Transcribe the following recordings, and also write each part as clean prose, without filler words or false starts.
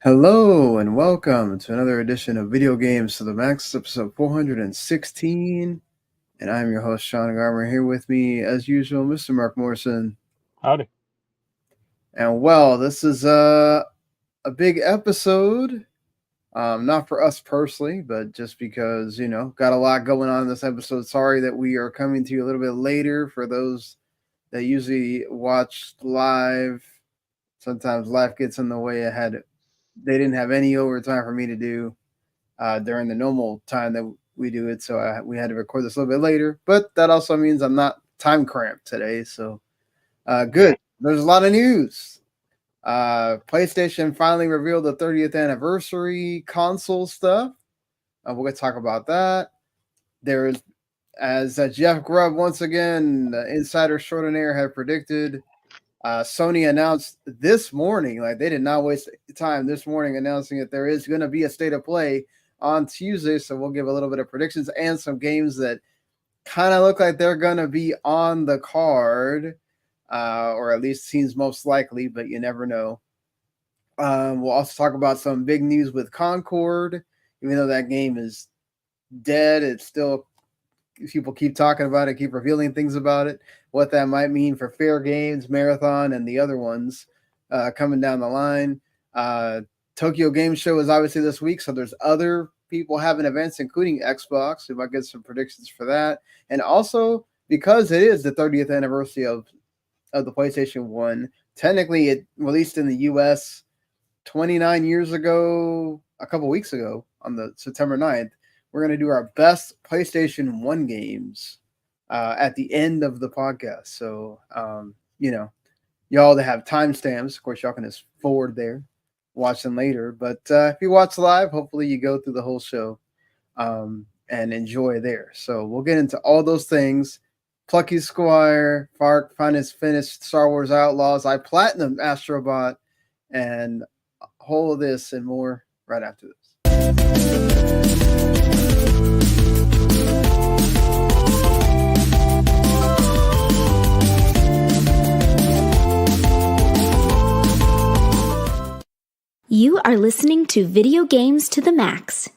Hello and welcome to another edition of Video Games to the Max, episode 416. And I'm your host, Sean Garmer. Here with me, as usual, Mr. Mark Morrison. Howdy. And well, this is a big episode. Not for us personally, but just because, got a lot going on in this episode. Sorry that we are coming to you a little bit later for those that usually watch live. Sometimes life gets in the way. They didn't have any overtime for me to do during the normal time that we do it, so we had to record this a little bit later. But that also means I'm not time cramped today, so good. There's a lot of news. PlayStation finally revealed the 30th anniversary console stuff. We're going to talk about that. There's, as Jeff Grubb once again, the insider extraordinaire had predicted, Sony announced this morning, like they did not waste time this morning announcing that there is going to be a state of play on Tuesday. So we'll give a little bit of predictions and some games that kind of look like they're going to be on the card, or at least seems most likely, but you never know. We'll also talk about some big news with Concord, even though that game is dead. It's still, people keep talking about it, keep revealing things about it, what that might mean for Fair Games, Marathon, and the other ones coming down the line. Tokyo Game Show is obviously this week, so there's other people having events, including Xbox. We might get some predictions for that. And also, because it is the 30th anniversary of the PlayStation 1, technically it released in the US 29 years ago, a couple weeks ago, on the September 9th. We're going to do our best PlayStation 1 games at the end of the podcast. So, y'all that have timestamps, of course, y'all can just forward there, watch them later. But if you watch live, hopefully you go through the whole show and enjoy there. So we'll get into all those things. Plucky, Squire, Marc finished Star Wars Outlaws. I platinum Astrobot, and whole of this and more right after this. You are listening to Video Games to the Max.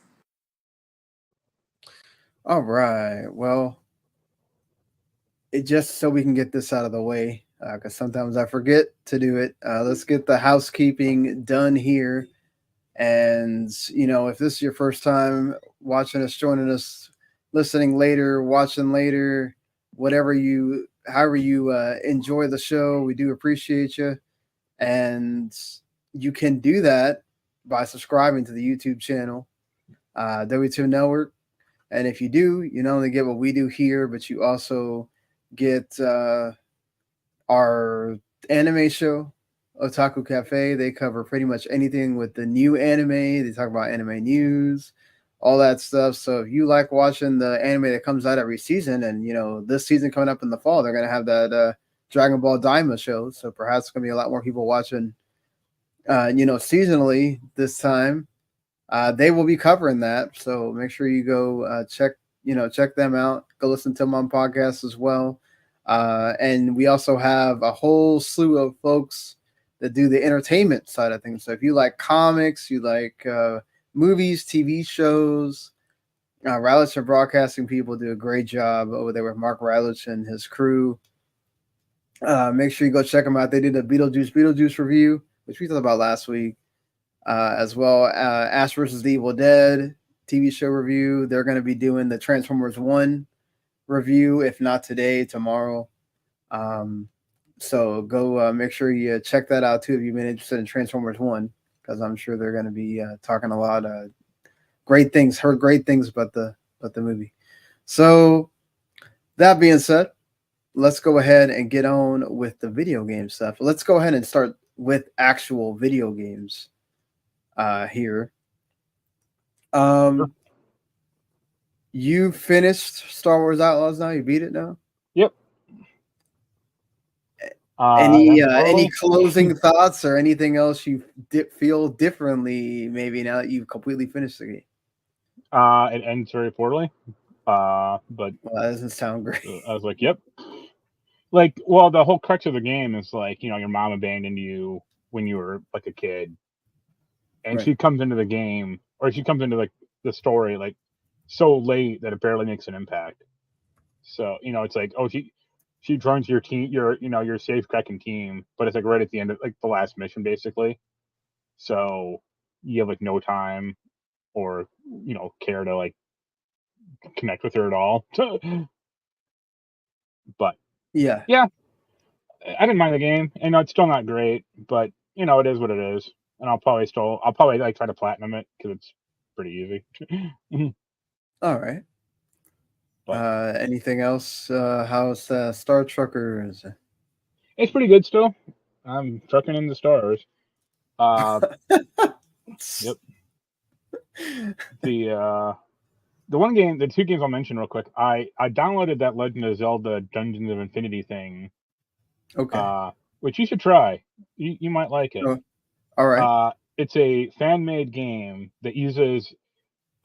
All right. Well, it just so we can get this out of the way, because sometimes I forget to do it. Let's get the housekeeping done here. And, if this is your first time watching us, joining us, listening later, watching later, however you enjoy the show, we do appreciate you. And you can do that by subscribing to the YouTube channel, W2 Network. And if you do, you not only get what we do here, but you also get our anime show, Otaku Cafe. They cover pretty much anything with the new anime. They talk about anime news, all that stuff. So if you like watching the anime that comes out every season, and this season coming up in the fall, they're going to have that Dragon Ball Daima show. So perhaps it's going to be a lot more people watching seasonally this time. They will be covering that, so make sure you go check them out. Go listen to them on podcasts as well. And we also have a whole slew of folks that do the entertainment side of things. So if you like comics, you like movies, TV shows, Rylich and Broadcasting people do a great job over there with Marc Rylich and his crew. Make sure you go check them out. They did a Beetlejuice review, which we talked about last week, as well. Ash vs. the Evil Dead TV show review. They're going to be doing the Transformers 1 review, if not today, tomorrow. So go make sure you check that out too if you've been interested in Transformers 1, because I'm sure they're going to be talking a lot of great things, heard great things about the movie. So that being said, let's go ahead and get on with the video game stuff. Let's go ahead and start with actual video games here. You finished Star Wars Outlaws now? You beat it now? Yep. Any closing thoughts or anything else you feel differently maybe now that you've completely finished the game? It ends very poorly. But that doesn't sound great. I was like, yep. Like, well, the whole crux of the game is like, your mom abandoned you when you were like a kid, and she comes into the game, or she comes into like the story like so late that it barely makes an impact. So it's like, oh, she joins your team, your safecracking team, but it's like right at the end of like the last mission basically. So you have like no time or care to like connect with her at all. But Yeah. I didn't mind the game. It's still not great, but it is what it is. And I'll probably like try to platinum it because it's pretty easy. All right. But Anything else? How's Star Truckers? it's pretty good still. I'm trucking in the stars. Yep. The two games I'll mention real quick. I downloaded that Legend of Zelda Dungeons of Infinity thing. Okay. Which you should try. You might like it. Oh, all right. It's a fan-made game that uses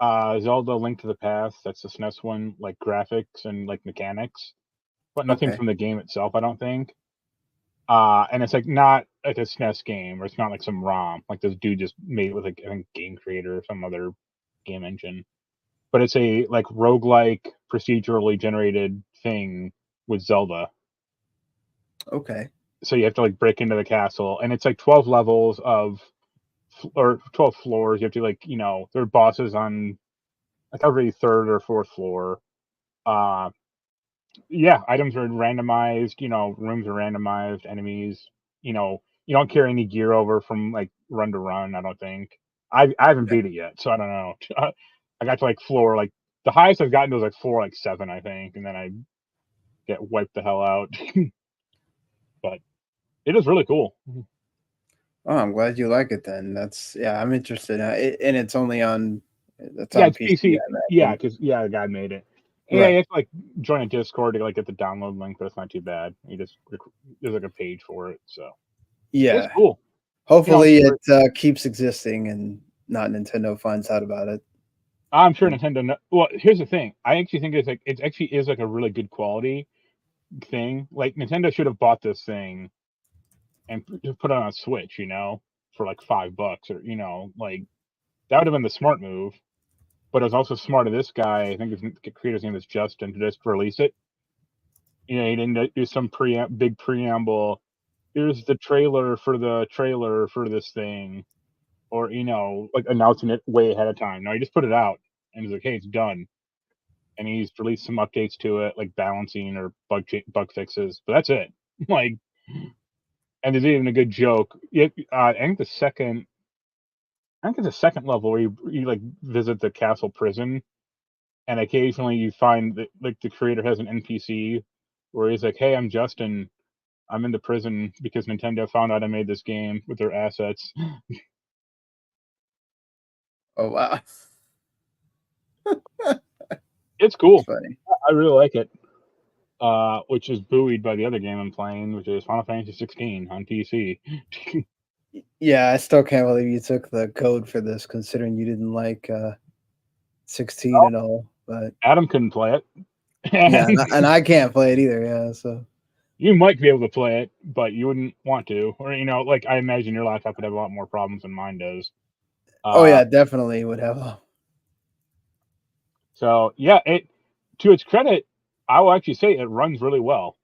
Zelda Link to the Past. That's the SNES one, like graphics and like mechanics, but nothing from the game itself, I don't think. And it's like not like a SNES game, or it's not like some ROM. Like this dude just made it with like I think Game Creator or some other game engine. But it's a like roguelike procedurally generated thing with Zelda. Okay. So you have to like break into the castle, and it's like 12 levels or 12 floors. You have to like there are bosses on like every third or fourth floor. Items are randomized, rooms are randomized, enemies, you don't carry any gear over from like run to run, I don't think. I haven't beat it yet, so I don't know. I got to like floor like the highest I've gotten to was like 4, like 7, I think, and then I get wiped the hell out. But it is really cool. Oh, I'm glad you like it then. I'm interested. And it's only on It's PC. Because the guy made it. Yeah, you have to like join a Discord to like get the download link, but it's not too bad. There's like a page for it, so it's cool. Hopefully, it keeps existing and not Nintendo finds out about it. I'm sure Nintendo. Well, here's the thing. I actually think it actually is like a really good quality thing. Like Nintendo should have bought this thing and put it on a Switch, for like $5 or like that would have been the smart move. But it was also smart of this guy. I think his creator's name is Justin, to just release it. He didn't do some big preamble. Here's the trailer for this thing, or like announcing it way ahead of time. No, he just put it out and he's like, "Hey, it's done," and he's released some updates to it, like balancing or bug fixes. But that's it. Like, and there's even a good joke. I think the second level where you like visit the castle prison, and occasionally you find that like the creator has an NPC where he's like, "Hey, I'm Justin. I'm in the prison because Nintendo found out I made this game with their assets." Oh wow. It's cool. Funny. I really like it. Which is buoyed by the other game I'm playing, which is Final Fantasy 16 on PC. Yeah, I still can't believe you took the code for this, considering you didn't like 16 and all. But Adam couldn't play it. and I can't play it either. Yeah, so you might be able to play it, but you wouldn't want to, or like I imagine your laptop would have a lot more problems than mine does. Definitely would have. So yeah, to its credit, I will actually say it runs really well.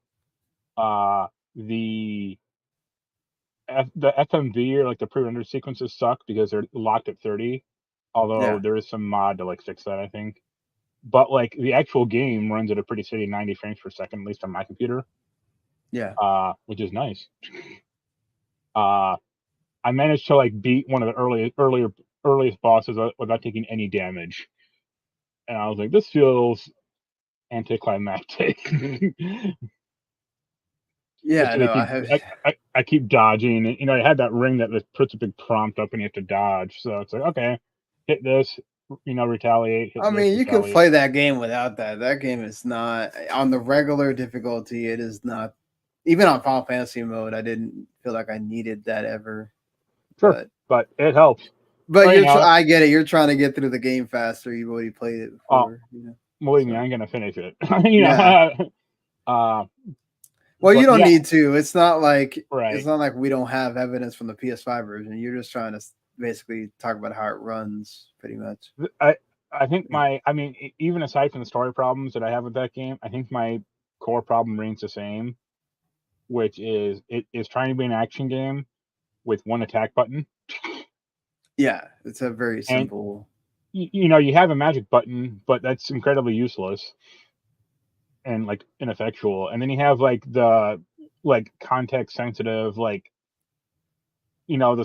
The FMV or like the pre-render sequences suck because they're locked at 30. Although there is some mod to like fix that, I think. But like the actual game runs at a pretty steady 90 frames per second, at least on my computer. Yeah. Which is nice. I managed to like beat one of the earliest bosses without taking any damage, and I was like, this feels anticlimactic. I keep dodging. I had that ring that puts a big prompt up and you have to dodge. So it's like, okay, hit this, retaliate. You can play that game without that. That game is not on the regular difficulty. It is not. Even on Final Fantasy mode, I didn't feel like I needed that ever. Sure, but it helps. But I get it. You're trying to get through the game faster. You've already played it before. Believe me, I'm gonna finish it. Well, you don't need to. It's not like it's not like we don't have evidence from the PS5 version. You're just trying to basically talk about how it runs, pretty much. I think even aside from the story problems that I have with that game, I think my core problem remains the same, which is it is trying to be an action game with one attack button. Yeah, it's a very And simple. you have a magic button, but that's incredibly useless and like ineffectual. And then you have like the context sensitive the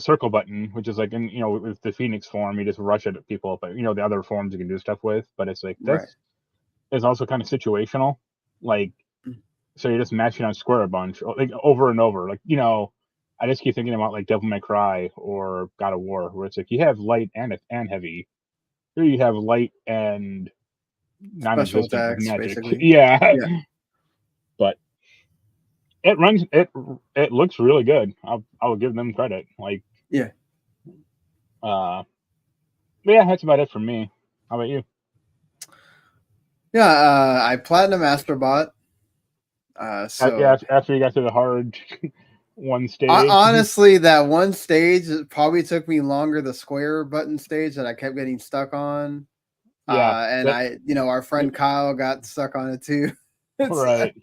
circle button, which is like in with the Phoenix form, you just rush at people, but the other forms you can do stuff with. But it's like Right. is also kind of situational, like Mm. so you're just matching on Square a bunch, like over and over. Like I just keep thinking about like Devil May Cry or God of War, where it's like you have light and heavy. Here you have light and Special non-existent attacks, magic. basically. Yeah. Yeah. But it runs. It looks really good. I'll give them credit. Like Yeah. but yeah, that's about it for me. How about you? Yeah, I platinum Astrobot. So After you got to the hard one stage. honestly, that one stage it probably took me longer. The square button stage that I kept getting stuck on. Yeah, And our friend Kyle got stuck on it too. Right.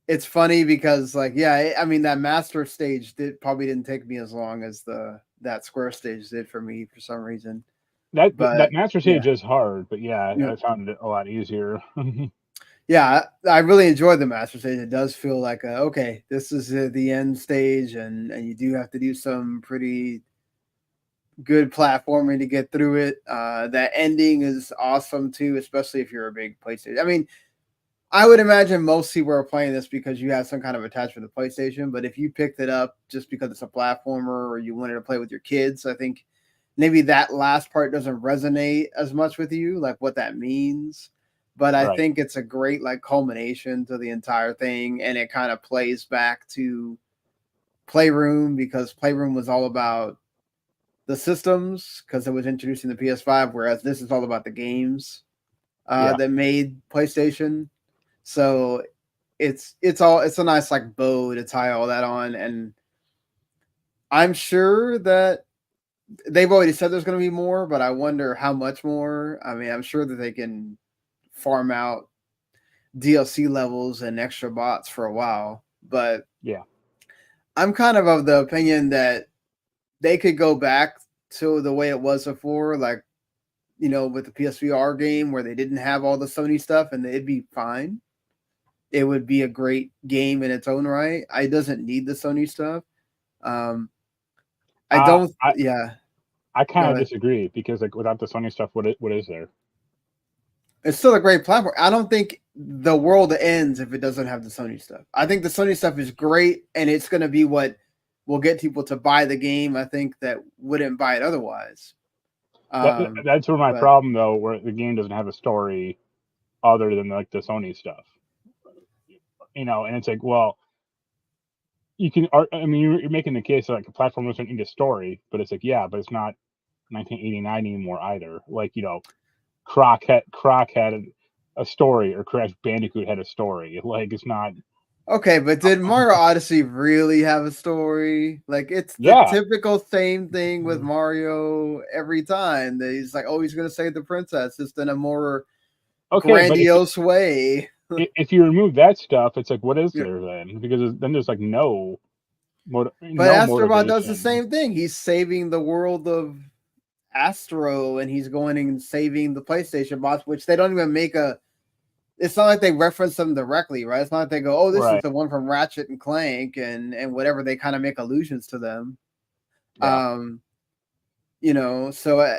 It's funny because that master stage probably didn't take me as long as that square stage did for me for some reason. That master stage is hard, but yeah, Yeah. I found it a lot easier. Yeah, I really enjoyed the master stage. It does feel like okay, this is the end stage, and you do have to do some pretty good platforming to get through it. That ending is awesome too, especially if you're a big PlayStation. I mean, I would imagine most people are playing this because you have some kind of attachment to PlayStation. But if you picked it up just because it's a platformer or you wanted to play with your kids, I think maybe that last part doesn't resonate as much with you, like what that means. But I Right. think it's a great culmination to the entire thing, and it kind of plays back to Playroom because Playroom was all about the systems because it was introducing the PS5, whereas this is all about the games that made PlayStation. So it's a nice bow to tie all that on, and I'm sure that they've already said there's going to be more, but I wonder how much more. I mean, I'm sure that they can farm out DLC levels and extra bots for a while, but yeah, I'm kind of the opinion that they could go back to the way it was before, with the PSVR game where they didn't have all the Sony stuff, and it'd be fine. It would be a great game in its own right. It doesn't need the Sony stuff. I don't. I kind of disagree because without the Sony stuff, what is there? It's still a great platform. I don't think the world ends if it doesn't have the Sony stuff. I think the Sony stuff is great, and it's going to be what will get people to buy the game. I think that wouldn't buy it otherwise. That's where my problem though, where the game doesn't have a story other than the Sony stuff. And it's like, well, you can. I mean, you're making the case that a platform doesn't need a story, but it's like, yeah, but it's not 1989 anymore either. Croc had a story, or Crash Bandicoot had a story. It's not. Okay, but did Mario Odyssey really have a story? It's the typical same thing with Mario every time. That he's he's going to save the princess, just in a more grandiose way. If you remove that stuff, it's like, what is there then? Because then there's no. But Astrobot does the same thing. He's saving the world of Astro, and he's going and saving the PlayStation bots, which they don't even make a. It's not like they reference them directly, right? It's not like they go, "Oh, this is the one from Ratchet and Clank," and whatever. They kind of make allusions to them. Yeah. So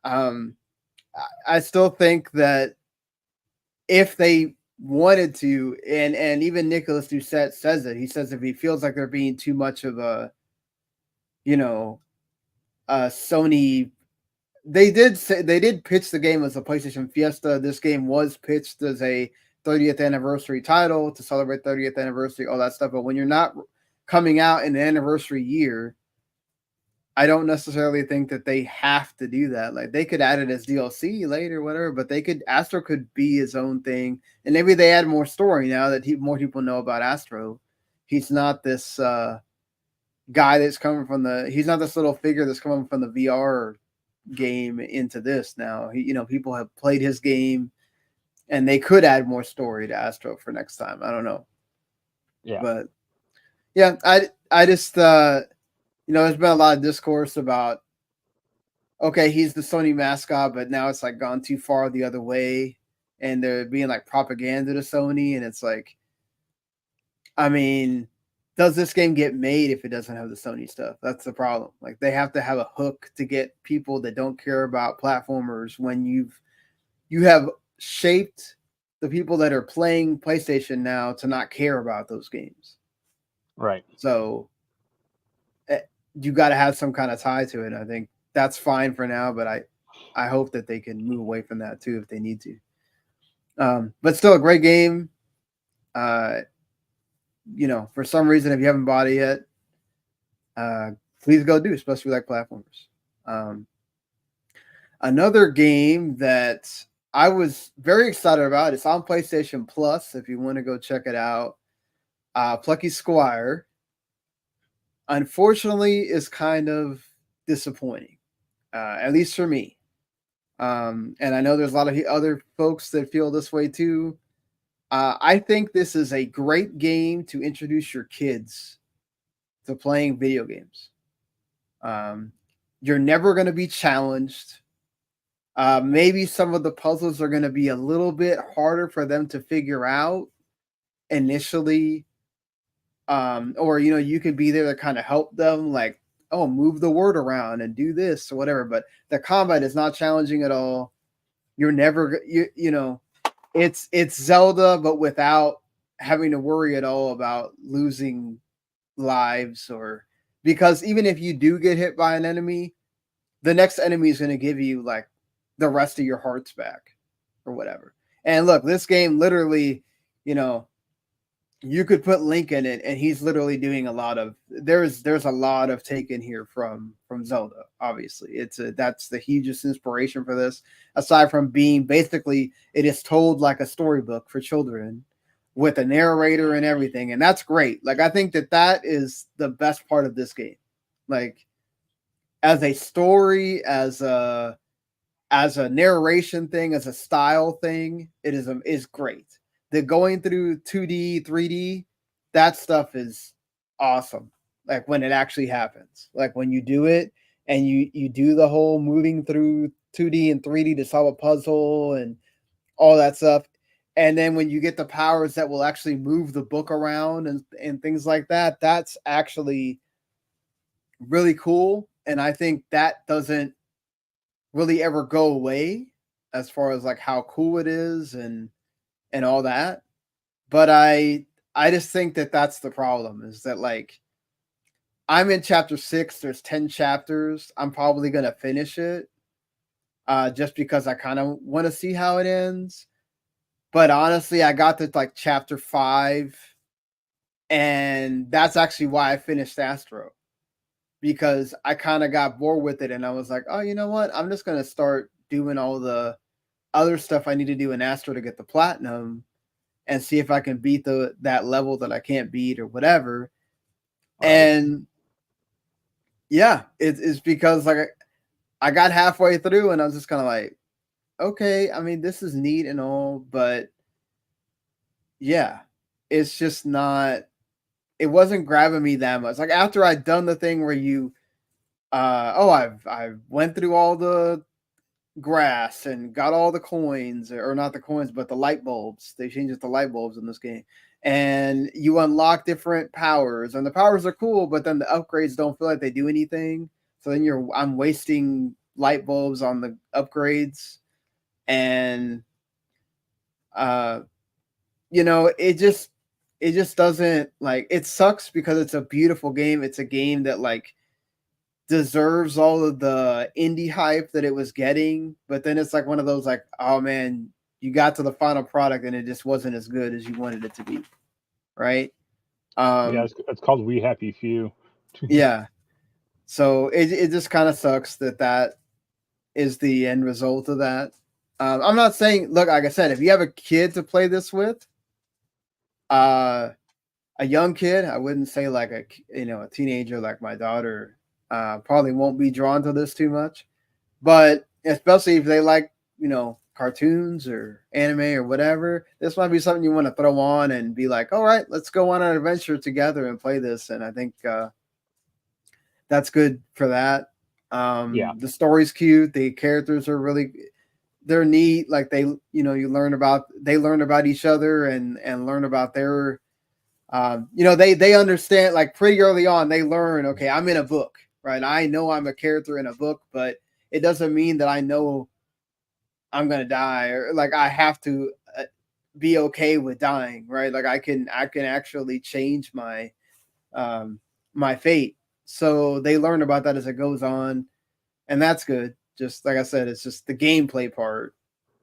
I still think that if they wanted to, and even Nicholas Doucette says it. He says if he feels like they're being too much of a Sony. They did pitch the game as a PlayStation Fiesta. This game was pitched as a 30th anniversary title to celebrate 30th anniversary, all that stuff. But when you're not coming out in an anniversary year, I don't necessarily think that they have to do that. They could add it as DLC later, whatever. But Astro could be his own thing, and maybe they add more story now that more people know about Astro. He's not this guy that's coming from he's not this little figure that's coming from the VR game into this now. People have played his game and they could add more story to Astro for next time. I don't know. Yeah. But yeah, I just there's been a lot of discourse about, okay, he's the Sony mascot, but now it's like gone too far the other way, and they're being like propaganda to Sony, and it's like, I mean, does this game get made if it doesn't have the Sony stuff? That's the problem. Like, they have to have a hook to get people that don't care about platformers when you have shaped the people that are playing PlayStation now to not care about those games. Right. So you got to have some kind of tie to it. I think that's fine for now, but I hope that they can move away from that too if they need to. But still a great game. For some reason, if you haven't bought it yet, please go do, especially like platformers. Another game that I was very excited about, it's on PlayStation Plus if you want to go check it out. Plucky Squire, unfortunately, is kind of disappointing, at least for me. And I know there's a lot of other folks that feel this way too. I think this is a great game to introduce your kids to playing video games. You're never going to be challenged. Maybe some of the puzzles are going to be a little bit harder for them to figure out initially. Or, you could be there to kind of help them, like, oh, move the word around and do this or whatever. But the combat is not challenging at all. You're never, it's Zelda, but without having to worry at all about losing lives, or because even if you do get hit by an enemy, the next enemy is going to give you like the rest of your hearts back or whatever. And look, this game literally, you could put Link in it and he's literally doing a lot of, there's a lot of taken here from Zelda. Obviously, that's the hugest inspiration for this, aside from being basically, it is told like a storybook for children with a narrator and everything. And that's great. Like, I think that is the best part of this game. Like, as a story, as a narration thing, as a style thing, it is great. The going through 2D, 3D, that stuff is awesome. Like, when it actually happens, like when you do it and you do the whole moving through 2D and 3D to solve a puzzle and all that stuff. And then when you get the powers that will actually move the book around and things like that, that's actually really cool. And I think that doesn't really ever go away as far as like how cool it is and all that. But I just think that that's the problem, is that like I'm in chapter 6, there's 10 chapters. I'm probably going to finish it just because I kind of want to see how it ends. But honestly, I got to like chapter 5 and that's actually why I finished Astro, because I kind of got bored with it and I was like, oh, you know what? I'm just going to start doing all the other stuff I need to do in Astro to get the platinum and see if I can beat that level that I can't beat or whatever. Right. And yeah, it's because like I got halfway through and I was just kind of like, okay, I mean, this is neat and all, but yeah, it's just not, it wasn't grabbing me that much. Like after I'd done the thing where you, I went through all the grass and got all the coins, or not the coins, but the light bulbs. They changed it to light bulbs in this game. And you unlock different powers, and the powers are cool, but then the upgrades don't feel like they do anything. So then I'm wasting light bulbs on the upgrades. And it just doesn't, like, it sucks because it's a beautiful game. It's a game that like deserves all of the indie hype that it was getting, but then it's like one of those like, oh man, you got to the final product and it just wasn't as good as you wanted it to be, right? Yeah, it's called We Happy Few. Yeah, so it just kind of sucks that is the end result of that. I'm not saying, look, like I said, if you have a kid to play this with, a young kid, I wouldn't say like a teenager like my daughter, probably won't be drawn to this too much. But especially if they like, cartoons or anime or whatever, this might be something you want to throw on and be like, all right, let's go on an adventure together and play this. And I think that's good for that. The story's cute. The characters are they're neat. Like they learn about each other and learn about their, they understand, like pretty early on, they learn, okay, I'm in a book, right? I know I'm a character in a book, but it doesn't mean that I know I'm going to die, or like I have to be okay with dying, right? Like I can actually change my, my fate. So they learn about that as it goes on. And that's good. Just like I said, it's just the gameplay part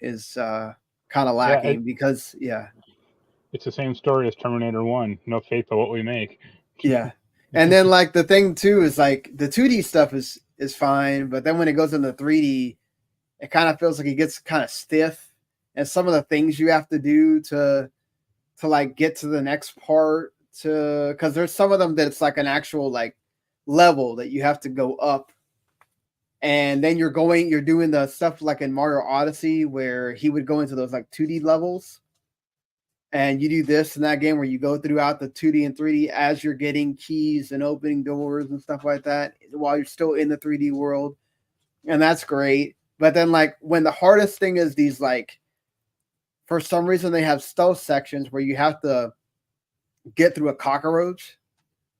is kind of lacking because it's the same story as Terminator 1. No fate but what we make. Yeah. And then like the thing too is like the 2D stuff is fine, but then when it goes into 3D, it kind of feels like it gets kind of stiff, and some of the things you have to do to like get to the next part, because there's some of them that it's like an actual like level that you have to go up, and then you're doing the stuff like in Mario Odyssey where he would go into those like 2D levels, and you do this in that game where you go throughout the 2D and 3D as you're getting keys and opening doors and stuff like that while you're still in the 3D world, and that's great. But then, like, when the hardest thing is these, like, for some reason they have stealth sections where you have to get through a cockroach,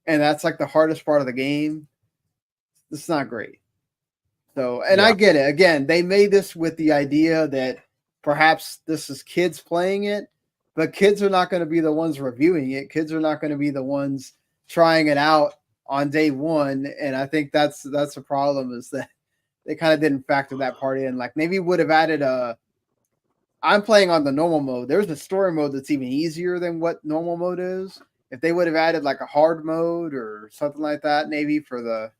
and that's like the hardest part of the game. It's not great. So, and I get it. Again, they made this with the idea that perhaps this is kids playing it, but kids are not going to be the ones reviewing it. Kids are not going to be the ones trying it out on day one. And I think that's a problem, is that they kind of didn't factor that part in. Like maybe would have added I'm playing on the normal mode. There's a story mode that's even easier than what normal mode is. If they would have added like a hard mode or something like that, maybe for the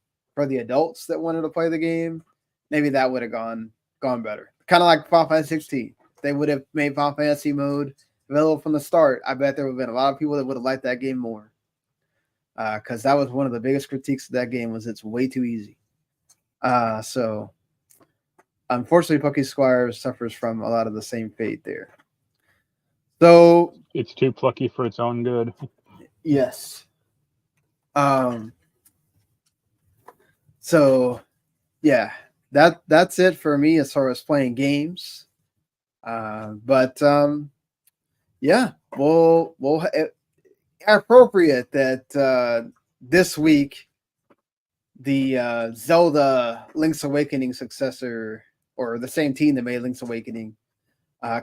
adults that wanted to play the game, maybe that would have gone better. Kind of like Final Fantasy 16. They would have made Final Fantasy mode available from the start. I bet there would have been a lot of people that would have liked that game more. Because that was one of the biggest critiques of that game, was it's way too easy. So unfortunately, Plucky Squire suffers from a lot of the same fate there. So it's too plucky for its own good. Yes. So yeah, that's it for me as far as playing games. But yeah, we'll appropriate that this week the Zelda Link's Awakening successor, or the same team that made Link's Awakening,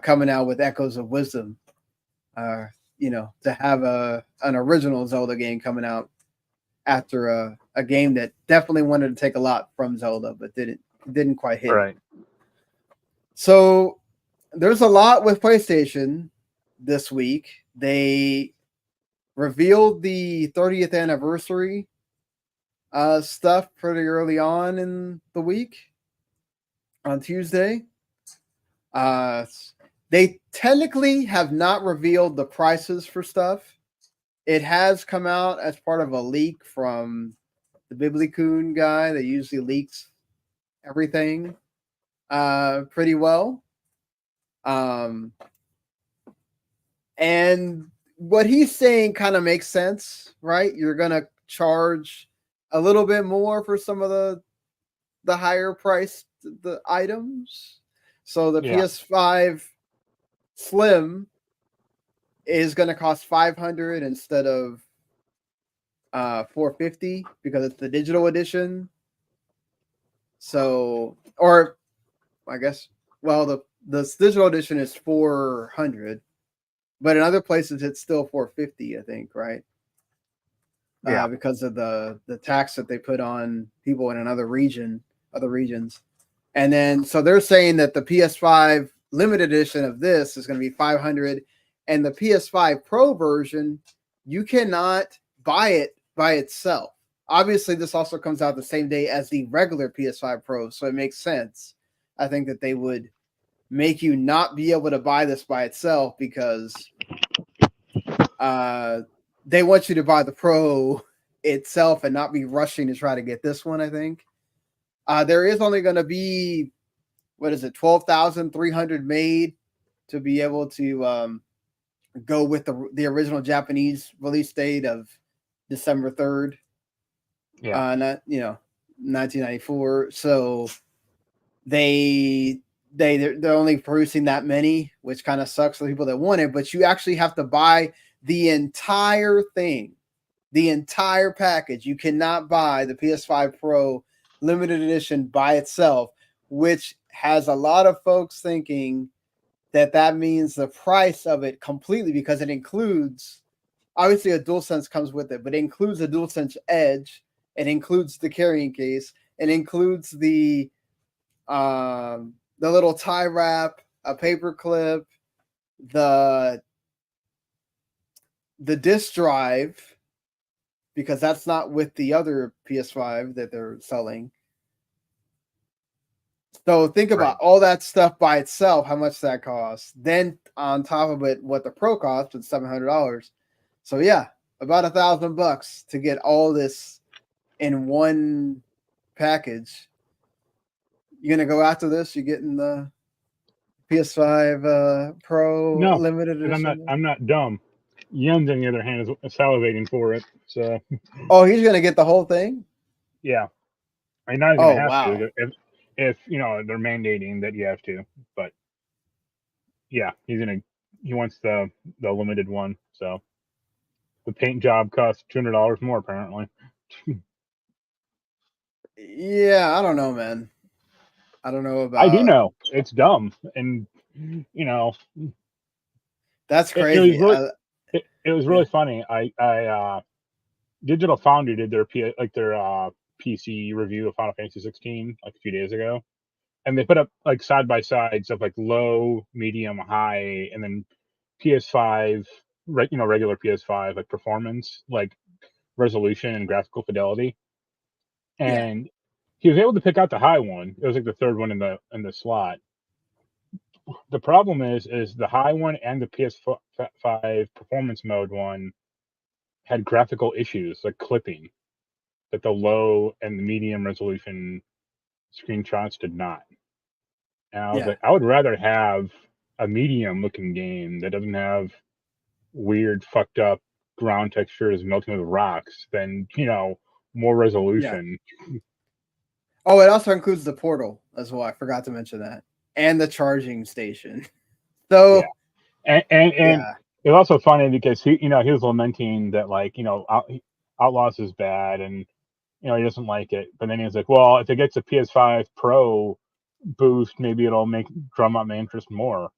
coming out with Echoes of Wisdom. To have an original Zelda game coming out after a game that definitely wanted to take a lot from Zelda, but didn't quite hit. Right. So there's a lot with PlayStation this week. They revealed the 30th anniversary stuff pretty early on in the week on Tuesday. They technically have not revealed the prices for stuff. It has come out as part of a leak from the Biblicoon guy that usually leaks everything pretty well. And what he's saying kind of makes sense, right? You're going to charge a little bit more for some of the higher priced the items. So the PS5 Slim is going to cost $500 instead of $450 because it's the digital edition. So, or I guess, well, the digital edition is $400, but in other places it's still $450, I think, right? Yeah, because of the tax that they put on people in other regions. And then, so they're saying that the PS5 limited edition of this is going to be $500, and the PS5 Pro version, you cannot buy it by itself. Obviously, this also comes out the same day as the regular PS5 Pro, so it makes sense. I think that they would make you not be able to buy this by itself because they want you to buy the Pro itself and not be rushing to try to get this one, I think. There is only going to be, 12,300 made to be able to go with the original Japanese release date of December 3rd. Yeah. 1994. So they're only producing that many, which kind of sucks for the people that want it, but you actually have to buy the entire thing, the entire package. You cannot buy the PS5 Pro limited edition by itself, which has a lot of folks thinking that means the price of it completely, because it includes, obviously a DualSense comes with it, but it includes the DualSense Edge, it includes the carrying case, it includes the little tie wrap, a paper clip, the disc drive, because that's not with the other PS5 that they're selling. So think about all that stuff by itself, how much that costs. Then on top of it, what the Pro costs is $700. So yeah, about $1,000 to get all this in one package. You gonna go after this? You getting the PS5 Pro limited edition? I'm not dumb. Jens, on the other hand, is salivating for it. So. Oh, he's gonna get the whole thing. Yeah, I mean, not even have to if they're mandating that you have to. But yeah, he wants the limited one. So the paint job costs $200 more apparently. Yeah, I don't know, man. I don't know about. I do know it's dumb, and that's crazy. It was really funny. I Digital Foundry did their PC review of Final Fantasy 16 like a few days ago, and they put up like side by side stuff like low, medium, high, and then PS5, regular PS5 like performance, like resolution and graphical fidelity, and he was able to pick out the high one. It was like the third one in the slot. The problem is the high one and the PS5 performance mode one had graphical issues like clipping that the low and the medium resolution screenshots did not. And I was like, I would rather have a medium looking game that doesn't have weird fucked up ground textures melting with rocks than more resolution. Oh, it also includes the portal as well. I forgot to mention that, and the charging station. So and it's also funny because he was lamenting that Outlaws is bad and he doesn't like it, but then he was like, well, if it gets a PS5 Pro boost, maybe it'll drum up my interest more.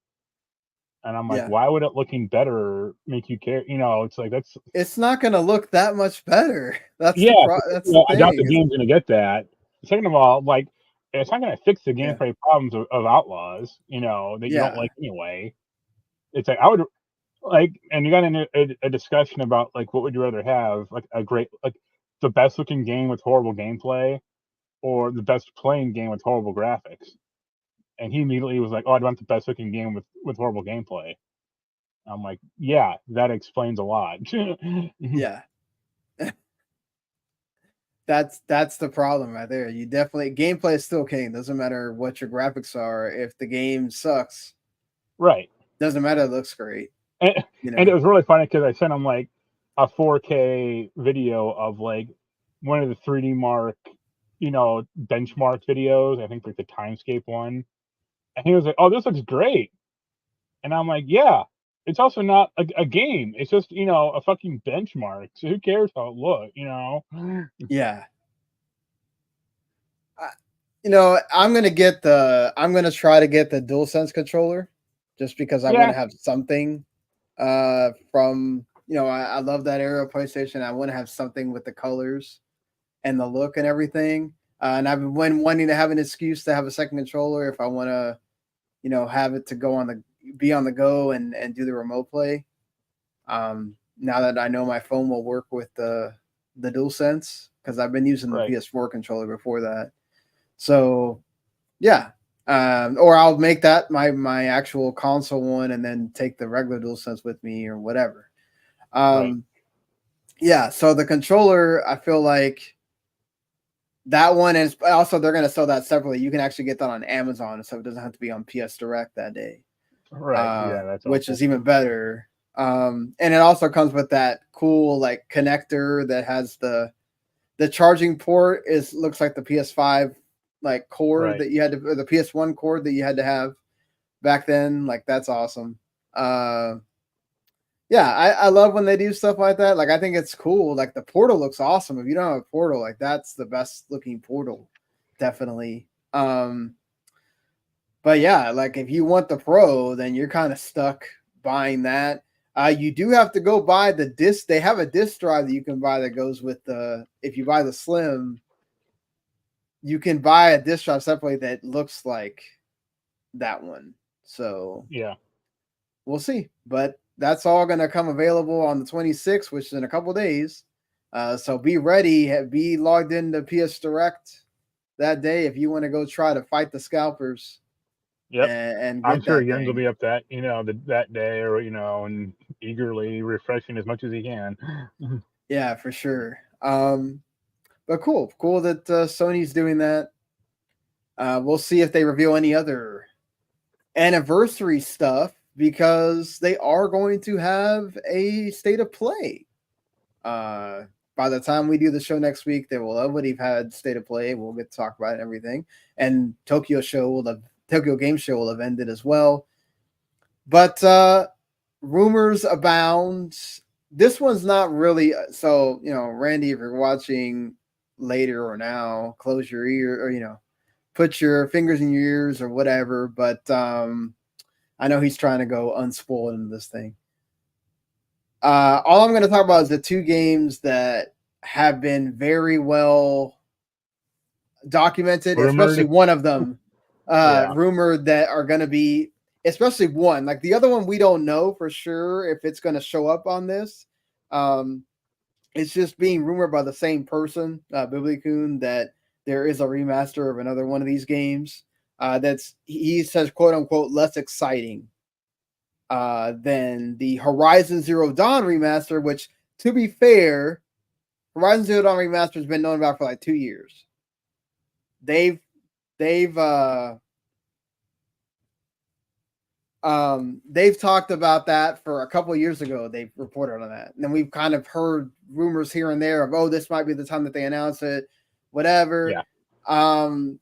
And I'm like, why would it looking better make you care? It's like it's not going to look that much better. That's the thing. I doubt the game's going to get that. Second of all, it's not going to fix the gameplay problems of Outlaws, that you don't like anyway. It's like I would and you got a discussion about what would you rather have, a great the best looking game with horrible gameplay, or the best playing game with horrible graphics. And he immediately was like, "Oh, I'd want the best looking game with horrible gameplay." I'm like, "Yeah, that explains a lot." Yeah. That's the problem right there. You definitely, gameplay is still king. Doesn't matter what your graphics are. If the game sucks, right? Doesn't matter. It looks great. And it was really funny because I sent him a 4K video of one of the 3D Mark, benchmark videos. I think the Timescape one, and he was like, "Oh, this looks great," and I'm like, "Yeah, it's also not a game. It's just a fucking benchmark. So who cares how it looks, Yeah. I'm gonna try to get the DualSense controller, just because I want to have something. From I love that era of PlayStation. I want to have something with the colors and the look and everything. And I've been wanting to have an excuse to have a second controller if I want to, have it to be on the go and do the remote play. Now that I know my phone will work with the DualSense, because I've been using the PS4 controller before that. So yeah. Or I'll make that my actual console one and then take the regular DualSense with me or whatever. Yeah, so the controller, I feel like that one is also they're gonna sell that separately. You can actually get that on Amazon, so it doesn't have to be on PS Direct that day. Right. Yeah, that's Which awful. is even better. And it also comes with that cool like connector that has the charging port looks like the PS5 like cord Right. that you had to, or the PS1 cord that you had to have back then. Like that's awesome. Yeah, I love when they do stuff like that. Like I think it's cool. Like the portal looks awesome. If you don't have a portal, like that's the best looking portal, definitely. But yeah, like if you want the Pro, then you're kind of stuck buying that. You do have to go buy the disc. They have a disc drive that you can buy that goes with the. If you buy the Slim, you can buy a disc drive separately that looks like that one. So Yeah. we'll see. But that's all going to come available on the 26th, which is in a couple days. So be ready. Be logged into PS Direct that day if you want to go try to fight the scalpers. Yep. And I'm get sure that Jens will thing. be up that day, or and eagerly refreshing as much as he can. Yeah, for sure. But cool that Sony's doing that. We'll see if they reveal any other anniversary stuff because they are going to have a state of play. By the time we do the show next week, they will already have had state of play. We'll get to talk about it and everything, and Tokyo Game Show will have ended as well. But rumors abound. This one's not really so. Randy, if you're watching later or now, close your ear or put your fingers in your ears or whatever. But I know he's trying to go unspoiled into this thing. All I'm going to talk about is the two games that have been very well documented, especially Rumored. one of them Yeah. rumored that are going to be, especially one. Like the other one, we don't know for sure if it's going to show up on this. It's just being rumored by the same person, Biblicune, that there is a remaster of another one of these games. That's he says, quote unquote, less exciting than the Horizon Zero Dawn remaster, which, to be fair, Horizon Zero Dawn remaster has been known about for like 2 years. They've talked about that for a couple of years ago. They've reported on that, and then we've kind of heard rumors here and there of, this might be the time that they announce it, whatever. Yeah.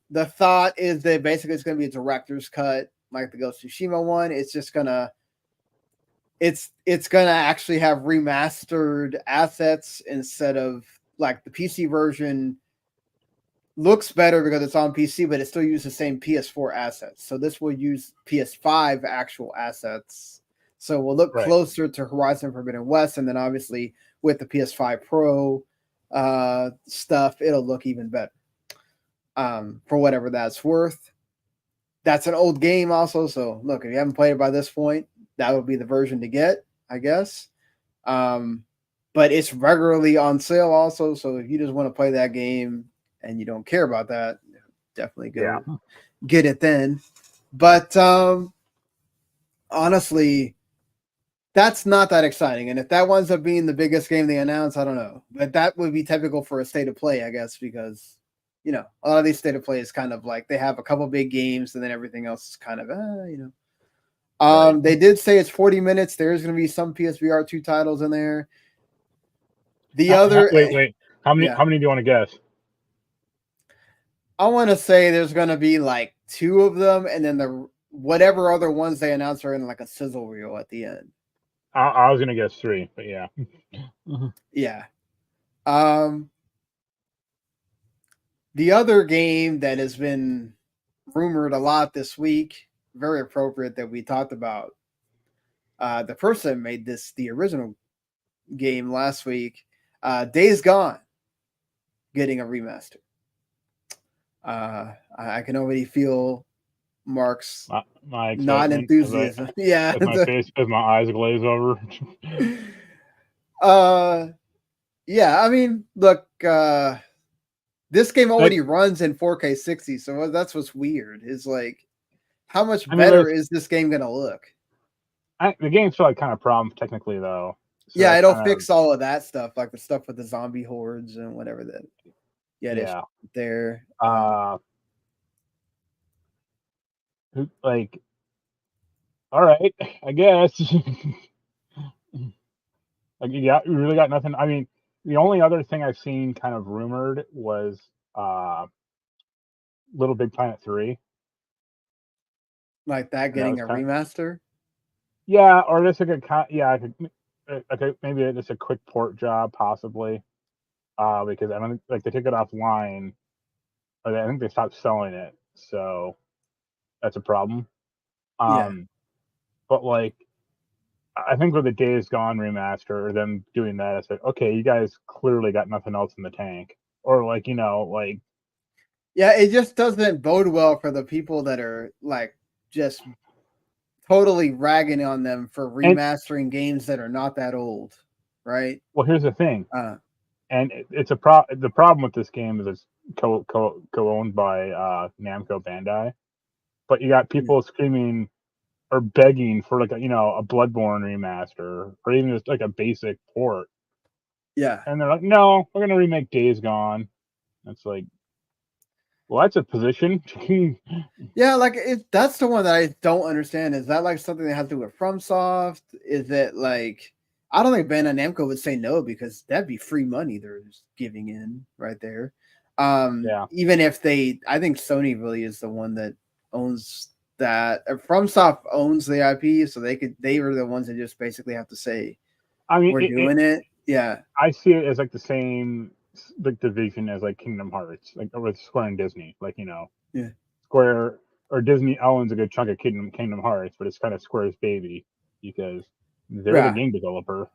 The thought is that basically it's going to be a director's cut, like the Ghost of Tsushima one. It's just gonna actually have remastered assets instead of like the PC version looks better because it's on PC, but it still uses the same PS4 assets. So this will use PS5 actual assets. So we'll look closer to Horizon Forbidden West, and then obviously with the PS5 Pro stuff, it'll look even better. For whatever that's worth. That's an old game also, so look, if you haven't played it by this point, that would be the version to get, I guess. But it's regularly on sale also, so if you just want to play that game and you don't care about that, definitely go get it then. But honestly, that's not that exciting. And if that winds up being the biggest game they announce, I don't know. But that would be typical for a state of play, I guess, because a lot of these state of play is kind of like they have a couple big games and then everything else is kind of They did say it's 40 minutes. There's going to be some PSVR 2 titles in there. The other wait. How many do you want to guess? I want to say there's going to be like 2 of them, and then whatever other ones they announce are in like a sizzle reel at the end. I was going to guess 3, but yeah. Yeah. The other game that has been rumored a lot this week, very appropriate that we talked about. The person that made the original game last week, Days Gone, getting a remaster. I can already feel Mark's my non-enthusiasm. As my eyes glaze over. Yeah, I mean, look, this game already runs in 4K 60, so that's what's weird. Is like, how much better is this game gonna look? The game's still like kind of problem technically though. So yeah, that's it'll kind of fix all of that stuff, like the stuff with the zombie hordes and whatever that. yeah. There. Like, all right, I guess. Like, yeah, you really got nothing. I mean, the only other thing I've seen kind of rumored was Little Big Planet 3. Like that And that getting was a kind of, remaster. yeah, or just like okay, maybe it's a quick port job possibly. Because I don't think, like, they took it offline, or I think they stopped selling it, so that's a problem. Yeah. But like, I think with the Days Gone remaster or them doing that, it's like, okay, you guys clearly got nothing else in the tank, or like, like, Yeah, it just doesn't bode well for the people that are like just totally ragging on them for and remastering games that are not that old, right? well, here's the thing, Uh, and it's the problem with this game is it's co-owned by Namco Bandai, but you got yeah. people screaming or begging for like a Bloodborne remaster or even just like a basic port, Yeah. and they're like, no, we're gonna remake Days Gone. It's like, well, that's a position. Yeah, like that's the one that I don't understand. Is that like something that has to do with FromSoft? Is it like I don't think Bandai Namco would say no because that'd be free money they're just giving in right there. Yeah, Even if I think Sony really is the one that owns that. FromSoft owns the IP, so they were the ones that just basically have to say I mean, we're doing it. Yeah, I see it as like the same like division as like Kingdom Hearts, like with Square and Disney. Like, yeah, Square or Disney owns a good chunk of Kingdom Hearts, but it's kind of Square's baby because they're the yeah. game developer.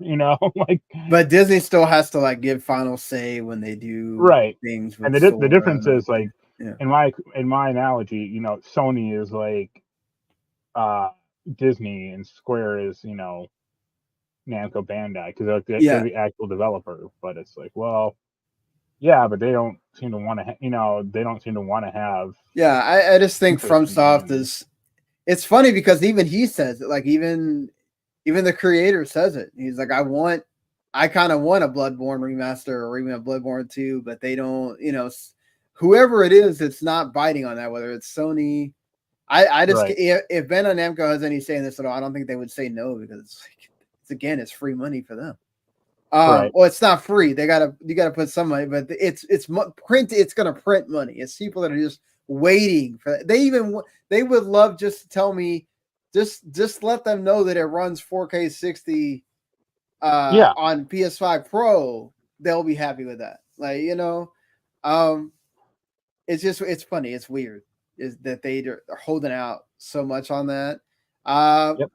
Like, But Disney still has to like give final say when they do right. things And with the Sora difference and is everything. like, Yeah, in my analogy, Sony is like uh Disney and Square is Namco Bandai because they're yeah, the actual developer. But it's like, well, yeah, but they don't seem to want to they don't seem to want to have yeah. I just think interest in FromSoft games. is. It's funny because even he says it. Like even the creator says it. He's like, I kind of want a Bloodborne remaster or even a Bloodborne 2, but they don't. Whoever it is, it's not biting on that. Whether it's Sony, I just Right. if Bandai Namco has any say in this at all, I don't think they would say no because it's free money for them. Right. Well, it's not free. You gotta put some money, but it's print. It's gonna print money. It's people that are just waiting for that. They would love just to tell me, just let them know that it runs 4K 60 Yeah. on PS5 Pro. They'll be happy with that. Like um, it's funny. It's weird is that are holding out so much on that. Uh, Yep.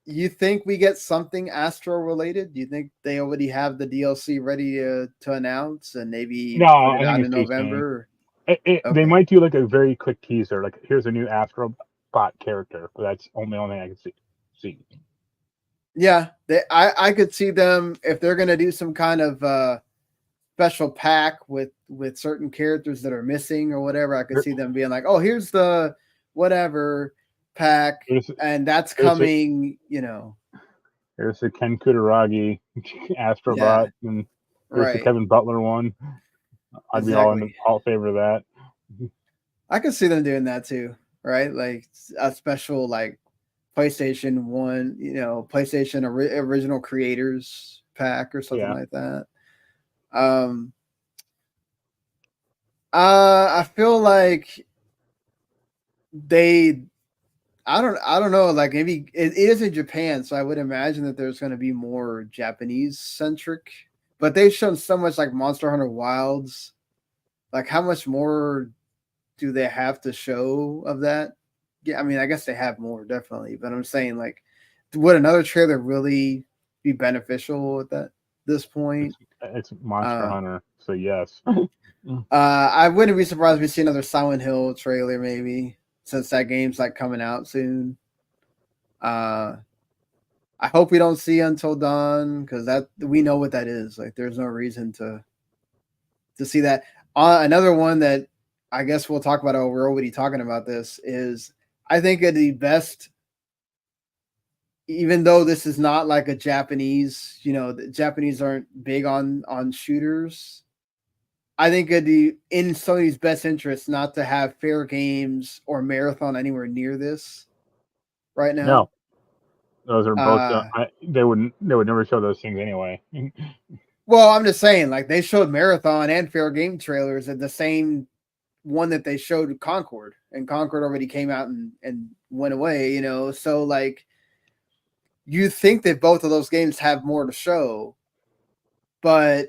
you think we get something Astro related? Do you think they already have the DLC ready to announce and maybe No, put it I think out it's in too soon. November? They Okay. might do like a very quick teaser, like here's a new Astro bot character, but that's only thing I can see. Yeah, I could see them if they're gonna do some kind of special pack with certain characters that are missing or whatever. I could Here- see them being like, oh, here's the whatever pack, Here's and that's here's the coming. here's the Ken Kutaragi Yeah, Astrobot, and here's the right, Kevin Butler one. I'd be exactly. all favor of that. I could see them doing that too, right? Like a special like PlayStation 1, PlayStation original creators pack or something Yeah. like that. Um I feel like they I don't know, like maybe it is in Japan, so I would imagine that there's going to be more Japanese centric. But they've shown so much like Monster Hunter Wilds. Like how much more do they have to show of that? Yeah, I mean, I guess they have more definitely, but I'm saying like, would another trailer really be beneficial at this point? It's Monster Uh, Hunter, so yes. I wouldn't be surprised if we see another Silent Hill trailer maybe since that game's like coming out soon. Uh, I hope we don't see Until Dawn because that we know what that is. Like, there's no reason to see that. Another one that I guess we'll talk about. Oh, we're already talking about this. Is I think the best even though this is not like a Japanese, the Japanese aren't big on shooters. I think it'd be in Sony's best interest not to have Fair Games or Marathon anywhere near this right now. No, those are both. Uh, They would never show those things anyway. Well, I'm just saying, like they showed Marathon and Fair Game trailers at the same one that they showed Concord, and Concord already came out and went away. So like you think that both of those games have more to show, but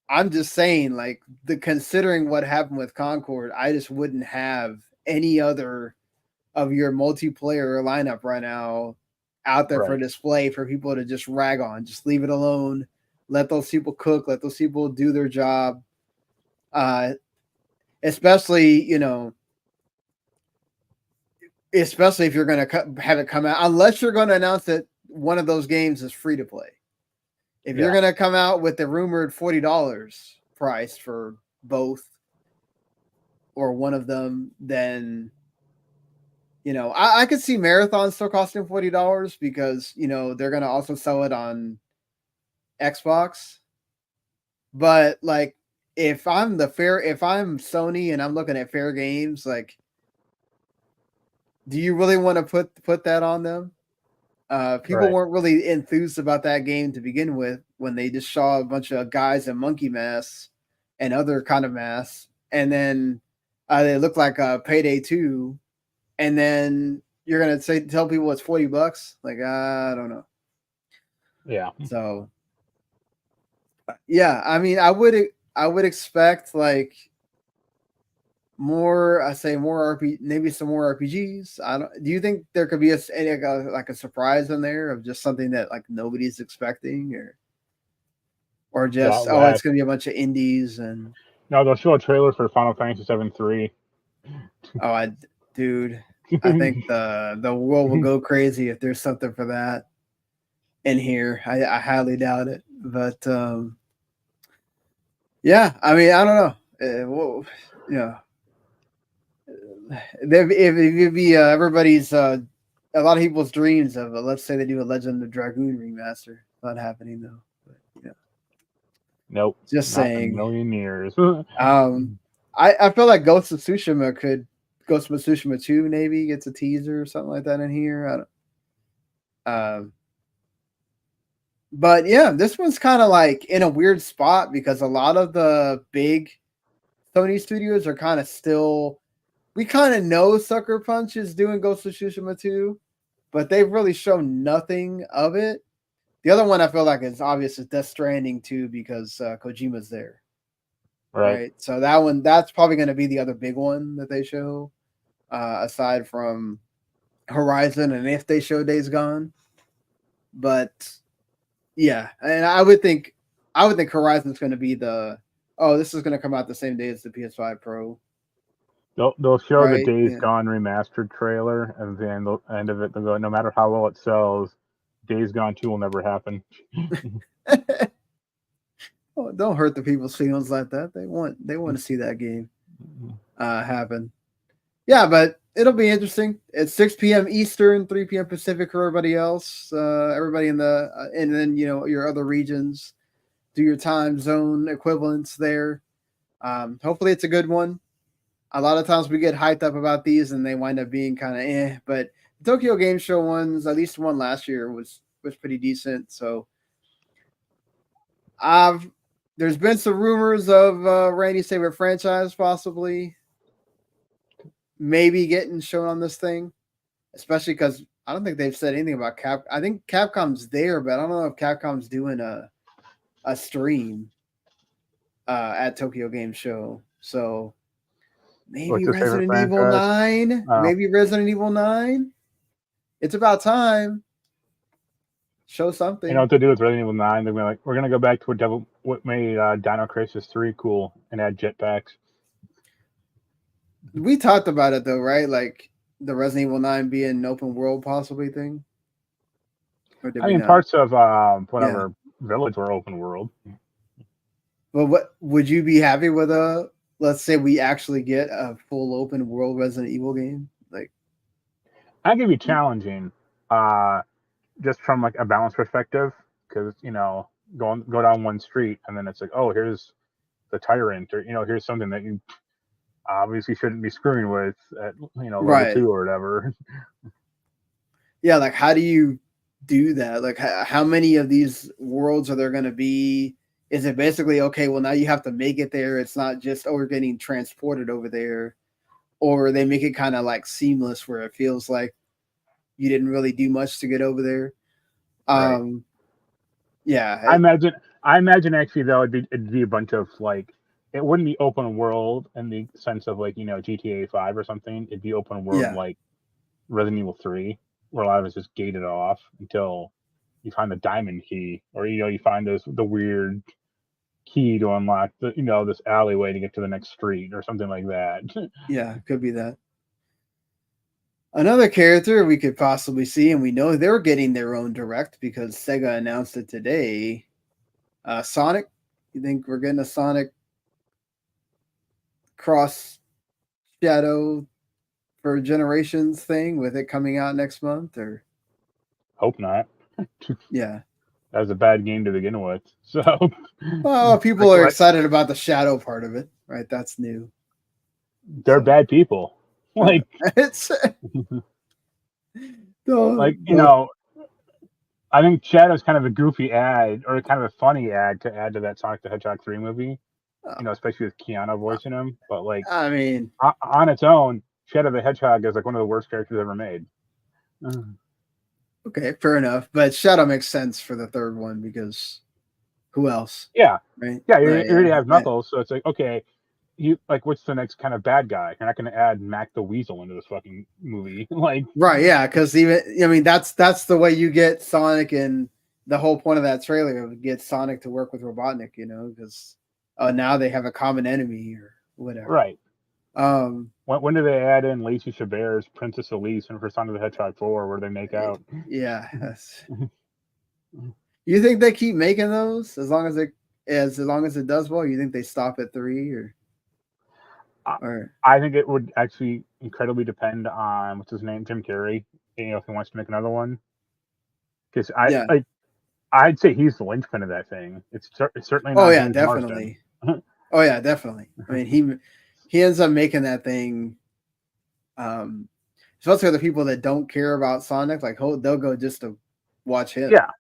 I'm just saying, like considering what happened with Concord, I just wouldn't have any other of your multiplayer lineup right now out there for display for people to just rag on. Just leave it alone. Let those people cook. Let those people do their job. Especially if you're going to have it come out, unless you're going to announce that one of those games is free to play. If you're going to come out with the rumored $40 price for both or one of them, then I could see Marathon still costing $40 because they're going to also sell it on Xbox. But like if I'm Sony and I'm looking at Fair Games, like do you really want to put that on them? People weren't really enthused about that game to begin with when they just saw a bunch of guys in monkey masks and other kind of masks, and then they look like Payday 2, and then you're gonna tell people it's $40. Like I don't know. Yeah. So yeah, I mean, I would expect like more. I say more maybe some more RPGs. Do you think there could be a surprise in there of just something that like nobody's expecting, or just it's gonna be a bunch of indies and no, they'll show a trailer for Final Fantasy VII 3. Dude, I think the world will go crazy if there's something for that in here. I highly doubt it, but yeah, I mean, I don't know. If it'd be everybody's a lot of people's dreams of let's say they do a Legend of Dragoon remaster. Not happening though. But, nope. Just saying. In a million years. I feel like Ghost of Tsushima 2 maybe gets a teaser or something like that in here. But yeah, this one's kind of like in a weird spot because a lot of the big Sony studios are kind of still. We kind of know Sucker Punch is doing Ghost of Tsushima 2, but they've really shown nothing of it. The other one I feel like is obvious is Death Stranding 2 because Kojima's there. Right. So that's probably going to be the other big one that they show, aside from Horizon and if they show Days Gone. But yeah, and I would think Horizon's going to be this is going to come out the same day as the PS5 Pro. They'll show the Days Gone remastered trailer, and then the end of it, they'll go, no matter how well it sells, Days Gone 2 will never happen. Oh, don't hurt the people's feelings like that. They want to see that game happen. Yeah, but it'll be interesting. It's 6 p.m. Eastern, 3 p.m. Pacific for everybody else. Everybody in the and then your other regions do your time zone equivalents there. Hopefully it's a good one. A lot of times we get hyped up about these and they wind up being kind of but the Tokyo Game Show ones, at least one last year was pretty decent. So there's been some rumors of Randy's favorite franchise possibly maybe getting shown on this thing, especially because I don't think they've said anything about I think Capcom's there, but I don't know if Capcom's doing a stream at Tokyo Game Show. So maybe Resident Evil 9. Maybe Resident Evil 9. It's about time. Show something. You know what to do with Resident Evil 9? They're going we're going to go back to what made Dino Crisis 3 cool and add jetpacks. We talked about it though, right? Like the Resident Evil 9 being an open world possibly thing. I mean, parts of Village were open world. But what would you be happy with let's say we actually get a full open world Resident Evil game? Like, I think it'd be challenging. just from like a balance perspective, because go down one street and then it's like, oh, here's the tyrant, or here's something that you obviously shouldn't be screwing with at level Right. 2 or whatever. Yeah, like how do you do that? Like how many of these worlds are there going to be? Is it basically okay? Well, now you have to make it there. It's not just we're getting transported over there, or they make it kind of like seamless where it feels like you didn't really do much to get over there. Right. Yeah, I imagine actually though it'd be a bunch of like, it wouldn't be open world in the sense of like GTA 5 or something. It'd be open world yeah, like Resident Evil 3, where a lot of it's just gated off until you find the diamond key, or you find the weird key to unlock this alleyway to get to the next street or something like that. yeah. Could be that. Another character we could possibly see, and we know they're getting their own direct because Sega announced it today. Sonic. You think we're getting a Sonic cross shadow for generations thing with it coming out next month? Or Hope not. yeah. That was a bad game to begin with. So, Well, people like, are excited about the shadow part of it, right? That's new. they're So, bad people. Like, it's like the I think Shadow's kind of a goofy ad, or kind of a funny ad to add to that Sonic the Hedgehog 3 movie. Especially with Keanu voicing him. But like I mean, on its own, Shadow the Hedgehog is like one of the worst characters ever made. okay, fair enough. But Shadow makes sense for the third one because who else? Yeah, Right? yeah. You Right, already have yeah. Knuckles, so it's like, okay, what's the next kind of bad guy? You're not going to add Mac the Weasel into this fucking movie, like. Right, yeah, because that's the way you get Sonic, and the whole point of that trailer would get Sonic to work with Robotnik, because now they have a common enemy or whatever. Right. Um, when do they add in Lacey Chabert's Princess Elise and for Sonic the Hedgehog 4, where they make out? Yeah. You think they keep making those as long as it does well? You think they stop at 3 or? I think it would actually incredibly depend on what's his name, Jim Carrey. If he wants to make another one, because I'd say he's the linchpin of that thing. It's certainly not. Oh yeah, James definitely. Oh yeah, definitely. I mean, he ends up making that thing. Especially the people that don't care about Sonic, like they'll go just to watch him. Yeah,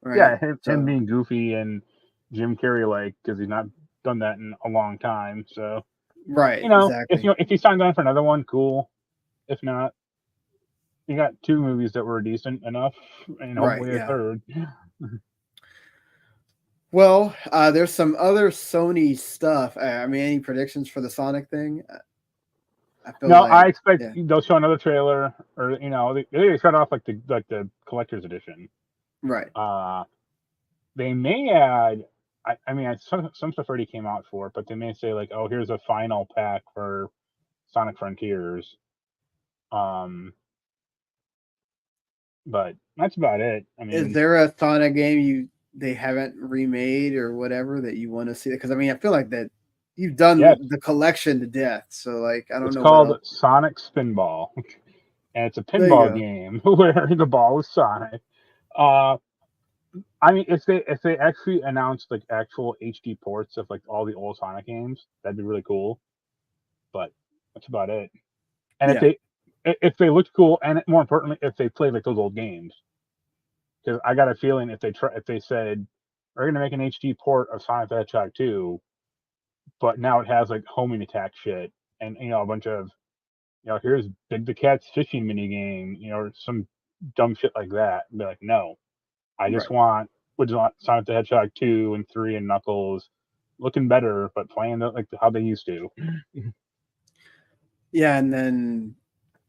right? Yeah, him being goofy and Jim Carrey like, because he's not done that in a long time. So right, exactly. If he signed on for another one, cool. If not, you got 2 movies that were decent enough, and hopefully a third. Well, there's some other Sony stuff. I mean, any predictions for the Sonic thing? I expect they'll show another trailer, or they shut off like the collector's edition. Right. They may add. I mean, some stuff already came out for it, but they may say like, oh, here's a final pack for Sonic Frontiers. But that's about it. I mean, is there a Sonic game they haven't remade or whatever that you want to see? Because I mean, I feel like that you've done the collection to death. So like, I don't know. It's called Sonic Spinball, and it's a pinball game where the ball is Sonic. I mean, if they actually announced like actual HD ports of like all the old Sonic games, that'd be really cool. But that's about it. And if they looked cool, and more importantly, if they played like those old games, because I got a feeling if they said we're gonna make an HD port of Sonic the Hedgehog 2, but now it has like homing attack shit and a bunch of here's Big the Cat's fishing mini game, or some dumb shit like that. I'd be like, no, I just want Sonic the Hedgehog 2 and 3 and Knuckles looking better, but playing like how they used to. Yeah, and then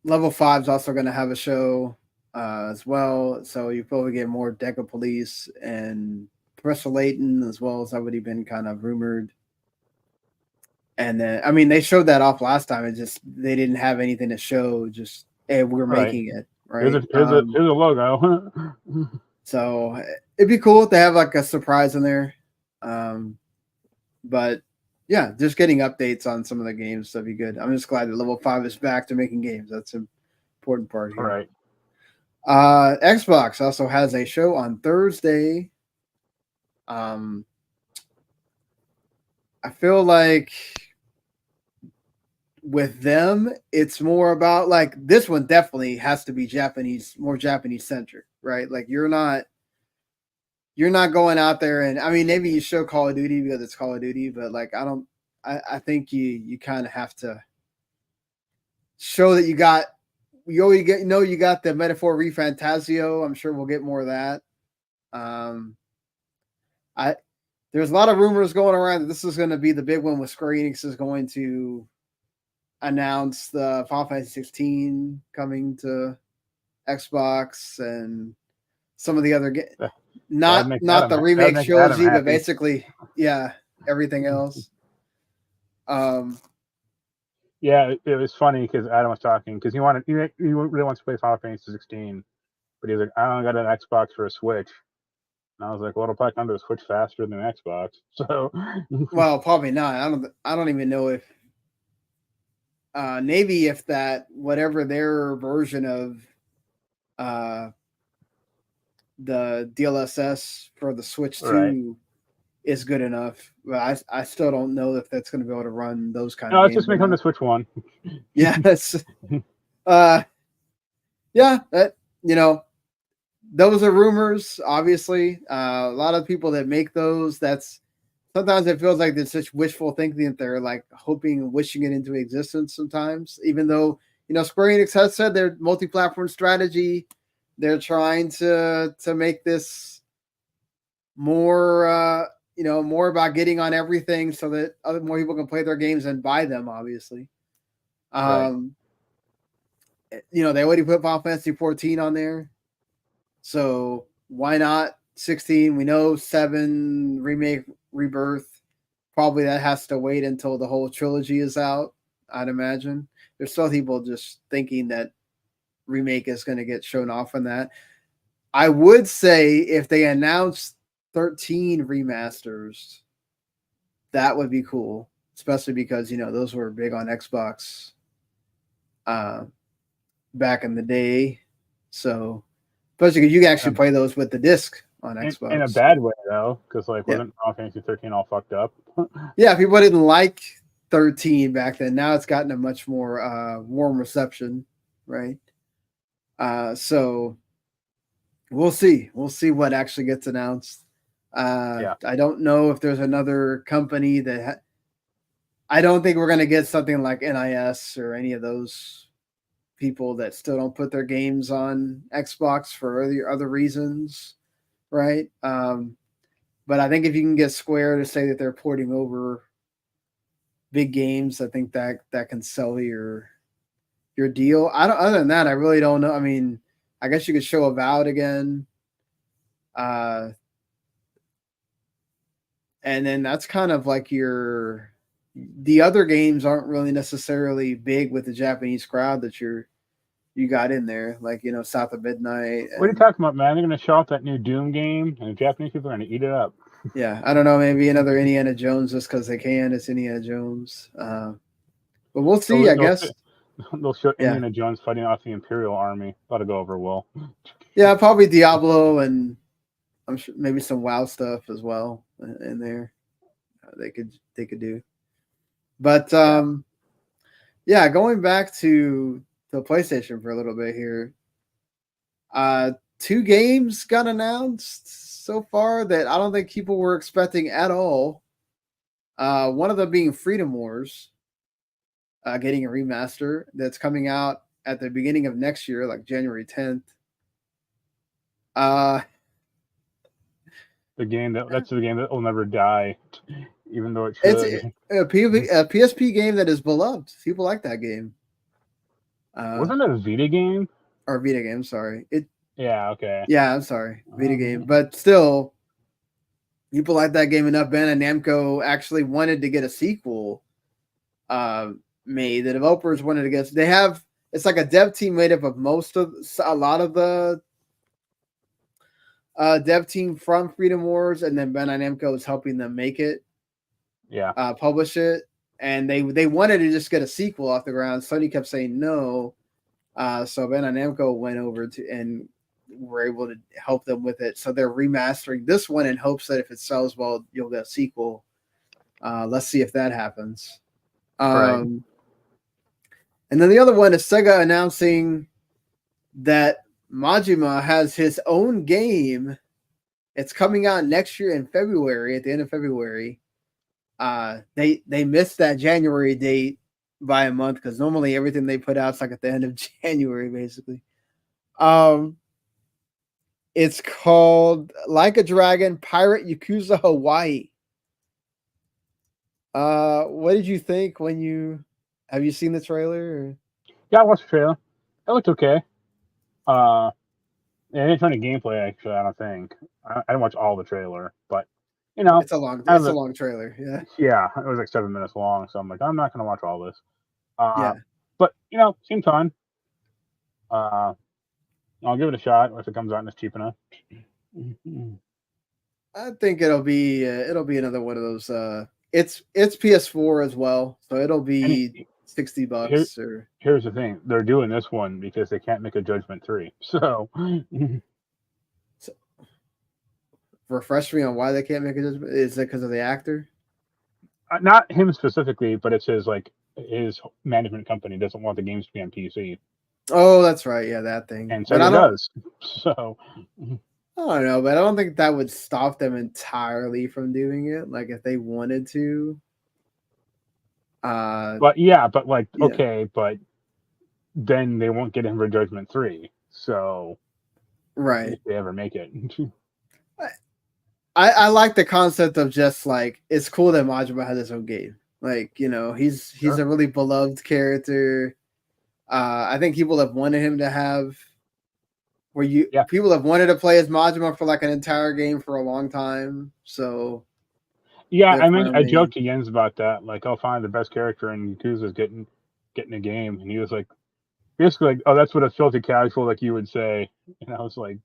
Level 5 is also going to have a show as well, so you probably get more Deca Police and Professor Layton as well, as already been kind of rumored. And then, I mean, they showed that off last time. It just they didn't have anything to show. Just hey, we're making it. Right. Here's a logo. So it'd be cool to have like a surprise in there. But yeah, just getting updates on some of the games that'd be good. I'm just glad that Level 5 is back to making games. That's an important part here. Right. Xbox also has a show on Thursday. I feel like with them, it's more about like this one definitely has to be Japanese, more Japanese centric, right? Like you're not going out there and I mean maybe you show Call of Duty because it's Call of Duty, but like I think you kind of have to show that you already you got the Metaphor Refantasio. I'm sure we'll get more of that. I There's a lot of rumors going around that this is going to be the big one with Square-Enix is going to announce the Final Fantasy 16 coming to Xbox and some of the other not the remake trilogy, but basically everything else. Yeah, it was funny because Adam was talking because he really wants to play Final Fantasy 16, but he's like, I don't got an Xbox for a Switch. And I was like, well, it'll probably come to a Switch faster than an Xbox. So, well, probably not. I don't even know if maybe if that whatever their version of the DLSS for the Switch 2 is good enough. But I still don't know if that's going to be able to run those kind of games. Let's just make them the Switch 1. Yeah, that's those are rumors, obviously. A lot of people that make those, that's sometimes it feels like there's such wishful thinking that they're like hoping, wishing it into existence sometimes, even though, Square Enix has said their multi-platform strategy, they're trying to make this more, more about getting on everything so that more people can play their games and buy them, obviously. They already put Final Fantasy 14 on there. So why not 16? We know 7 remake Rebirth. Probably that has to wait until the whole trilogy is out, I'd imagine. There's still people just thinking that remake is going to get shown off on that. I would say if they announced 13 remasters, that would be cool, especially because, those were big on Xbox back in the day. So, especially because you can actually play those with the disc on Xbox. In a bad way, though, because wasn't Final Fantasy 13 all fucked up? Yeah, people didn't like 13 back then. Now it's gotten a much more warm reception, right? So we'll see. We'll see what actually gets announced. I don't know if there's another company that I don't think we're going to get something like NIS or any of those people that still don't put their games on Xbox for other reasons, right? But I think if you can get Square to say that they're porting over big games, I think that can sell your deal. Other than that, I really don't know. I mean, I guess you could show Avowed again. And then that's kind of like the other games aren't really necessarily big with the Japanese crowd that you got in there, like, South of Midnight. What are you talking about, man? They're going to show off that new Doom game, and the Japanese people are going to eat it up. Yeah, I don't know, maybe another Indiana Jones just because they can. It's Indiana Jones. But we'll see, I guess. They'll show Indiana Jones fighting off the Imperial Army. That'll go over well. Yeah, probably Diablo, and I'm sure maybe some WoW stuff as well in there. They could do. But going back to the PlayStation for a little bit here. 2 games got announced so far that I don't think people were expecting at all. One of them being Freedom Wars, getting a remaster that's coming out at the beginning of next year, like January 10th. That's the game that will never die, even though it should. It's a PSP game that is beloved. People like that game. Wasn't it a Vita game? Or Vita game, sorry. Yeah, okay. Yeah, I'm sorry. Vita game. But still, people like that game enough. Bandai Namco actually wanted to get a sequel made. The developers wanted to get... It's like a dev team made up of a lot of the dev team from Freedom Wars, and then Bandai Namco is helping them make it. Yeah. Publish it. And they wanted to just get a sequel off the ground. Sony kept saying no. So Bandai Namco went over to and were able to help them with it. So they're remastering this one in hopes that if it sells well, you'll get a sequel. Let's see if that happens. Right. And then the other one is Sega announcing that Majima has his own game. It's coming out next year in February, at the end of February. They missed that January date by a month because normally everything they put out is like at the end of January, basically. It's called Like a Dragon Pirate Yakuza Hawaii. What did you think when you have you seen the trailer? Or? Yeah, I watched the trailer. It looked okay. I didn't turn to gameplay actually. I don't think I didn't watch all the trailer, but It's a long trailer. Yeah, yeah, it was like 7 minutes long, so I'm like, I'm not gonna watch all this. yeah. But seemed fun. I'll give it a shot if it comes out and it's cheap enough. I think it'll be another one of those. It's PS4 as well, so it'll be $60 or. Here's the thing: they're doing this one because they can't make a Judgment 3. So, refresh me on why they can't make a judgment. Is it because of the actor? not him specifically, but it's his management company doesn't want the games to be on PC. Oh, that's right. Yeah, that thing. And so it does. So I don't know, but I don't think that would stop them entirely from doing it. Like if they wanted to. Okay, but then they won't get him for Judgment 3. So right, if they ever make it. I like the concept of just like it's cool that Majima has his own game. Like he's a really beloved character. I think people have wanted him to have people have wanted to play as Majima for like an entire game for a long time. So yeah, I joked to Jens about that. Like, I'll find the best character in Yakuza is getting a game, and he was like, basically like, oh, that's what a filthy casual like you would say, and I was like,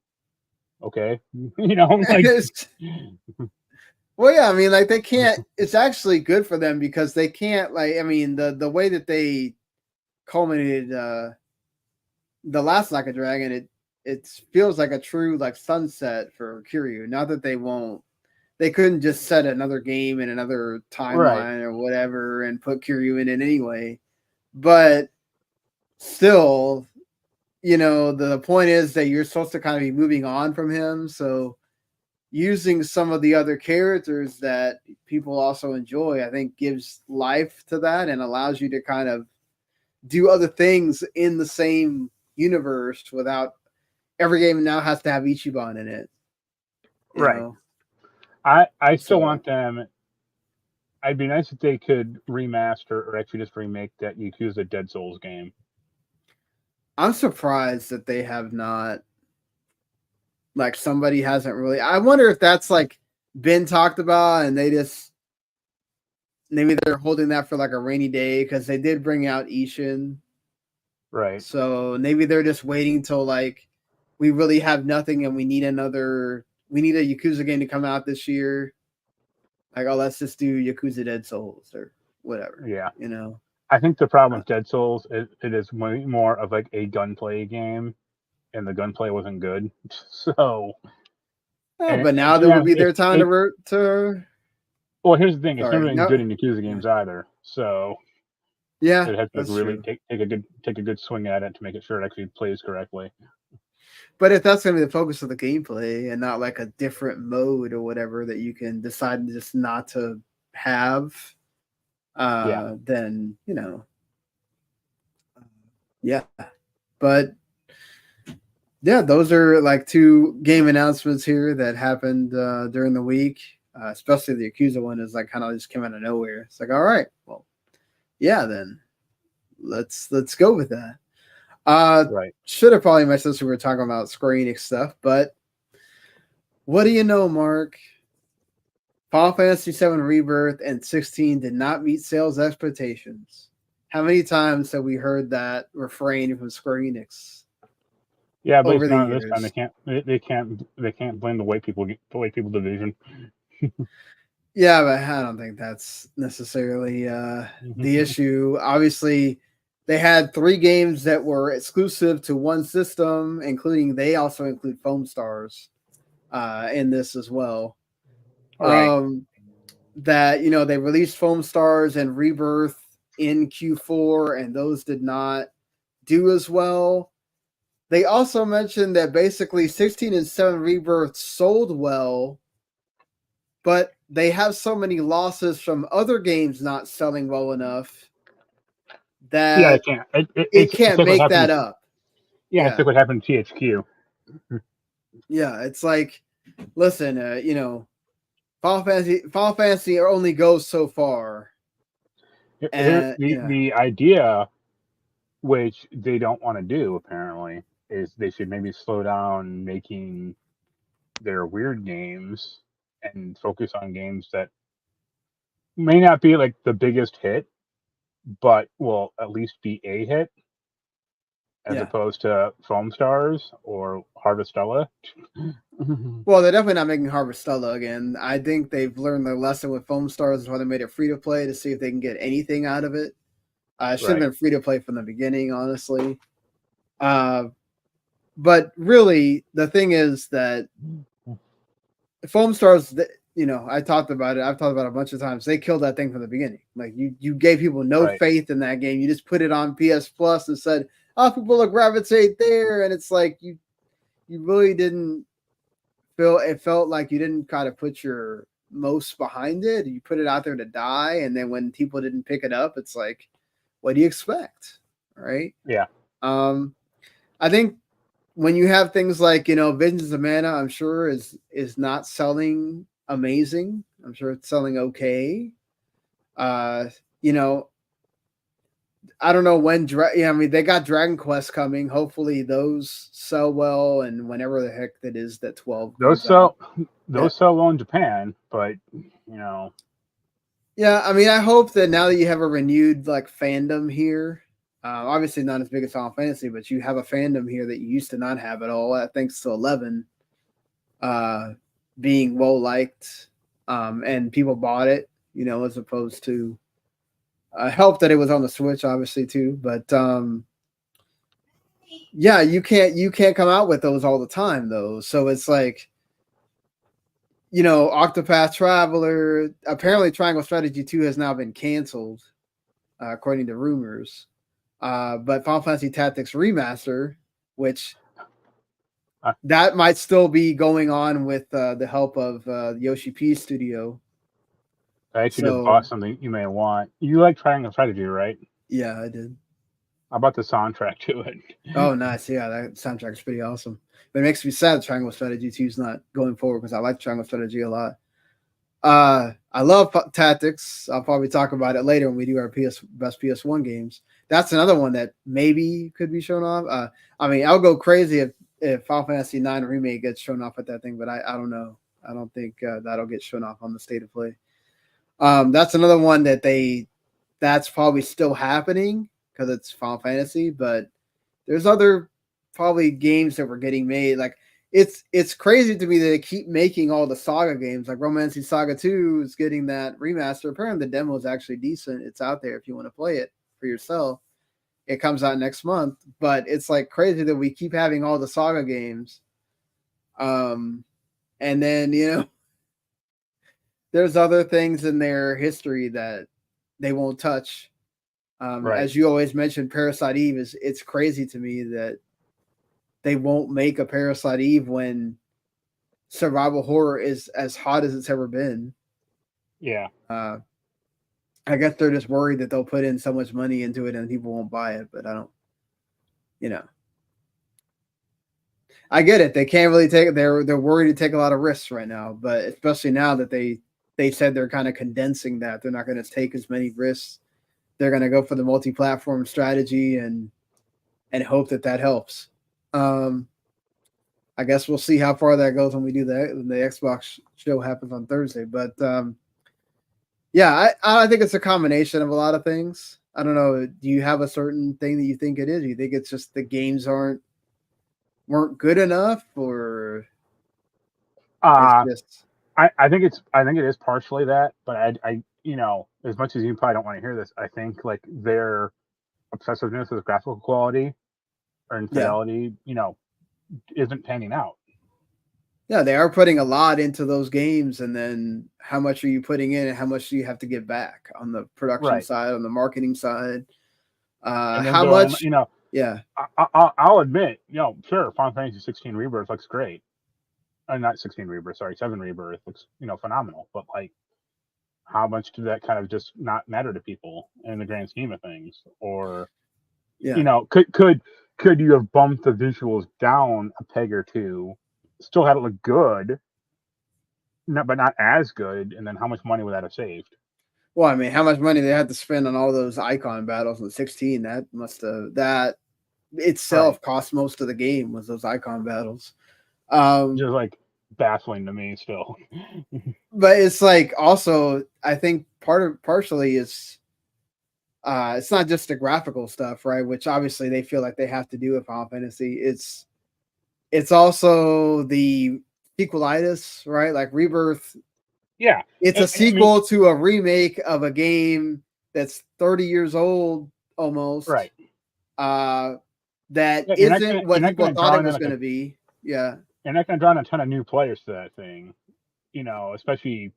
okay, like. Well, yeah, I mean, like they can't. It's actually good for them because they can't. Like, I mean, the way that they culminated the last Like a Dragon, it feels like a true like sunset for Kiryu. Not that they couldn't just set another game in another timeline or whatever and put Kiryu in it anyway. But still, the point is that you're supposed to kind of be moving on from him. So using some of the other characters that people also enjoy, I think gives life to that and allows you to kind of do other things in the same universe without every game now has to have Ichiban in it. Right. I still want them. I'd be nice if they could remaster or actually just remake that Yakuza Dead Souls game. I'm surprised that they have not. Like somebody hasn't really. I wonder if that's like been talked about and they just maybe they're holding that for like a rainy day because they did bring out Ishin. Right. So maybe they're just waiting till like we really have nothing and we need a Yakuza game to come out this year. Like, oh, let's just do Yakuza Dead Souls or whatever. Yeah. I think the problem with Dead Souls is it is way more of like a gunplay game, and the gunplay wasn't good. So. But now there would be their time to. Well, here's the thing: it's never been good in Yakuza games either. So. Yeah, it has to really take a good swing at it to make sure it actually plays correctly. But if that's going to be the focus of the gameplay and not like a different mode or whatever that you can decide just not to have, then yeah. But yeah, those are like two game announcements here that happened during the week. Especially the Yakuza one is like kind of just came out of nowhere. It's like, all right, well. Yeah, then let's go with that. Right. Should have probably mentioned this when we were talking about Square-Enix stuff, but what do you know, Mark? Final Fantasy VII Rebirth and 16 did not meet sales expectations. How many times have we heard that refrain from Square-Enix? Yeah, but it's not this time. They can't blame the white people division. Yeah, but I don't think that's necessarily the issue. Obviously, they had 3 games that were exclusive to one system, including they also include Foam Stars in this as well. Right. That they released Foam Stars and Rebirth in Q4, and those did not do as well. They also mentioned that basically 16 and 7 Rebirth sold well, but they have so many losses from other games not selling well enough that Yeah, it can't. it It's can't like what make that happened. up. Yeah, it's like what happened to THQ. Yeah, it's like, listen, Final Fantasy only goes so far. Here, And the idea, which they don't want to do apparently, is they should maybe slow down making their weird games and focus on games that may not be like the biggest hit, but will at least be a hit, as yeah. opposed to Foam Stars or Harvestella. Well, they're definitely not making Harvestella again. I think they've learned their lesson with Foam Stars. Is why they made it free to play, to see if they can get anything out of it. It should have Right. been free to play from the beginning, honestly. But really, the thing is that Foam Stars, I talked about it. I've talked about it a bunch of times. They killed that thing from the beginning. Like you gave people no Right. faith in that game. You just put it on PS Plus and said, "Oh, people will gravitate there," and it's like you really didn't feel. It felt like you didn't kind of put your most behind it. You put it out there to die, and then when people didn't pick it up, it's like, what do you expect, right? Yeah. I think when you have things like Visions of Mana, I'm sure is not selling amazing. I'm sure it's selling okay. You know, I don't know when. I mean, they got Dragon Quest coming. Hopefully, those sell well, and whenever the heck that is that 12 Those comes out. sell well in Japan, but Yeah, I mean, I hope that now that you have a renewed like fandom here, obviously not as big as Final Fantasy, but you have a fandom here that you used to not have at all. Thanks to 11 being well liked, and people bought it, as opposed to help that it was on the Switch, obviously too. But yeah, you can't come out with those all the time though. So it's like, Octopath Traveler. Apparently, Triangle Strategy 2 has now been canceled, according to rumors. But Final Fantasy Tactics Remaster, which that might still be going on with the help of Yoshi P Studio. I actually just bought something you may want. You like Triangle Strategy, right? Yeah, I did. How about the soundtrack to it? Oh, nice. Yeah, that soundtrack is pretty awesome. But it makes me sad Triangle Strategy 2 is not going forward, because I like Triangle Strategy a lot. I love Tactics. I'll probably talk about it later when we do our best PS1 games. That's another one that maybe could be shown off. I mean, I'll go crazy if Final Fantasy 9 Remake gets shown off at that thing, but I don't know. I don't think that'll get shown off on the State of Play. That's another one that's probably still happening because it's Final Fantasy, but there's other probably games that were getting made. Like it's crazy to me that they keep making all the Saga games. Like Romancing Saga 2 is getting that remaster. Apparently the demo is actually decent. It's out there if you want to play it for yourself. It comes out next month, but it's like crazy that we keep having all the Saga games. And then, there's other things in their history that they won't touch. Right. As you always mentioned, Parasite Eve it's crazy to me that they won't make a Parasite Eve when survival horror is as hot as it's ever been. Yeah. I guess they're just worried that they'll put in so much money into it and people won't buy it, but I don't, I get it. They can't really they're worried to take a lot of risks right now, but especially now that they said they're kind of condensing that. They're not going to take as many risks. They're going to go for the multi-platform strategy and hope that helps. I guess we'll see how far that goes when we do that. When the Xbox show happens on Thursday. But yeah, I think it's a combination of a lot of things. I don't know. Do you have a certain thing that you think it is? Do you think it's just the games weren't good enough, or it's just? I think it is partially that, but I as much as you probably don't want to hear this, I think like their obsessiveness with graphical quality or infidelity, isn't panning out. Yeah, they are putting a lot into those games, and then how much are you putting in and how much do you have to get back on the production side, on the marketing side? And then how much? Yeah. I'll admit, sure, Final Fantasy 16 Rebirth looks great. Not 16 Rebirth, sorry, 7 Rebirth looks, phenomenal. But like, how much did that kind of just not matter to people in the grand scheme of things? Or, could you have bumped the visuals down a peg or two, still had it look good, but not as good, and then how much money would that have saved? Well, I mean, how much money they had to spend on all those icon battles in 16? That itself cost most of the game, was those icon battles. Just like baffling to me still. But it's like also, I think partially is it's not just the graphical stuff, right? Which obviously they feel like they have to do with Final Fantasy. It's also the sequelitis, right? Like Rebirth. Yeah. It's a sequel to a remake of a game that's 30 years old almost. Right. That isn't what people thought it was going to be. Yeah. And that can draw in a ton of new players to that thing. Especially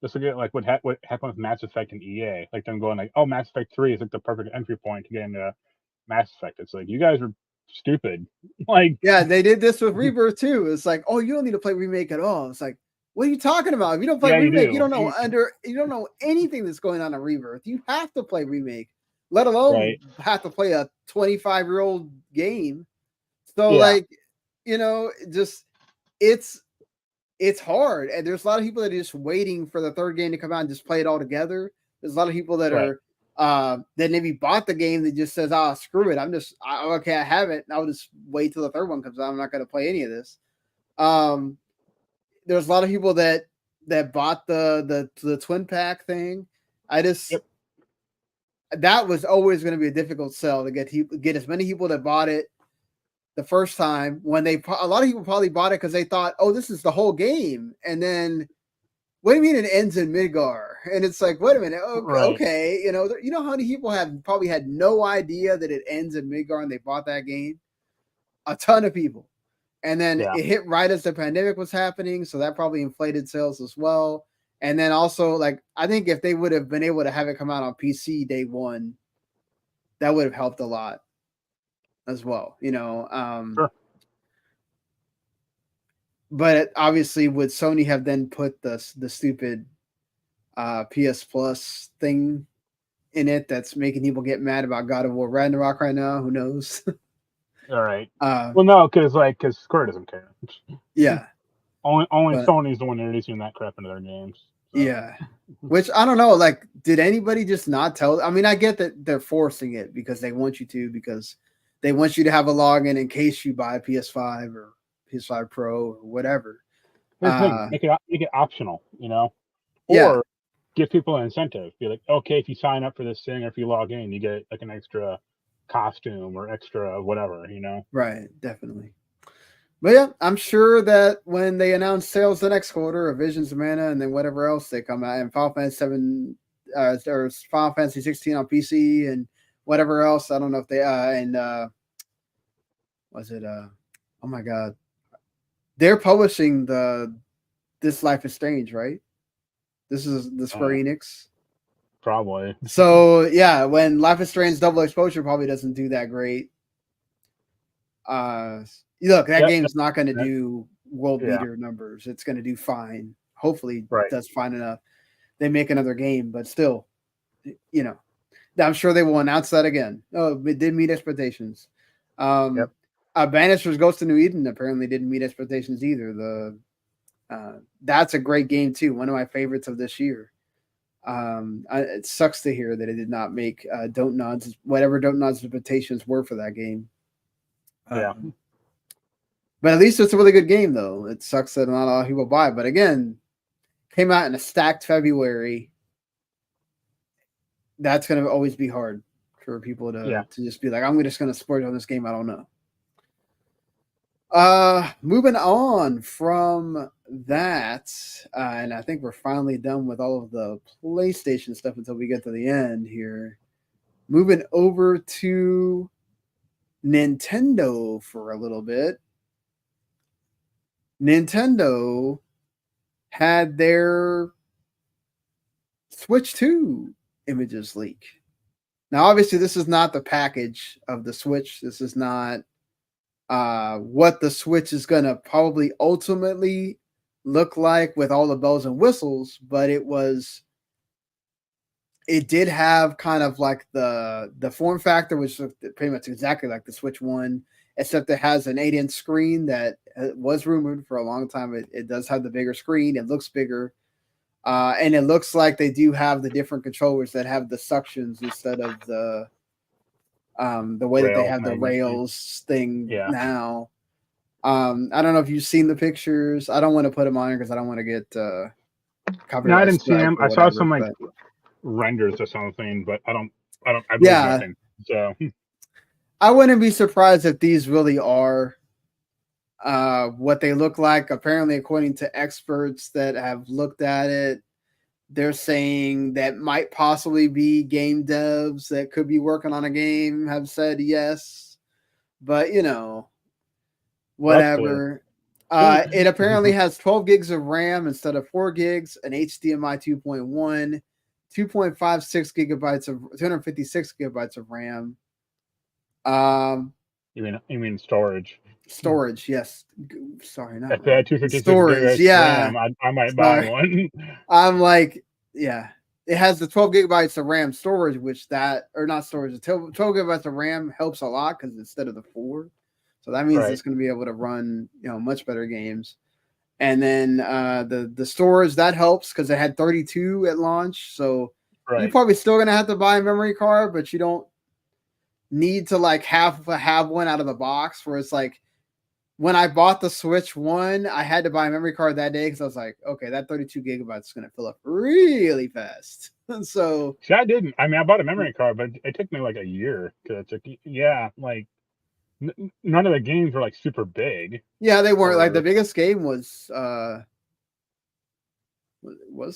just look at like what happened with Mass Effect and EA. Like them going like, oh, Mass Effect 3 is like the perfect entry point to get into Mass Effect. It's like, you guys are stupid. Like, yeah, they did this with Rebirth too. It's like, oh, you don't need to play remake at all. It's like, what are you talking about? If you don't play remake, you don't know anything that's going on in Rebirth. You have to play remake, let alone have to play a 25-year-old game. So just it's hard. And there's a lot of people that are just waiting for the third game to come out and just play it all together. There's a lot of people that are that maybe bought the game that just says, screw it. I have it. I'll just wait till the third one comes out. I'm not going to play any of this. There's a lot of people that bought the twin pack thing. That was always going to be a difficult sell to get as many people that bought it the first time, when a lot of people probably bought it because they thought, oh, this is the whole game. And then, what do you mean it ends in Midgar? And it's like, wait a minute. Okay. You know how many people have probably had no idea that it ends in Midgar and they bought that game? A ton of people. And then it hit right as the pandemic was happening. So that probably inflated sales as well. And then also, like, I think if they would have been able to have it come out on PC day one, that would have helped a lot as well, Sure. But obviously, would Sony have then put the stupid PS Plus thing in it that's making people get mad about God of War Ragnarok right now? Who knows? All right. Well, no, because Square doesn't care. Yeah. Only Sony's the one introducing that crap into their games. So. Yeah. Which I don't know. Like, did anybody just not tell? I mean, I get that they're forcing it because they want you to, because they want you to have a login in case you buy a PS5 or PS5 Pro or whatever. Make it optional, or give people an incentive. Be like, okay, if you sign up for this thing or if you log in, you get like an extra costume or extra whatever, Right, definitely. But yeah, I'm sure that when they announce sales the next quarter of Visions of Mana and then whatever else they come out, and Final Fantasy 7 or Final Fantasy 16 on PC and whatever else, I don't know if they was it oh my god, they're publishing this Life is Strange, right? This is the Square-Enix. Probably. So yeah, when Life is Strange Double Exposure probably doesn't do that great. Look, that game's not going to do world beater numbers. It's going to do fine. Hopefully, it does fine enough. They make another game, but still, I'm sure they will announce that again. Oh, it did meet expectations. Banisher's Ghost of New Eden apparently didn't meet expectations either. That's a great game too. One of my favorites of this year. It sucks to hear that it did not make whatever Dontnod's expectations were for that game. But at least it's a really good game, though. It sucks that not a lot of people buy it. But again, came out in a stacked February. That's going to always be hard for people to just be like, I'm just going to splurge on this game. I don't know. Moving on from that, and I think we're finally done with all of the PlayStation stuff until we get to the end here. moving over to Nintendo for a little bit. Nintendo had their Switch 2 images leak. Now, obviously, this is not the package of the Switch. This is not what the Switch is going to probably ultimately look like with all the bells and whistles, but it did have kind of like the form factor, which was pretty much exactly like the Switch 1, except it has an 8-inch screen that was rumored for a long time. It does have the bigger screen. It looks bigger. And it looks like they do have the different controllers that have the suctions instead of the way that they have the rails thing now. I don't know if you've seen the pictures. I don't want to put them on because I don't want to get copyright. No, I didn't see them. I saw some like renders or something, but I believe nothing. So I wouldn't be surprised if these really are what they look like. Apparently, according to experts that have looked at it, they're saying that might possibly be game devs that could be working on a game have said yes, but whatever. It apparently has 12 gigs of RAM instead of 4 gigs, an HDMI 2.1, 2.56 gigabytes of 256 gigabytes of RAM. You mean storage? Storage, yes. Sorry, not if they had 256 storage. Yeah, RAM, I might buy one. I'm like, yeah. It has the 12 gigabytes of RAM storage, which the 12 gigabytes of RAM helps a lot because instead of the 4, so that means it's going to be able to run much better games. And then the storage that helps because it had 32 at launch, so you're probably still going to have to buy a memory card, but you don't need to like have one out of the box. Where it's like when I bought the Switch 1, I had to buy a memory card that day because I was like, okay, that 32 gigabytes is going to fill up really fast. So see, I didn't. I mean, I bought a memory card, but it took me like a year because none of the games were like super big. Yeah, they weren't. Like the biggest game was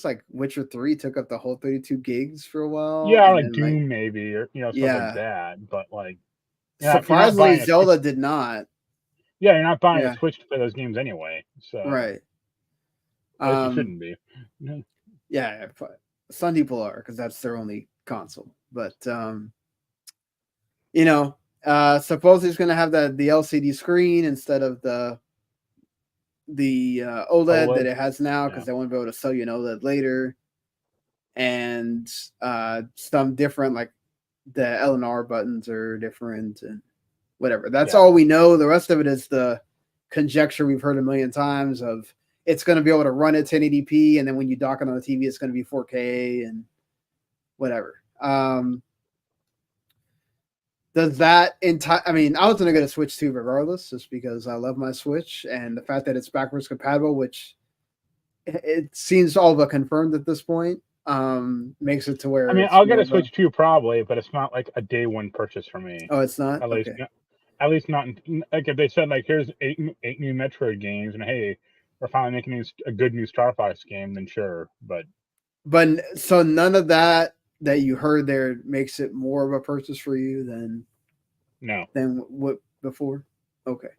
like Witcher 3 took up the whole 32 gigs for a while. Yeah, like Doom maybe, or stuff like that. But like, surprisingly, Zelda did not. Yeah, you're not buying a Switch to play those games anyway. So right. You shouldn't be. Yeah, some people are because that's their only console. But supposedly it's going to have the LCD screen instead of the OLED that it has now because they won't be able to sell you an OLED later. And some different, like the L and R buttons are different and whatever. That's all we know. The rest of it is the conjecture we've heard a million times of it's going to be able to run at 1080p, and then when you dock it on the TV, it's going to be 4K and whatever. Does that I mean, I was going to get a Switch 2 regardless, just because I love my Switch, and the fact that it's backwards compatible, which it seems all but confirmed at this point, makes it to where I mean, I'll get a Switch 2 probably, but it's not like a day one purchase for me. Oh, it's not? At least not like if they said like here's eight new Metroid games and hey, we're finally making a good new Star Fox game, then sure. But so none of that you heard there makes it more of a purchase for you than what before? Okay,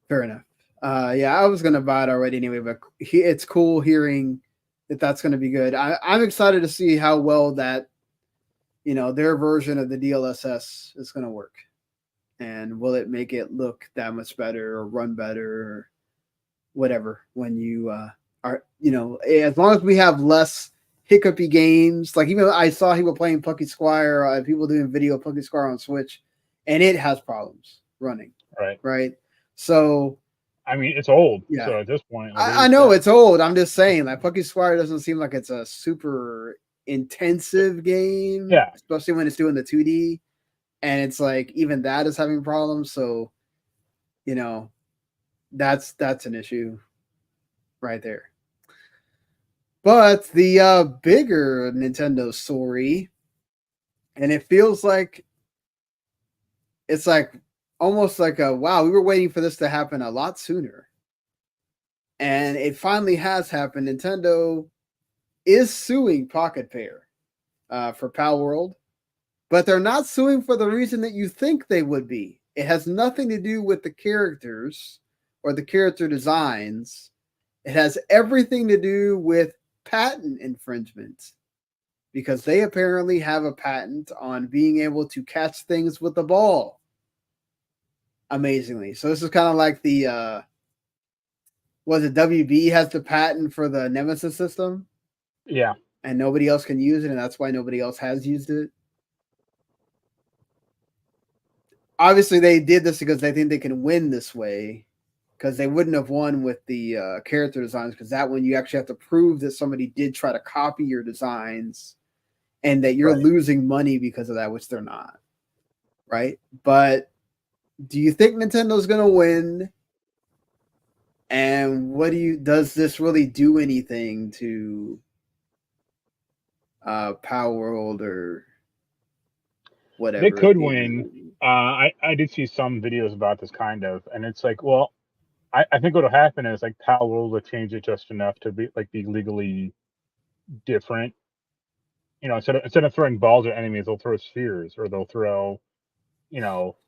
fair enough. Yeah, I was gonna buy it already anyway, but it's cool hearing that that's going to be good. I'm excited to see how well that their version of the DLSS is going to work, and will it make it look that much better or run better or whatever when you are as long as we have less hiccupy games. Like even I saw people playing Plucky Squire, people doing video Plucky Squire on Switch, and it has problems running. Right. So I mean, it's old. Yeah. So at this point, like, I know it's old. I'm just saying, like Plucky Squire doesn't seem like it's a super intensive game. Yeah. Especially when it's doing the 2D, and it's like even that is having problems. So, that's an issue right there. But the bigger Nintendo story, and it feels like it's like almost like wow, we were waiting for this to happen a lot sooner. And it finally has happened. Nintendo is suing Pocket Pair for Palworld. but they're not suing for the reason that you think they would be. It has nothing to do with the characters or the character designs. It has everything to do with patent infringement, because they apparently have a patent on being able to catch things with the ball. Amazingly. So this is kind of like the WB has the patent for the Nemesis system? Yeah. And nobody else can use it, and that's why nobody else has used it. Obviously, they did this because they think they can win this way, because they wouldn't have won with the character designs, because that one you actually have to prove that somebody did try to copy your designs and that you're losing money because of that, which they're not. Right? But do you think Nintendo's going to win? And does this really do anything to Palworld or whatever? They could win. I did see some videos about this kind of, and it's like, well, I think what'll happen is like Palworld will change it just enough to be legally different. Instead of throwing balls at enemies, they'll throw spheres, or they'll throw,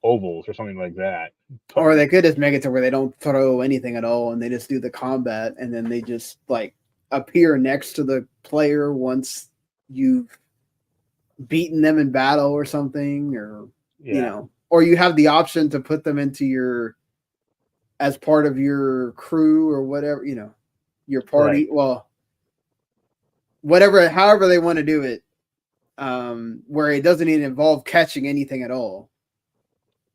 ovals or something like that. Or they could just make it to where they don't throw anything at all, and they just do the combat, and then they just appear next to the player once you've beaten them in battle or something, or or you have the option to put them into as part of your crew or whatever, your party. Right. Well, however they want to do it, where it doesn't even involve catching anything at all.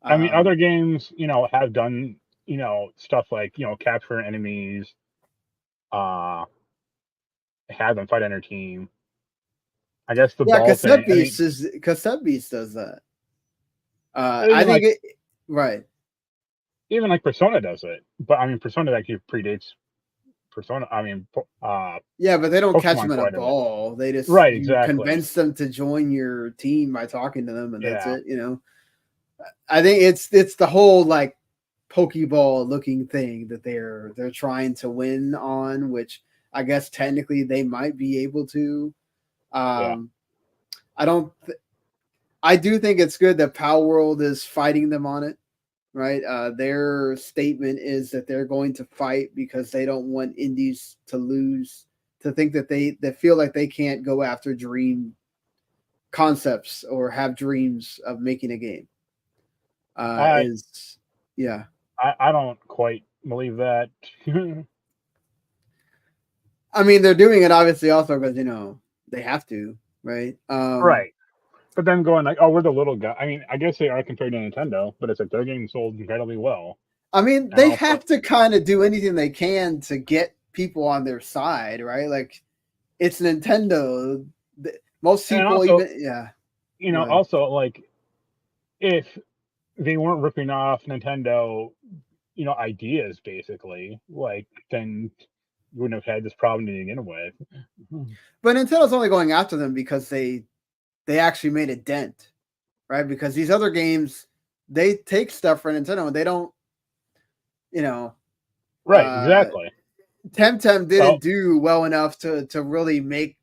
I mean, other games, have done, stuff like, capture enemies, have them fight on their team. I guess the ball Cassette Beast does that. I think right. Even like Persona does it, but I mean, Persona actually predates Persona. I mean, but they don't catch them in a ball. They just convince them to join your team by talking to them, and that's it. I think it's the whole Pokeball looking thing that they're trying to win on, which I guess technically they might be able to. I do think it's good that Palworld is fighting them on it, right? Their statement is that they're going to fight because they don't want indies to lose, to think that they feel like they can't go after dream concepts or have dreams of making a game. I don't quite believe that. I mean, they're doing it obviously also because they have to, right? Right. But then going we're the little guy. I mean, I guess they are compared to Nintendo, but it's like their game sold incredibly well. I mean, they have to kind of do anything they can to get people on their side, right? Like, it's Nintendo. Most people also, even, also if they weren't ripping off Nintendo, ideas basically, then you wouldn't have had this problem to begin with. But Nintendo's only going after them because they actually made a dent, right? Because these other games, they take stuff for Nintendo and they don't, right, exactly. Temtem didn't do well enough to really make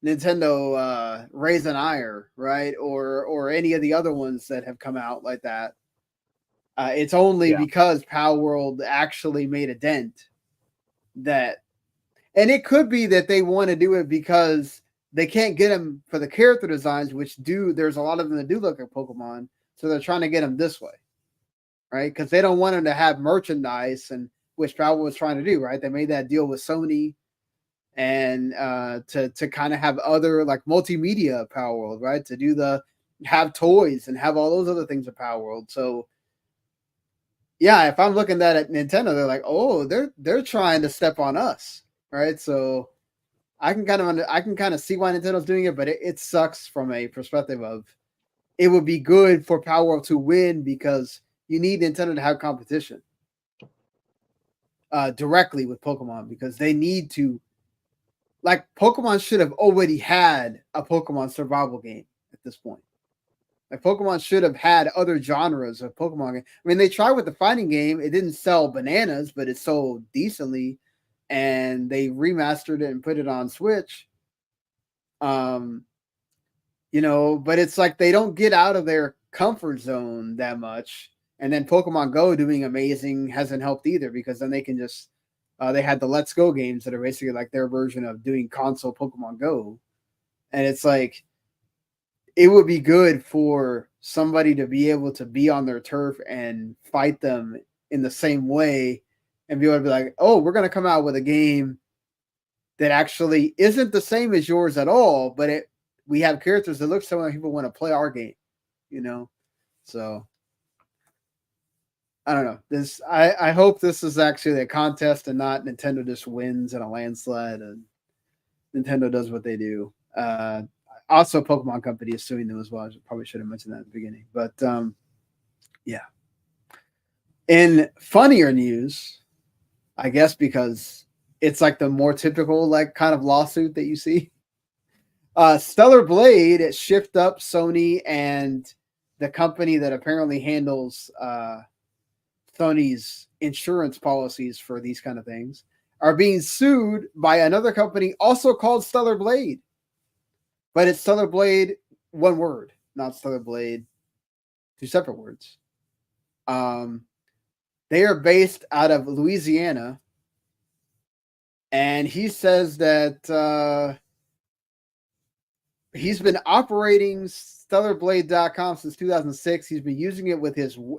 Nintendo raise an ire, right? Or any of the other ones that have come out like that. It's only because Palworld actually made a dent and it could be that they want to do it because they can't get them for the character designs, there's a lot of them that do look like Pokemon, so they're trying to get them this way, right? Because they don't want them to have merchandise, and which Palworld was trying to do, right? They made that deal with Sony, and to kind of have other multimedia Palworld, right? To have toys and have all those other things of Palworld. So if I'm looking at Nintendo, they're like, oh, they're trying to step on us, right? So I can kind of see why Nintendo's doing it, but it sucks from a perspective of it would be good for Palworld to win because you need Nintendo to have competition directly with Pokemon, because they need to. Pokemon should have already had a Pokemon survival game at this point. Pokemon should have had other genres of Pokemon game. I mean, they tried with the fighting game. It didn't sell bananas, but it sold decently. And they remastered it and put it on Switch. but it's like they don't get out of their comfort zone that much. And then Pokemon Go doing amazing hasn't helped either, because then they can just they had the Let's Go games that are basically like their version of doing console Pokemon Go. And it's like, it would be good for somebody to be able to be on their turf and fight them in the same way, and be able to be like, oh, we're going to come out with a game that actually isn't the same as yours at all, but we have characters that look similar. People want to play our game, So I don't know. I hope this is actually a contest and not Nintendo just wins in a landslide and Nintendo does what they do. Also, Pokemon Company is suing them as well. I probably should have mentioned that at the beginning. But yeah. In funnier news, I guess because it's like the more typical like kind of lawsuit that you see. Stellarblade, it shipped up Sony and the company that apparently handles Sony's insurance policies for these kind of things, are being sued by another company also called Stellarblade. But it's Stellarblade, one word, not Stellarblade, two separate words. They are based out of Louisiana. And he says that he's been operating Stellarblade.com since 2006. He's been using it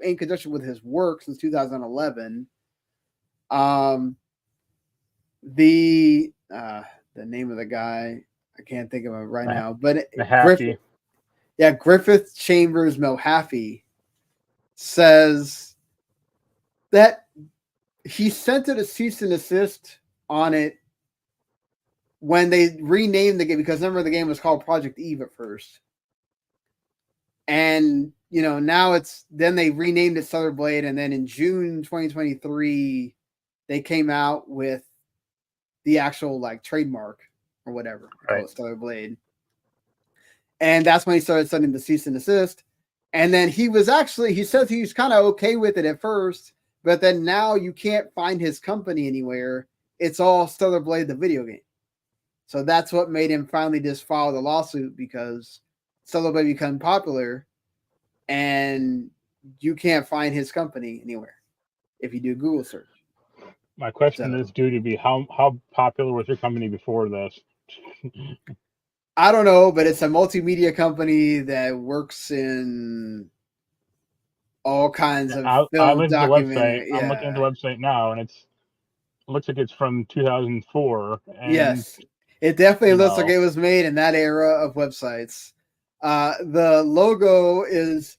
in conjunction with his work since 2011. The name of the guy, I can't think of it right now, but Griffith Chambers Mohaffey says that he sent it a cease and desist on it when they renamed the game, because remember the game was called Project Eve at first. And, now then they renamed it Stellarblade, and then in June 2023, they came out with the actual like trademark or whatever, called Stellarblade. And that's when he started sending the cease and desist. And then he says he was kind of okay with it at first, but then now you can't find his company anywhere. It's all Stellarblade, the video game. So that's what made him finally just file the lawsuit, because Stellarblade became popular and you can't find his company anywhere if you do Google search. My question is due to be how popular was your company before this? I don't know, but it's a multimedia company that works in all kinds of film documentary. I'm looking at the website now, and it looks like it's from 2004. And, yes, it definitely looks like it was made in that era of websites. The logo is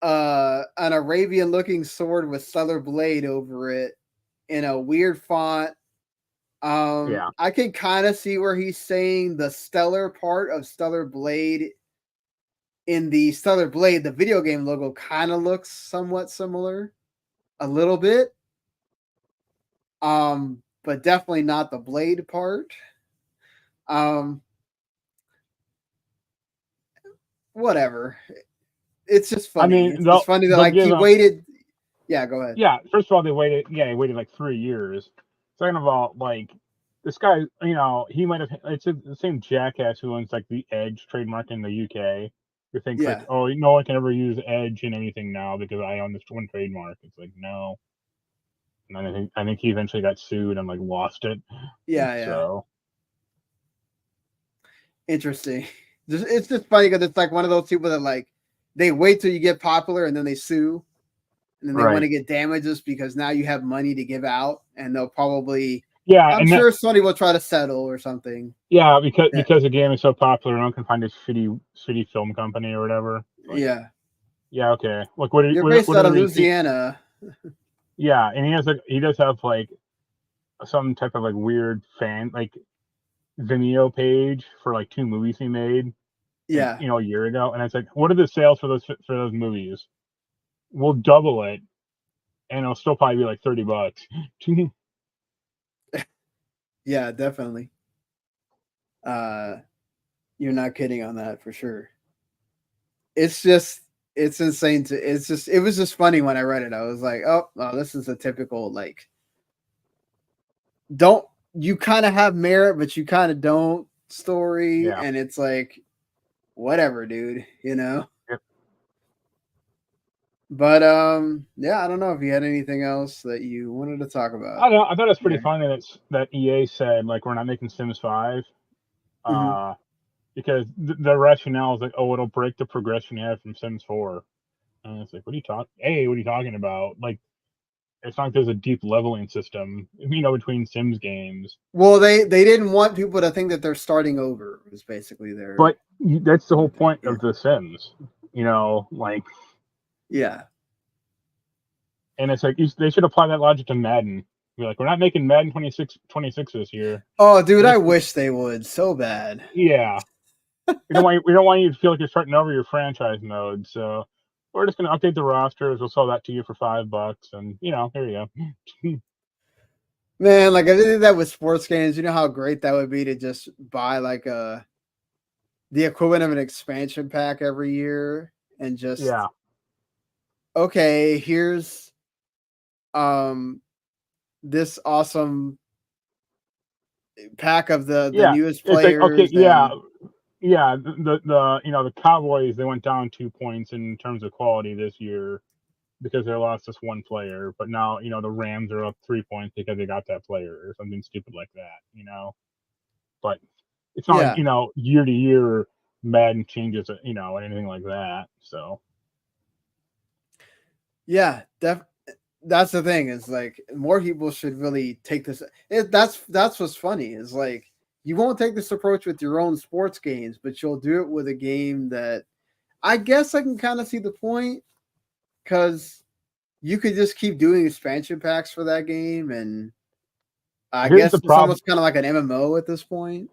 an Arabian-looking sword with Stellarblade over it in a weird font. I can kind of see where he's saying the stellar part of Stellarblade in the Stellarblade, the video game logo kind of looks somewhat similar a little bit. But definitely not the blade part. Whatever. It's just funny. It's funny that like he waited. Yeah, go ahead. Yeah, first of all, they waited like 3 years. Second of all, like this guy, he might have. It's the same jackass who owns like the Edge trademark in the UK. Who thinks like, oh, no one can ever use Edge in anything now because I own this one trademark. It's like, no. And I think he eventually got sued and like lost it. Yeah. So interesting. It's just funny because it's like one of those people that like they wait till you get popular and then they sue, and then they want to get damages because now you have money to give out, and they'll probably I'm sure Sony will try to settle or something. Yeah, because the game is so popular, no one can find a shitty film company or whatever. Like, yeah, okay. Like you're based out of Louisiana. Yeah, and he does have like some type of like weird fan like Vimeo page for like 2 movies he made. Yeah, like, a year ago, and it's like, what are the sales for those movies? We'll double it, and it'll still probably be like $30. Yeah, definitely. You're not kidding on that for sure. It's insane it was just funny when I read it. I was like, oh, this is a typical like you kind of have merit, but you kind of don't story. Yeah. And it's like, whatever, dude, you know. Yep. But yeah, I don't know if you had anything else that you wanted to talk about. I don't know. I thought it was pretty Yeah. funny that EA said like we're not making Sims 5, Mhm. because the rationale is like, oh, it'll break the progression you have from Sims 4. And it's like, what are you talking about? Like, it's not like there's a deep leveling system, between Sims games. Well, they didn't want people to think that they're starting over. Was basically their. But that's the whole point Yeah. of The Sims, like, Yeah. and it's like they should apply that logic to Madden. Be like, we're not making Madden 26 this year. Oh, dude, I wish they would so bad. Yeah, we don't want you to feel like you're starting over your franchise mode. So we're just gonna update the rosters. We'll sell that to you for $5, and here you go. Man, like if they did that with sports games, you know how great that would be to just buy like the equivalent of an expansion pack every year and just Yeah, okay, here's this awesome pack of the yeah. newest It's like, okay, players yeah, and yeah. The Cowboys, they went down 2 points in terms of quality this year because they lost this one player. But now, the Rams are up 3 points because they got that player or something stupid like that. But it's not like, yeah. year to year Madden changes, anything like that. So Yeah, that's the thing is like more people should really take this. That's what's funny is like you won't take this approach with your own sports games, but you'll do it with a game that I guess I can kind of see the point because you could just keep doing expansion packs for that game, and I here's guess the it's problem. almost kind of like an MMO at this point.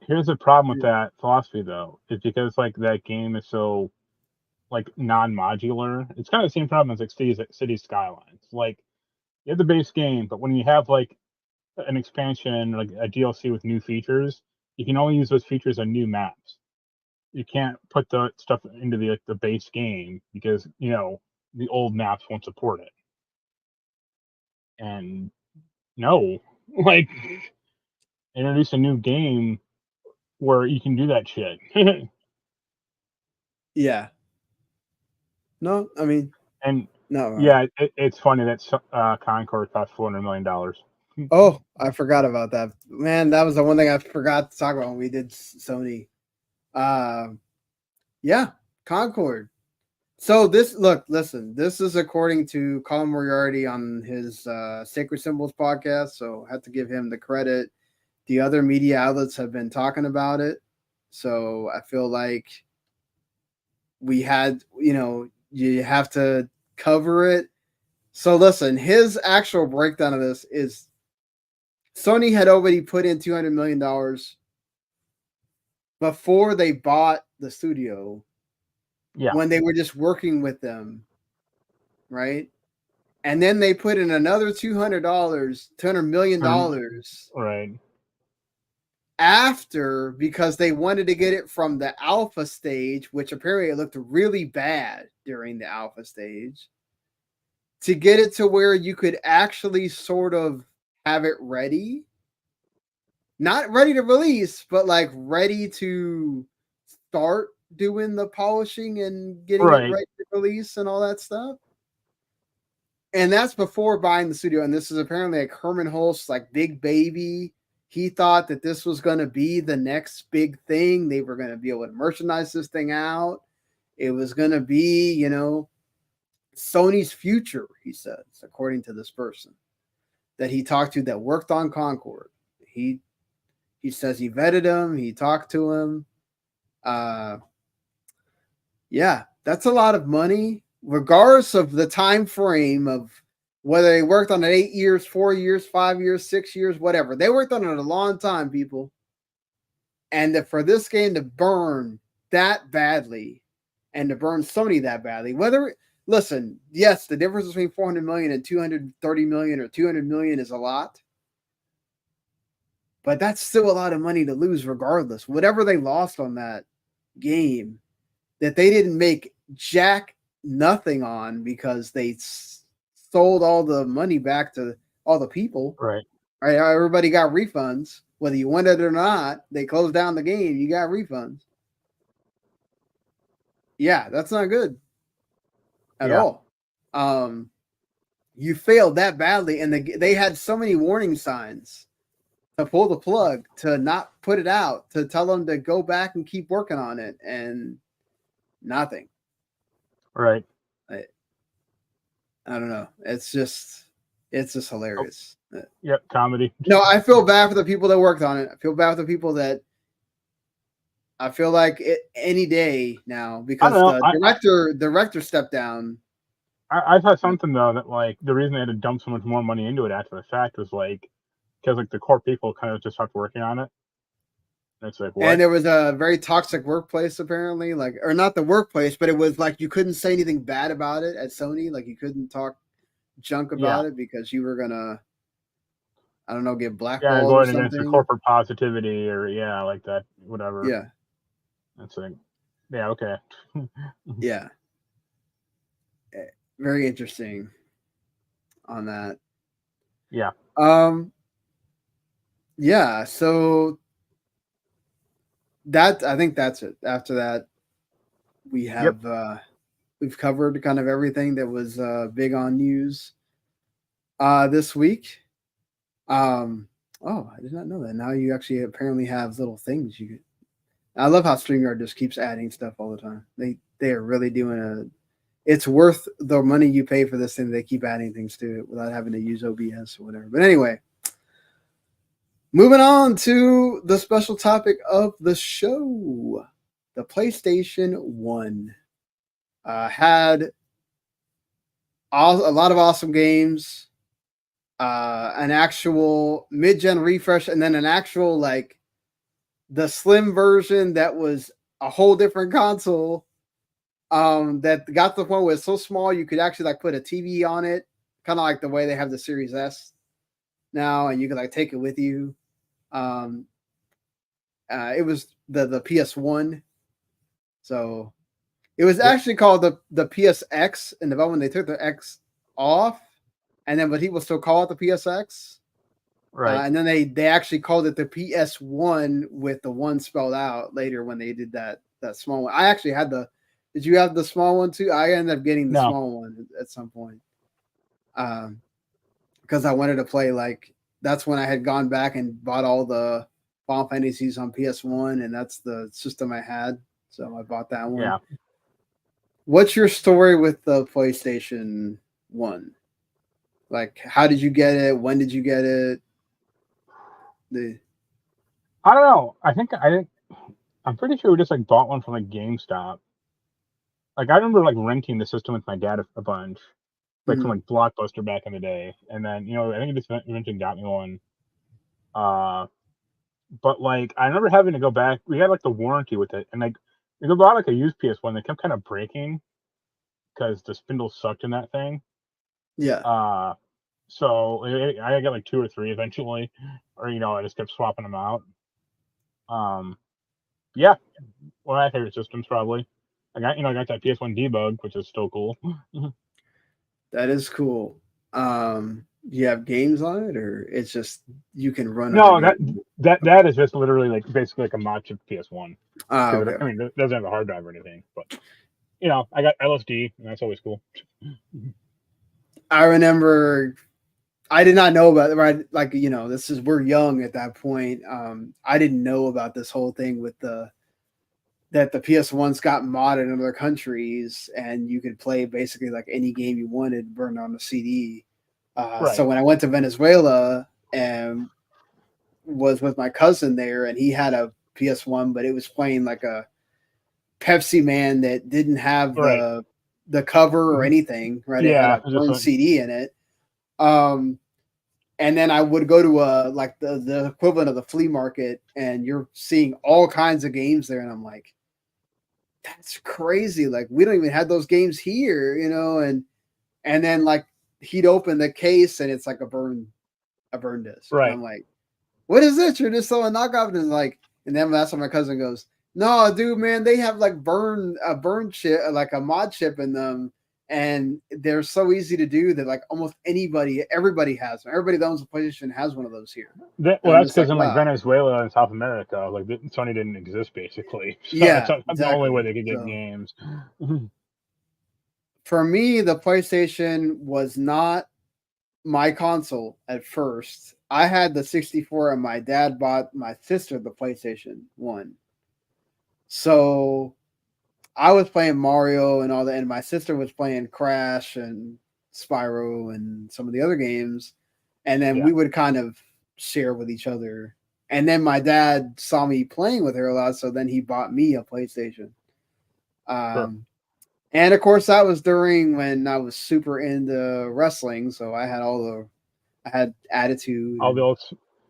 Here's the problem with that philosophy, though, is because like that game is so like non-modular. It's kind of the same problem as like City Skylines. Like you have the base game, but when you have like an expansion, like a DLC with new features, you can only use those features on new maps. You can't put the stuff into the base game because the old maps won't support it. And no, like introduce a new game where you can do that shit. Yeah. No, I mean, And no. yeah, it's funny that Concord cost $400 million. Oh, I forgot about that. Man, that was the one thing I forgot to talk about when we did Sony. Yeah, Concord. So listen, this is according to Colin Moriarty on his Sacred Symbols podcast. So I have to give him the credit. The other media outlets have been talking about it. So I feel like we had, you have to cover it. So listen, his actual breakdown of this is Sony had already put in $200 million before they bought the studio Yeah, when they were just working with them, right? And then they put in another $200 million right. after because they wanted to get it from the alpha stage, which apparently it looked really bad during the alpha stage, to get it to where you could actually sort of have it ready. Not ready to release, but like ready to start doing the polishing and getting it Right. ready to release and all that stuff. And that's before buying the studio. And this is apparently like Herman Hulst's like big baby. He thought that this was going to be the next big thing. They were going to be able to merchandise this thing out. It was going to be, Sony's future, he says, according to this person that he talked to that worked on Concord. He says he vetted him, he talked to him. Yeah, that's a lot of money, regardless of the time frame of whether they worked on it 8 years, 4 years, 5 years, 6 years, whatever. They worked on it a long time, people. And for this game to burn that badly and to burn Sony that badly, listen, yes, the difference between 400 million and 230 million or 200 million is a lot. But that's still a lot of money to lose regardless. Whatever they lost on that game that they didn't make jack nothing on because they sold all the money back to all the people. Right. Right? Everybody got refunds. Whether you wanted it or not, they closed down the game. You got refunds. Yeah, that's not good at Yeah. all. You failed that badly, and they had so many warning signs to pull the plug, to not put it out, to tell them to go back and keep working on it, and nothing. Right. I don't know. It's just hilarious. Yep. Comedy. No, I feel bad for the people that worked on it. I feel bad for the people that. I feel like any day now, because the director stepped down. I saw something though that like the reason they had to dump so much more money into it after the fact was like because like the core people kind of just stopped working on it. And it's like what? And there was a very toxic workplace apparently, like, or not the workplace, but it was like you couldn't say anything bad about it at Sony. Like you couldn't talk junk about it because you were gonna, I don't know, get blackballed going or against the something. corporate positivity or like that, whatever. Yeah. That's like, yeah, okay. Yeah. Very interesting on that. Yeah. Yeah, so that, I think that's it. After that, we have we've covered kind of everything that was big on news this week. Oh, I did not know that. Now you actually apparently have little things you could. I love how StreamYard just keeps adding stuff all the time. They are really doing it's worth the money you pay for this thing. They keep adding things to it without having to use OBS or whatever. But anyway, moving on to the special topic of the show. The PlayStation 1 had a lot of awesome games, an actual mid-gen refresh, and then an actual like the slim version that was a whole different console. That got to the point where it's so small you could actually like put a TV on it, kind of like the way they have the Series S now, and you could like take it with you. It was the PS1, so it was actually called the PSX in development. They took the X off, and then but people still call it the PSX. Right. And then they actually called it the PS1 with the one spelled out later when they did that small one. I actually had the. Did you have the small one too? I ended up getting the small one at some point. Because I wanted to play, like, that's when I had gone back and bought all the Final Fantasies on PS1, and that's the system I had. So I bought that one. Yeah. What's your story with the PlayStation 1? Like, how did you get it? When did you get it? I don't know. I'm pretty sure we just like bought one from like GameStop. Like I remember like renting the system with my dad a bunch, like from like Blockbuster back in the day. And then I think he just eventually got me one. But like I remember having to go back. We had like the warranty with it, and like we bought like a used PS1. They kept kind of breaking because the spindle sucked in that thing. Yeah. So I got like 2 or 3 eventually, or I just kept swapping them out. Yeah, one of my favorite systems probably. I got that PS1 debug, which is still cool. That is cool. You have games on it, or it's just you can run? No, that is just literally like basically like a mod chip PS1. Okay. I mean, it doesn't have a hard drive or anything, but I got LSD, and that's always cool. I remember I did not know about it, right? Like, we're young at that point. I didn't know about this whole thing with that the PS1s got modded in other countries and you could play basically like any game you wanted burned on the CD. Right. So when I went to Venezuela and was with my cousin there, and he had a PS1, but it was playing like a Pepsi Man that didn't have the cover or anything, right? Yeah, it had a burned CD in it. And then I would go to like the equivalent of the flea market, and you're seeing all kinds of games there, and I'm like, that's crazy. Like, we don't even have those games here, and then like he'd open the case and it's like a burn disc. Right. And I'm like, what is this? You're just selling knockoff? And like, and then that's when my cousin goes, no, dude, man, they have like a burn chip, like a mod chip in them. and they're so easy to do that like almost everybody has them. Everybody that owns a PlayStation has one of those here. Well, And I'm that's just like, because in like wow. Venezuela and South America, like Sony didn't exist basically. So Yeah, that's the only way they exactly. could get So games. for me, the PlayStation was not my console at first. I had the 64 and my dad bought my sister the PlayStation 1. So I was playing Mario and all that, and my sister was playing Crash and Spyro and some of the other games. And then we would kind of share with each other. And then my dad saw me playing with her a lot, so then he bought me a PlayStation. Sure. And of course, that was during when I was super into wrestling, so I had Attitude, All the old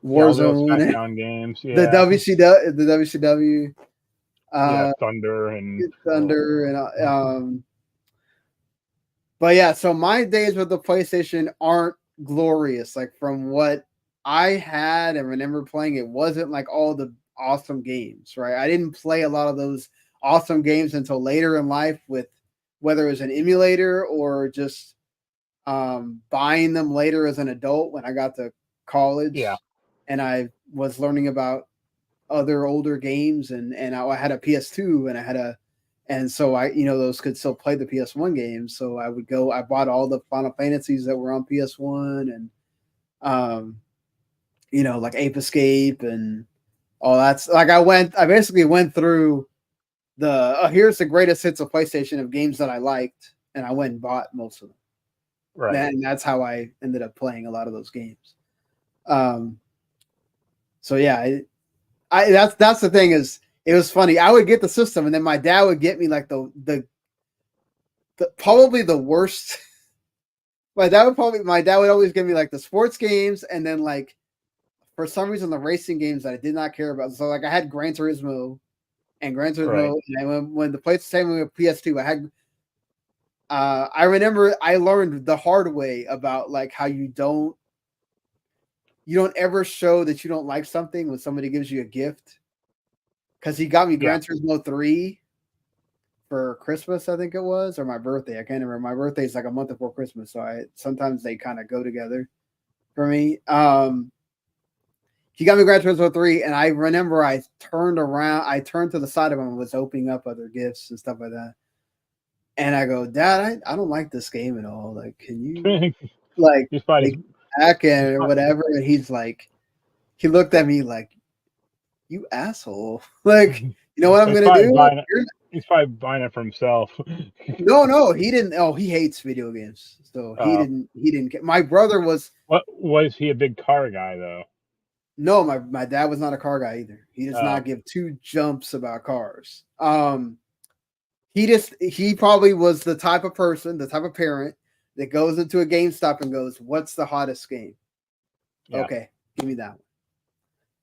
Warzone, SmackDown games. the Yeah. WCW, Thunder and Thunder, and but yeah. So my days with the PlayStation aren't glorious. Like from what I had and remember playing, it wasn't like all the awesome games, right? I didn't play a lot of those awesome games until later in life, with whether it was an emulator or just buying them later as an adult when I got to college. Yeah. And I was learning about other older games, and I had a PS2 and so I, those could still play the PS1 games. So I bought all the Final Fantasies that were on PS1, and like Ape Escape and all that. Like I basically went through here's the greatest hits of PlayStation of games that I liked, and I went and bought most of them. Right. And that's how I ended up playing a lot of those games. So yeah, that's the thing is, it was funny. I would get the system, and then my dad would get me like the probably the worst. my dad would always give me like the sports games, and then like for some reason the racing games that I did not care about. So like I had Gran Turismo, and when the PlayStation with PS2, I had. I remember I learned the hard way about like how you don't ever show that you don't like something when somebody gives you a gift. Because he got me Gran Turismo 3 for Christmas, I think it was, or my birthday. I can't remember. My birthday is like a month before Christmas, so sometimes they kind of go together for me. He got me Gran Turismo 3, and I remember I turned to the side of him and was opening up other gifts and stuff like that. And I go, Dad, I don't like this game at all. Like, can you like take back or whatever? And he's like, he looked at me like, you asshole. Like, you know what I'm going to do? He's probably buying it for himself. No, he didn't. Oh, he hates video games. So he didn't get. My brother was. What was he a big car guy though? No, my dad was not a car guy either. He does not give two jumps about cars. He probably was the type of person, the type of parent that goes into a GameStop and goes, "What's the hottest game?" Yeah. Okay, give me that one.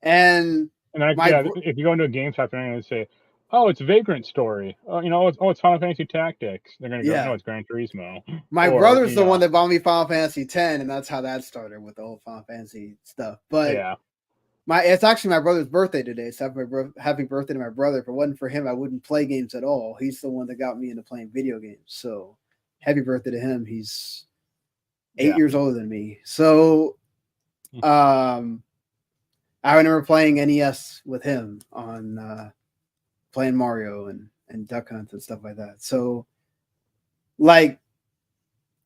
And if you go into a GameStop and say, "Oh, it's Vagrant Story," it's Final Fantasy Tactics, they're gonna go, "No, it's Gran Turismo." My brother's the one that bought me Final Fantasy X, and that's how that started with the whole Final Fantasy stuff. But it's actually my brother's birthday today, so happy birthday to my brother. If it wasn't for him, I wouldn't play games at all. He's the one that got me into playing video games. So happy birthday to him. He's 8 years older than me. So I remember playing NES with him on playing Mario and Duck Hunt and stuff like that. So like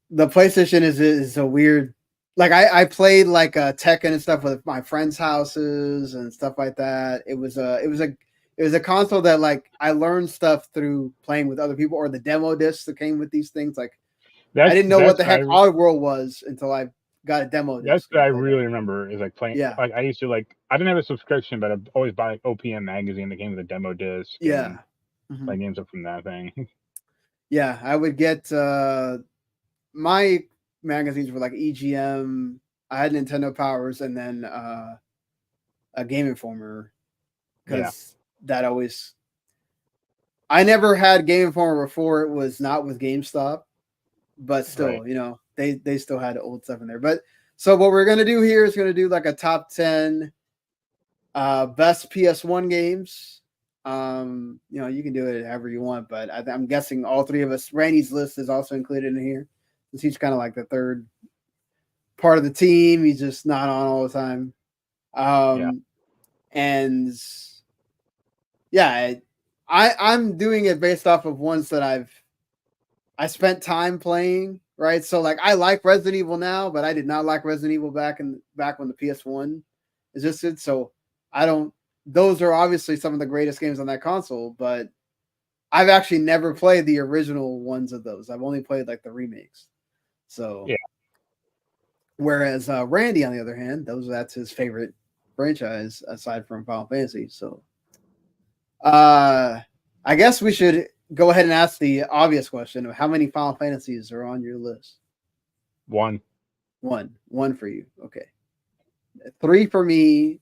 the PlayStation is a weird. Like I played like Tekken and stuff with my friends' houses and stuff like that. It was a console that like I learned stuff through playing with other people, or the demo discs that came with these things. Like I didn't know what the heck Oddworld was until I got a demo disc. That's what I really remember is like playing. Yeah, like I used to I didn't have a subscription, but I'd always buy OPM magazine that came with a demo disc. Yeah, play games up from that thing. Yeah, I would get my magazines were like EGM. I had Nintendo Powers, and then a Game Informer, because that always. I never had Game Informer before it was not with GameStop, but still, they still had old stuff in there. But so what we're gonna do here is gonna do like a top 10 best PS1 games. You can do it however you want, but I'm guessing all three of us. Randy's list is also included in here, since he's kind of like the third part of the team. He's just not on all the time. And yeah, I'm doing it based off of ones that I spent time playing, right? So like I like Resident Evil now, but I did not like Resident Evil back when the PS1 existed. So those are obviously some of the greatest games on that console, but I've actually never played the original ones of those. I've only played like the remakes. So whereas Randy, on the other hand, that's his favorite franchise aside from Final Fantasy. So I guess we should go ahead and ask the obvious question of how many Final Fantasies are on your list? One for you. Okay. 3 for me,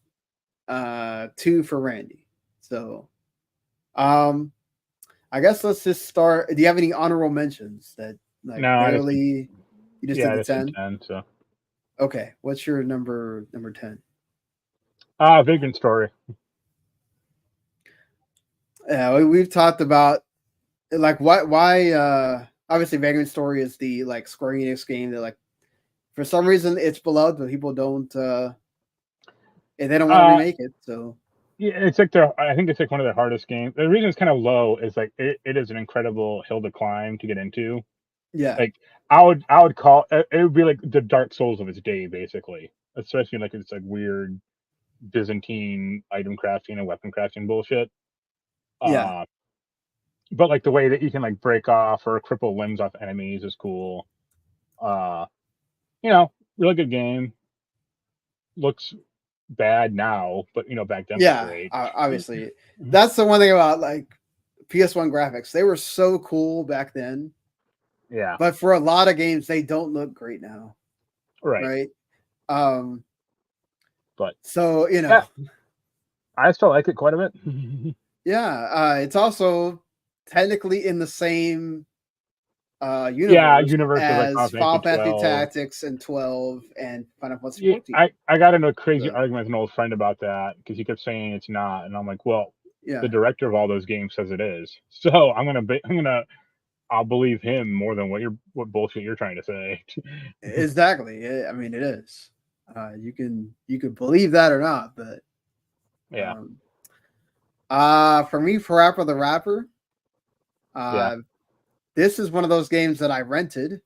2 for Randy. So, I guess let's just start. Do you have any honorable mentions that like barely? You just did the 10? 10. So okay, what's your number 10? Vagrant Story. Yeah, we've talked about like why obviously Vagrant Story is the like Square-Enix game that like for some reason it's beloved, but people don't and they don't want to remake it. So yeah, it's like I think it's like one of their hardest games. The reason it's kind of low is like it is an incredible hill to climb to get into. Yeah, like I would call it would be like the Dark Souls of its day, basically. Especially like it's like weird Byzantine item crafting and weapon crafting bullshit. Yeah. But like the way that you can like break off or cripple limbs off enemies is cool. Really good game. Looks bad now, but back then was great. Obviously. That's the one thing about like PS1 graphics. They were so cool back then. Yeah. But for a lot of games, they don't look great now. Right. But so I still like it quite a bit. It's also technically in the same universe as like Final Fantasy Tactics and 12 and Final Fantasy 14. I got into a crazy argument with an old friend about that because he kept saying it's not, and I'm like, well, the director of all those games says it is, so I'll believe him more than what bullshit you're trying to say. Exactly. I mean, it is. You can believe that or not, but yeah. For me, Parappa the Rapper. This is one of those games that I rented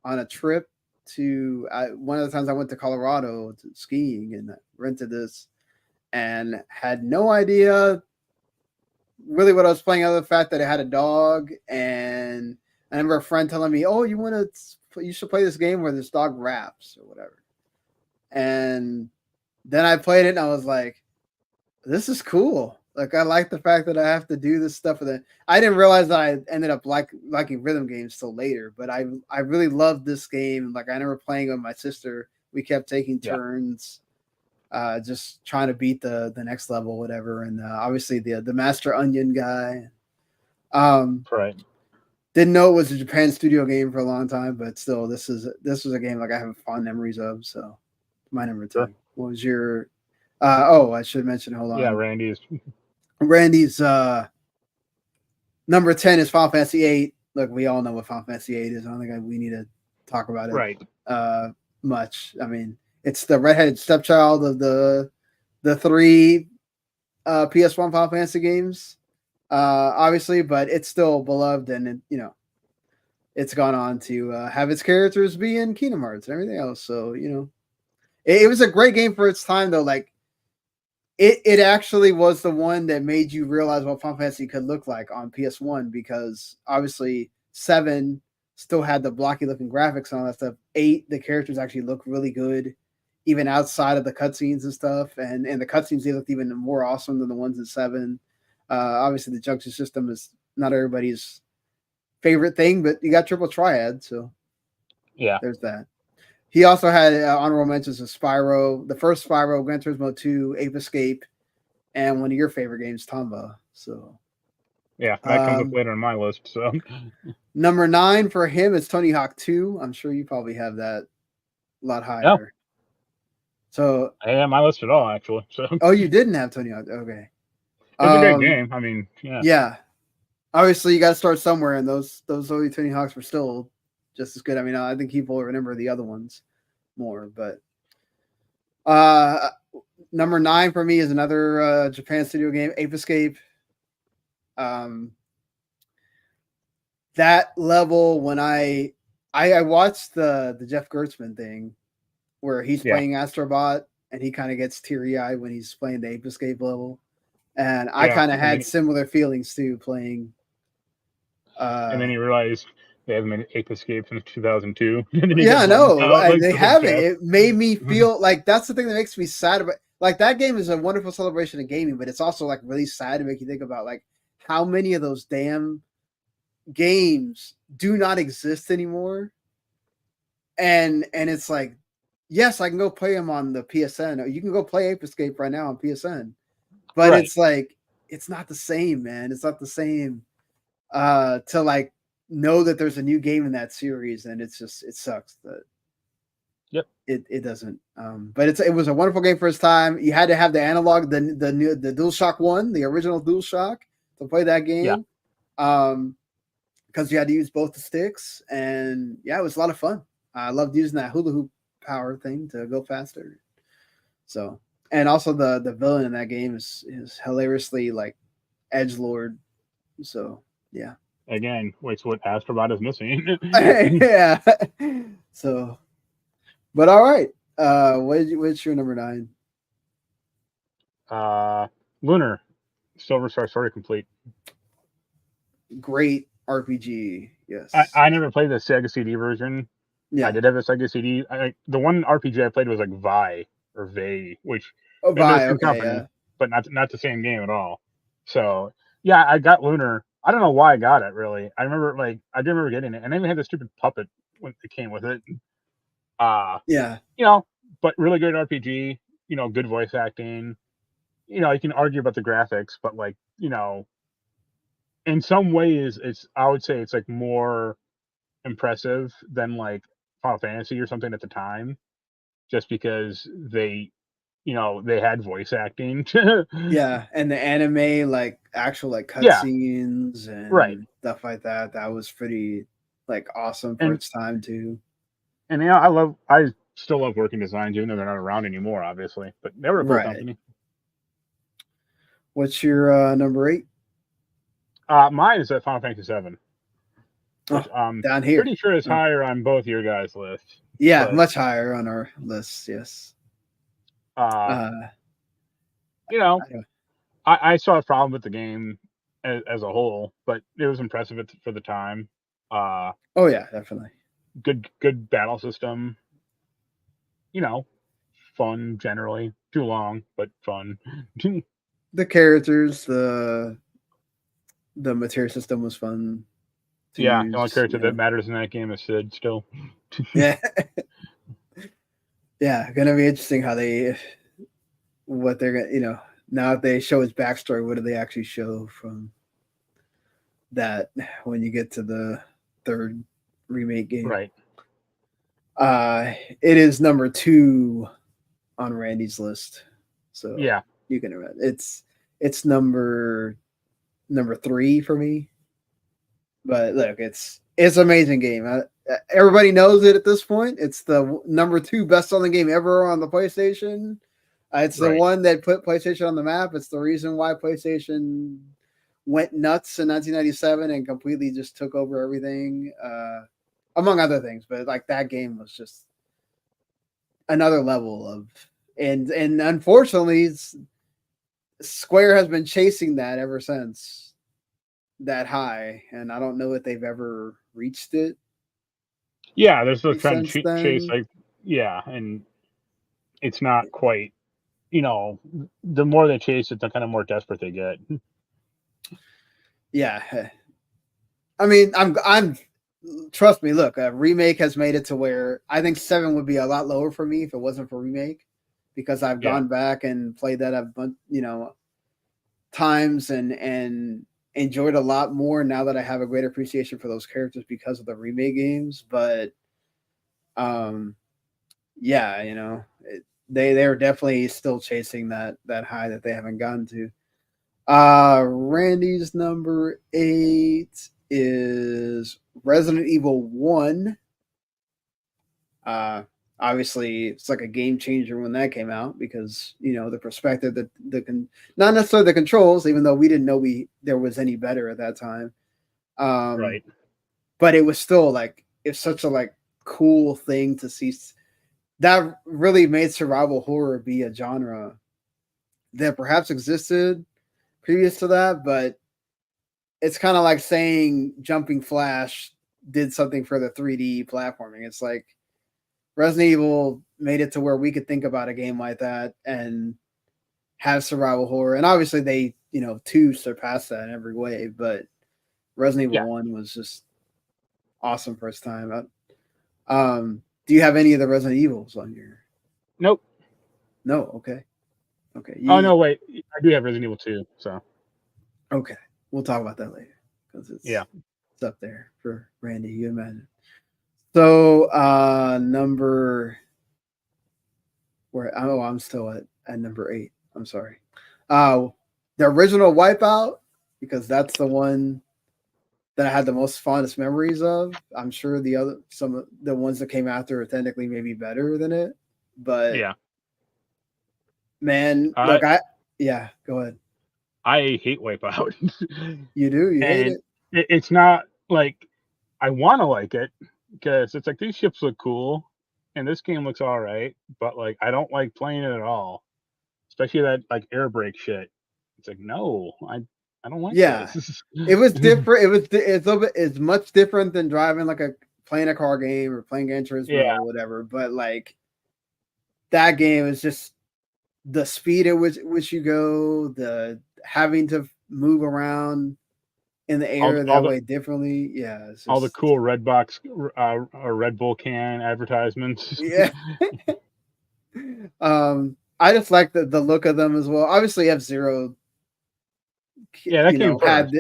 on a trip to one of the times I went to Colorado to skiing and rented this and had no idea really what I was playing, other than the fact that it had a dog. And I remember a friend telling me, "Oh, you should play this game where this dog raps or whatever." And then I played it and I was like, "This is cool." Like I like the fact that I have to do this stuff with it. I didn't realize that I ended up liking rhythm games till later, but I really loved this game. Like I remember playing with my sister. We kept taking turns, just trying to beat the next level, whatever. And obviously the Master Onion guy. Right. Didn't know it was a Japan studio game for a long time, but still, this was a game like I have fond memories of. So my number 10. Sure. What was your? I should mention. Hold on. Yeah, Randy's number 10 is Final Fantasy 8. Look, we all know what Final Fantasy 8 is. I don't think we need to talk about it much. I mean, it's the redheaded stepchild of the 3 PS1 Final Fantasy games, obviously, but it's still beloved, and it's gone on to have its characters be in Kingdom Hearts and everything else. So it was a great game for its time, though. Like it actually was the one that made you realize what Final Fantasy could look like on PS1, because obviously 7 still had the blocky looking graphics and all that stuff. 8, the characters actually look really good, even outside of the cutscenes and stuff. And the cutscenes, they looked even more awesome than the ones in 7. Obviously the junction system is not everybody's favorite thing, but you got triple triad, so yeah, there's that. He also had honorable mentions of Spyro, the first Spyro, Gran Turismo 2, Ape Escape, and one of your favorite games, Tomba. So, yeah, that comes up later on my list. So, number 9 for him is Tony Hawk 2. I'm sure you probably have that a lot higher. No. So, I am my list at all, actually. So, oh, you didn't have Tony Hawk? Okay. It's a great game. I mean, yeah. Obviously, you got to start somewhere, and those early Tony Hawks were still just as good. I mean, I think people remember the other ones more, but number 9 for me is another Japan studio game, Ape Escape. That level, when I watched the Jeff Gertzman thing where he's playing Astrobot and he kind of gets teary-eyed when he's playing the Ape Escape level, and I kind of had similar feelings too playing. And then you realize they haven't made Ape Escape since 2002. Yeah, no, they haven't. It made me feel like that's the thing that makes me sad about. Like, that game is a wonderful celebration of gaming, but it's also like really sad to make you think about like how many of those damn games do not exist anymore. And it's like, yes, I can go play them on the PSN. You can go play Ape Escape right now on PSN, but it's like it's not the same, man. It's not the same. To like know that there's a new game in that series, and it's just, it sucks that it doesn't. But it was a wonderful game for its time. You had to have the analog, the DualShock 1, the original DualShock, to play that game. Because you had to use both the sticks, and it was a lot of fun. I loved using that hula hoop power thing to go faster. So, and also the villain in that game is hilariously like edgelord. So yeah. Again, it's what Astrobot is missing. Yeah. So, but all right. What's your number 9? Lunar, Silver Star Story Complete. Great RPG. Yes. I never played the Sega CD version. Yeah. I did have a Sega CD. The one RPG I played was like Vi, which Vi, okay, but not the same game at all. So yeah, I got Lunar. I don't know why I got it, really. I remember getting it, and I even had the stupid puppet when it came with it. But really good RPG. Good voice acting. You can argue about the graphics, but like, in some ways, I would say it's like more impressive than like Final Fantasy or something at the time, just because they had voice acting. And the anime, like actual like cutscenes and stuff like that. That was pretty like awesome for its time too. And I still love working designs, even though they're not around anymore, obviously. But they were a cool company. What's your number 8? Mine is at Final Fantasy 7. Which I'm down here. Pretty sure is higher on both your guys' lists. Yeah, much higher on our lists. Yes. I saw a problem with the game as a whole, but it was impressive for the time. Oh yeah, definitely. Good battle system. Fun generally. Too long, but fun. The characters, the material system was fun. The only character that matters in that game is Sid still. Yeah. Gonna be interesting how what they're gonna, now if they show his backstory, what do they actually show from that when you get to the 3rd remake game? Right. It is number 2 on Randy's list. So you can read it's number 3 for me. But look, it's an amazing game. Everybody knows it at this point. It's the number 2 best-selling game ever on the PlayStation. It's the one that put PlayStation on the map. It's the reason why PlayStation went nuts in 1997 and completely just took over everything, among other things. But like, that game was just another level of, and unfortunately, Square has been chasing that ever since that high, and I don't know if they've ever reached it. Yeah, they're still trying to chase, like, and it's not quite. The more they chase it, the kind of more desperate they get. Yeah, I mean, I'm. Trust me. Look, a remake has made it to where I think 7 would be a lot lower for me if it wasn't for remake, because I've gone back and played that a bunch, times and enjoyed a lot more now that I have a greater appreciation for those characters because of the remake games. But, they're definitely still chasing that high that they haven't gotten to. Randy's number 8 is Resident Evil 1. Obviously, it's like a game changer when that came out because the perspective that not necessarily the controls, even though we didn't know there was any better at that time. Right. But it was still like it's such a like cool thing to see. That really made survival horror be a genre that perhaps existed previous to that, but it's kind of like saying Jumping Flash did something for the 3D platforming. It's like Resident Evil made it to where we could think about a game like that and have survival horror. And obviously they, 2 surpassed that in every way, but Resident Evil 1 was just awesome first time. Do you have any of the Resident Evils on your? Nope. No, okay. Okay. Oh no, wait. I do have Resident Evil 2, so. Okay. We'll talk about that later. Because it's up there for Randy, you imagine. So I'm still at number 8. I'm sorry. The original Wipeout, because that's the one that I had the most fondest memories of. I'm sure some of the ones that came after are technically maybe better than it, but yeah, man, look, go ahead. I hate Wipeout. You do? You hate it? It's not like I want to like it because it's like these ships look cool and this game looks all right, but like I don't like playing it at all, especially that like air brake shit. It's like no, I don't like this. It was different. It's much different than driving playing a car game or playing Gran Turismo or whatever. But like that game is just the speed at which you go, the having to move around in the air way differently. Yeah, it's just, all the cool red box or Red Bull can advertisements. Yeah. I just like the look of them as well. Obviously, F-Zero. Yeah, that came first.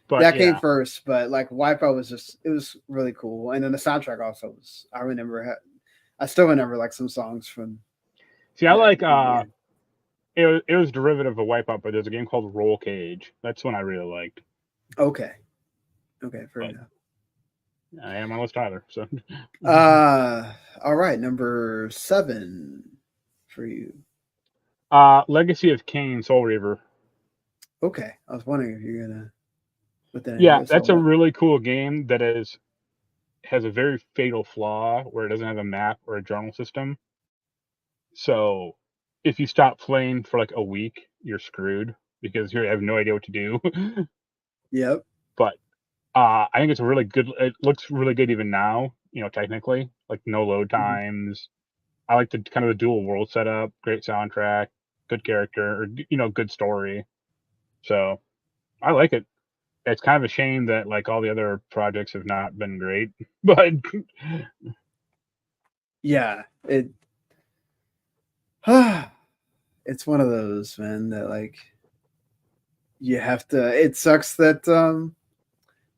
That came first, but like Wipeout was really cool, and then the soundtrack also was. I still remember like some songs from. See, I like it was derivative of Wipeout, but there's a game called Roll Cage. That's one I really liked. Okay, fair enough. I am on list Tyler. So. All right, number 7 for you. Legacy of Kain, Soul Reaver. Okay, I was wondering if you're gonna put that. Yeah, that's a really cool game that has a very fatal flaw where it doesn't have a map or a journal system. So, if you stop playing for like a week, you're screwed because you have no idea what to do. Yep. But I think it's a really good. It looks really good even now. Technically, like no load times. I like the kind of the dual world setup. Great soundtrack, good character, or good story. So, I like it. It's kind of a shame that like all the other projects have not been great, but yeah, it's one of those, man, that like you have to. It sucks that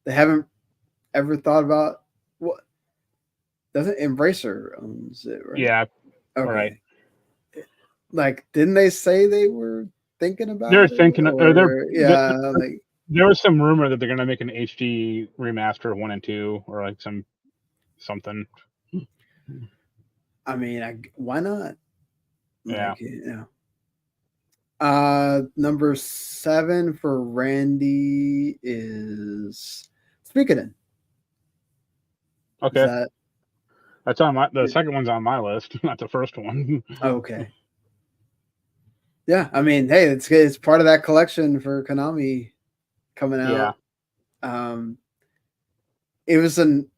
they haven't ever thought about what doesn't Embracer owns it, right? Yeah, okay. Right. Like, didn't they say they were thinking about? They're thinking, like. There was some rumor that they're gonna make an HD remaster of 1 and 2, or like something. I mean, why not? Yeah. Number 7 for Randy is Suikoden. Okay. That's on the second one's on my list, not the first one. Okay. Yeah, I mean, hey, it's part of that collection for Konami coming out. Yeah. It was an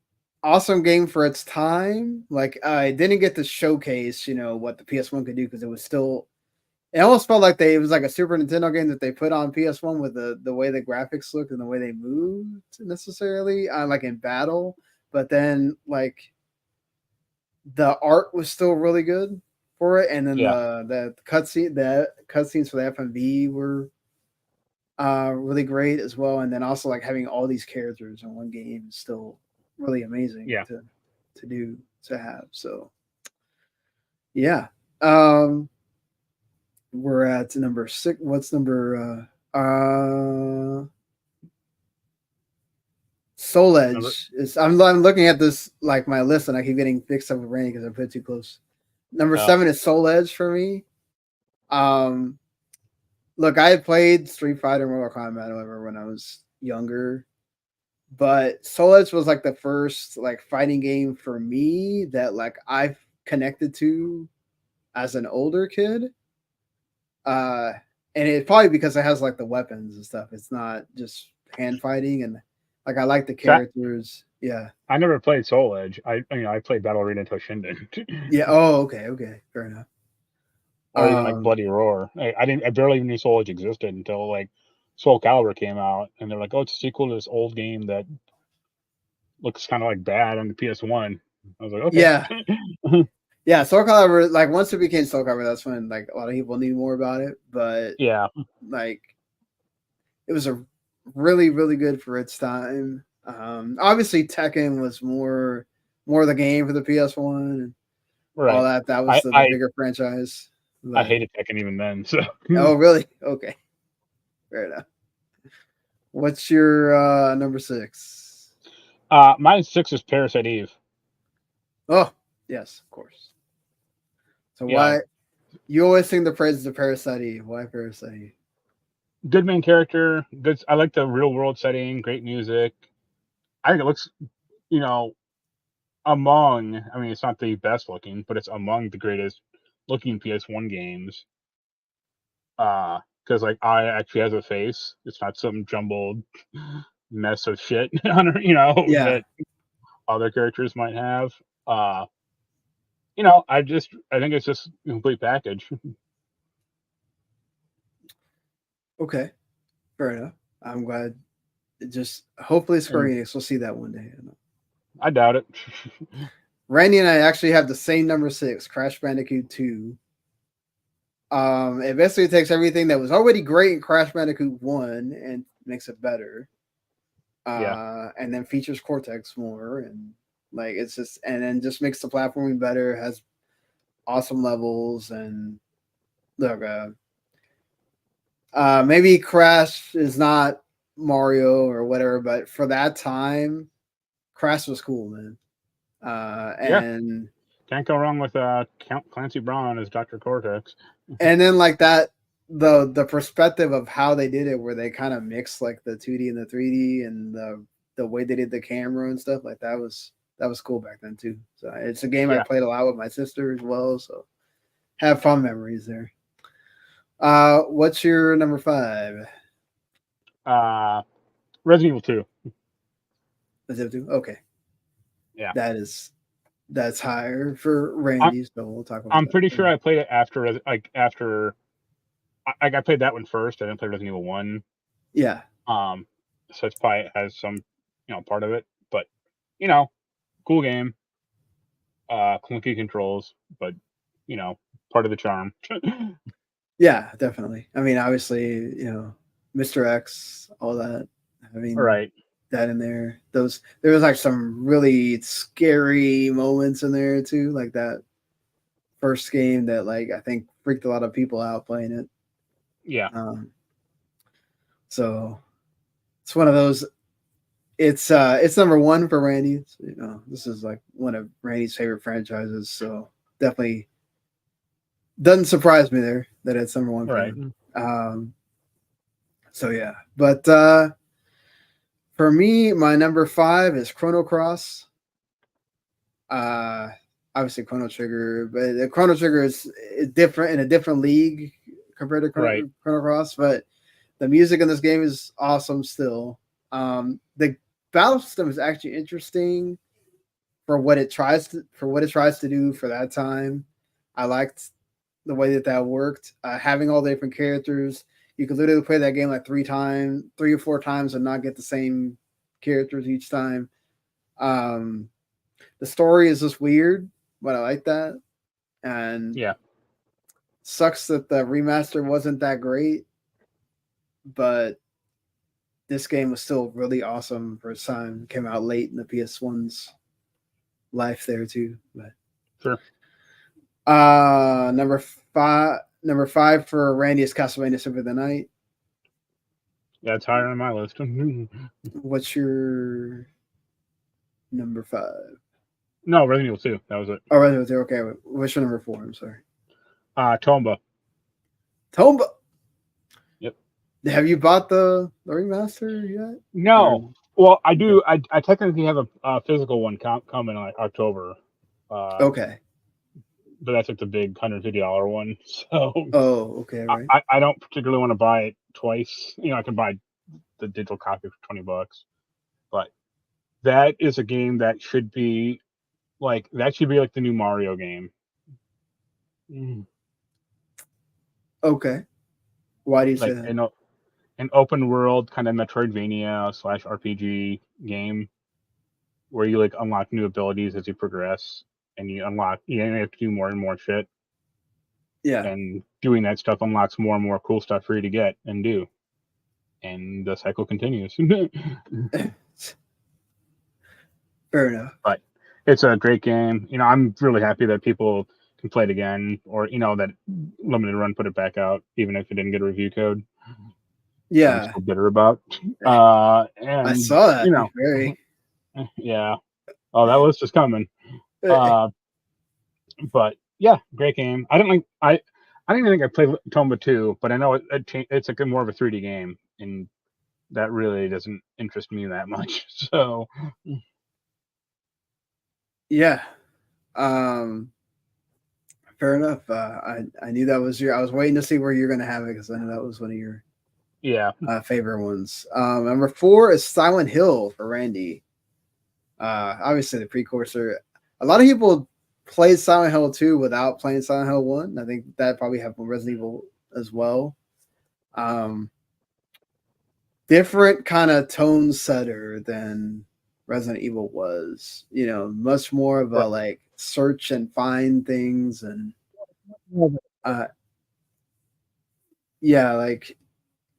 awesome game for its time. Like, I didn't get to showcase, what the PS1 could do because it was still. It almost felt like it was like a Super Nintendo game that they put on PS1 with the way the graphics looked and the way they moved necessarily, like in battle. But then, like, the art was still really good for it, and then the cutscenes for the FMV were really great as well. And then also like having all these characters in one game is still really amazing to have. So yeah. We're at number 6. What's number Soul Edge is. I'm looking at this like my list, and I keep getting mixed up with Randy because I put it too close. Number 7 is Soul Edge for me. Look, I had played Street Fighter, Mortal Kombat, whatever, when I was younger, but Soul Edge was like the first like fighting game for me that like I've connected to as an older kid. And it's probably because it has like the weapons and stuff. It's not just hand fighting, and like I like the characters. Yeah. I never played Soul Edge. I played Battle Arena Toshinden. Yeah. Oh, okay. Fair enough. Or even like Bloody Roar. I barely even knew Soul Edge existed until like Soul Calibur came out, and they're like, oh, it's a sequel to this old game that looks kind of like bad on the PS1. I was like, okay. Yeah. Yeah, Soul Calibur, like once it became Soul Calibur, that's when like a lot of people knew more about it. But yeah, like it was a really, really good for its time. Obviously Tekken was more the game for the PS1 and all that. That was the bigger franchise. But I hated Tekken even then. So oh really? Okay. Fair enough. What's your number 6? My 6 is Parasite Eve. Oh, yes, of course. So why you always sing the praises of Parasite Eve? Why Parasite Eve? Good main character. Good. I like the real world setting. Great music. I think it looks, among. I mean, it's not the best looking, but it's among the greatest looking PS1 games. Because like I actually has a face. It's not some jumbled mess of shit. That other characters might have. I think it's just a complete package. Okay, fair enough. I'm glad. Hopefully Square-Enix will see that one day. I doubt it. Randy and I actually have the same number 6, Crash Bandicoot 2. It basically takes everything that was already great in Crash Bandicoot 1 and makes it better. And then features Cortex more, and like it's just, and then just makes the platforming better, has awesome levels, and look, maybe Crash is not Mario or whatever, but for that time, Crash was cool, man. And can't go wrong with Count Clancy Brown as Dr. Cortex. And then like that, the perspective of how they did it, where they kind of mixed like the 2D and the 3D, and the way they did the camera and stuff, like that was cool back then too. So it's a game I played a lot with my sister as well. So have fun memories there. What's your number 5? Resident Evil 2. Resident Evil 2? Okay. Yeah. That's higher for Randy, so we'll talk about I'm pretty sure I played it after I played that one first. I didn't play Resident Evil 1. Yeah. So it's probably has some, part of it, but cool game. Clunky controls, but part of the charm. Yeah, definitely. I mean, obviously, Mr. X, all that. I mean, right. That in there. There was like some really scary moments in there too, like that first game that like I think freaked a lot of people out playing it. Yeah. So it's one of those. It's number 1 for Randy. So, this is like one of Randy's favorite franchises. So definitely doesn't surprise me there that it's number 1 for him. So yeah, but for me, my number 5 is Chrono Cross. Obviously Chrono Trigger, but the Chrono Trigger is different, in a different league compared to Chrono Cross. But the music in this game is awesome still. The battle system is actually interesting for what it tries to do for that time. I liked the way that worked. Having all the different characters. You could literally play that game like 3 or 4 times and not get the same characters each time. The story is just weird, but I like that. And sucks that the remaster wasn't that great, but this game was still really awesome for its time. It came out late in the PS1's life there too. But sure. Number 5 for Randy is Castlevania Symphony of the Night. Yeah, it's higher on my list. What's your number 5? No, Resident Evil 2. That was it. Oh, right there. Okay, what's your number 4? I'm sorry. Tomba. Tomba. Yep. Have you bought the remaster yet? No. Well, I do. I technically have a physical one coming in like October. Okay. But that's like the big $150 one. So. Oh, okay, right. I don't particularly want to buy it twice. I can buy the digital copy for $20, but that is a game that should be like the new Mario game. Okay. Why do you say Like that? an open world kind of Metroidvania / RPG game where you like unlock new abilities as you progress, and you have to do more and more shit. Yeah. And doing that stuff unlocks more and more cool stuff for you to get and do. And the cycle continues. Fair enough. But it's a great game. I'm really happy that people can play it again, or that limited run put it back out, even if it didn't get a review code. Yeah. I'm still bitter about. And I saw that. Very. Yeah. Oh, that list is coming. But yeah, great game. I don't even think I played Tomba 2, but I know it's like more of a 3D game, and that really doesn't interest me that much. So yeah. Fair enough. I knew that was I was waiting to see where you're going to have it, because I know that was one of your favorite ones. Number 4 is Silent Hill for Randy. Obviously the precursor. A lot of people played Silent Hill 2 without playing Silent Hill 1. I think that probably happened with Resident Evil as well. Different kind of tone setter than Resident Evil was. Much more of a like search and find things, and yeah, like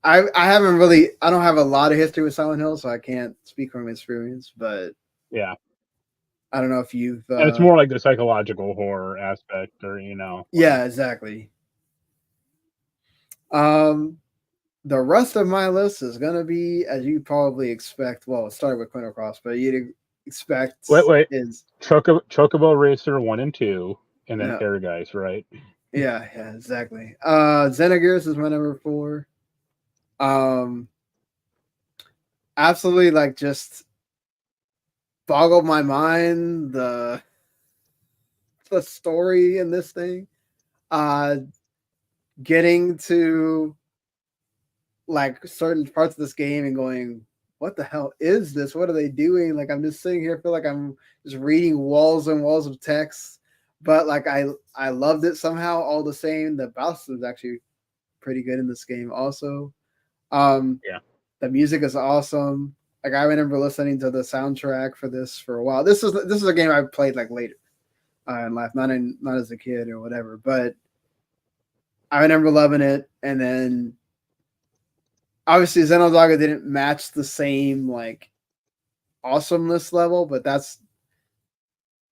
I don't have a lot of history with Silent Hill, so I can't speak from experience, but yeah, I don't know if you've and it's more like the psychological horror aspect, or yeah, exactly. The rest of my list is gonna be, as you probably expect. Well, it started with Chrono Cross, but you'd expect is Chocobo Racer 1 and 2, and then Air Guys, right? Yeah, exactly. Xenogears is my number 4. Absolutely, like, just boggled my mind the story in this thing. Getting to like certain parts of this game and going, what the hell is this? What are they doing? Like, I'm just sitting here, feel like I'm just reading walls and walls of text, but like I loved it somehow all the same. The boss was actually pretty good in this game also. The music is awesome. Like, I remember listening to the soundtrack for this for a while. This is a game I played like later in life, not as a kid or whatever, but I remember loving it. And then obviously Xenosaga didn't match the same like awesomeness level, but that's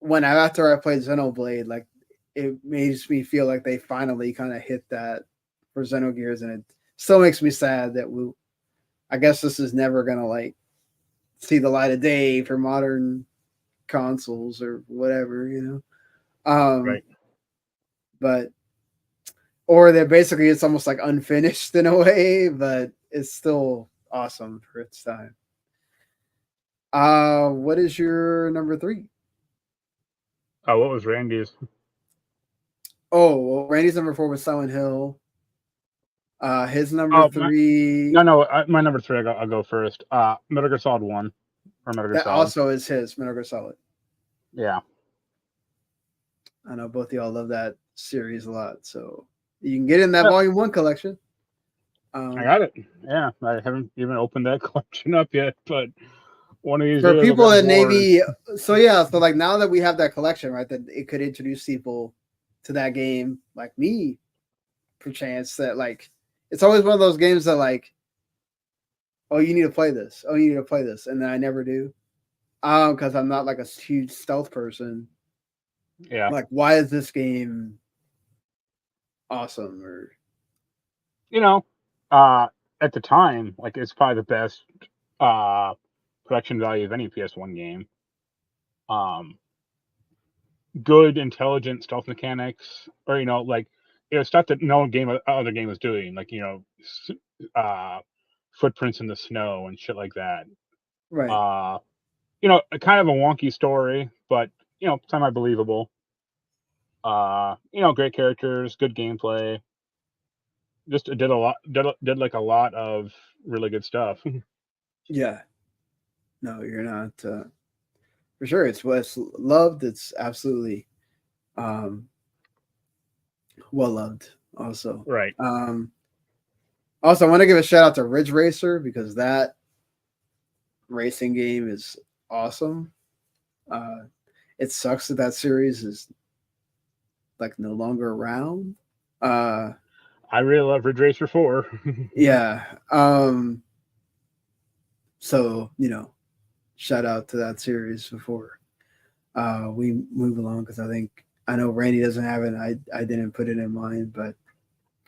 when after I played Xenoblade, like it makes me feel like they finally kind of hit that for Xenogears, and it still makes me sad that I guess this is never gonna like see the light of day for modern consoles or whatever, Right. But or they're basically, it's almost like unfinished in a way, but it's still awesome for its time. What is your number 3? What was Randy's? Oh, well, Randy's number 4 was Silent Hill. His number 3. My number 3. I'll go first. Metal Gear Solid 1, or Metal Gear That Solid. also is his Metal Gear Solid. Yeah, I know both of y'all love that series a lot, so you can get in that Volume 1 collection. I got it. Yeah, I haven't even opened that collection up yet, but one of these for people that maybe so like now that we have that collection, right, that it could introduce people to that game like me, perchance, that like it's always one of those games that like, oh, you need to play this, and then I never do, because I'm not like a huge stealth person. Yeah, like, why is this game awesome? Or at the time, like it's probably the best production value of any PS1 game. Good, intelligent stealth mechanics, or like stuff that no other game was doing, like footprints in the snow and shit like that. Right. A kind of a wonky story, but semi-believable. Great characters, good gameplay. Just did like a lot of really good stuff. Yeah. No, you're not. For sure, it's what's loved. It's absolutely well loved. Also, Right. Also, I want to give a shout out to Ridge Racer because that racing game is awesome. It sucks that series is like no longer around. I really love Ridge Racer 4. Yeah. So shout out to that series before we move along because I know Randy doesn't have it. I didn't put it in mind, but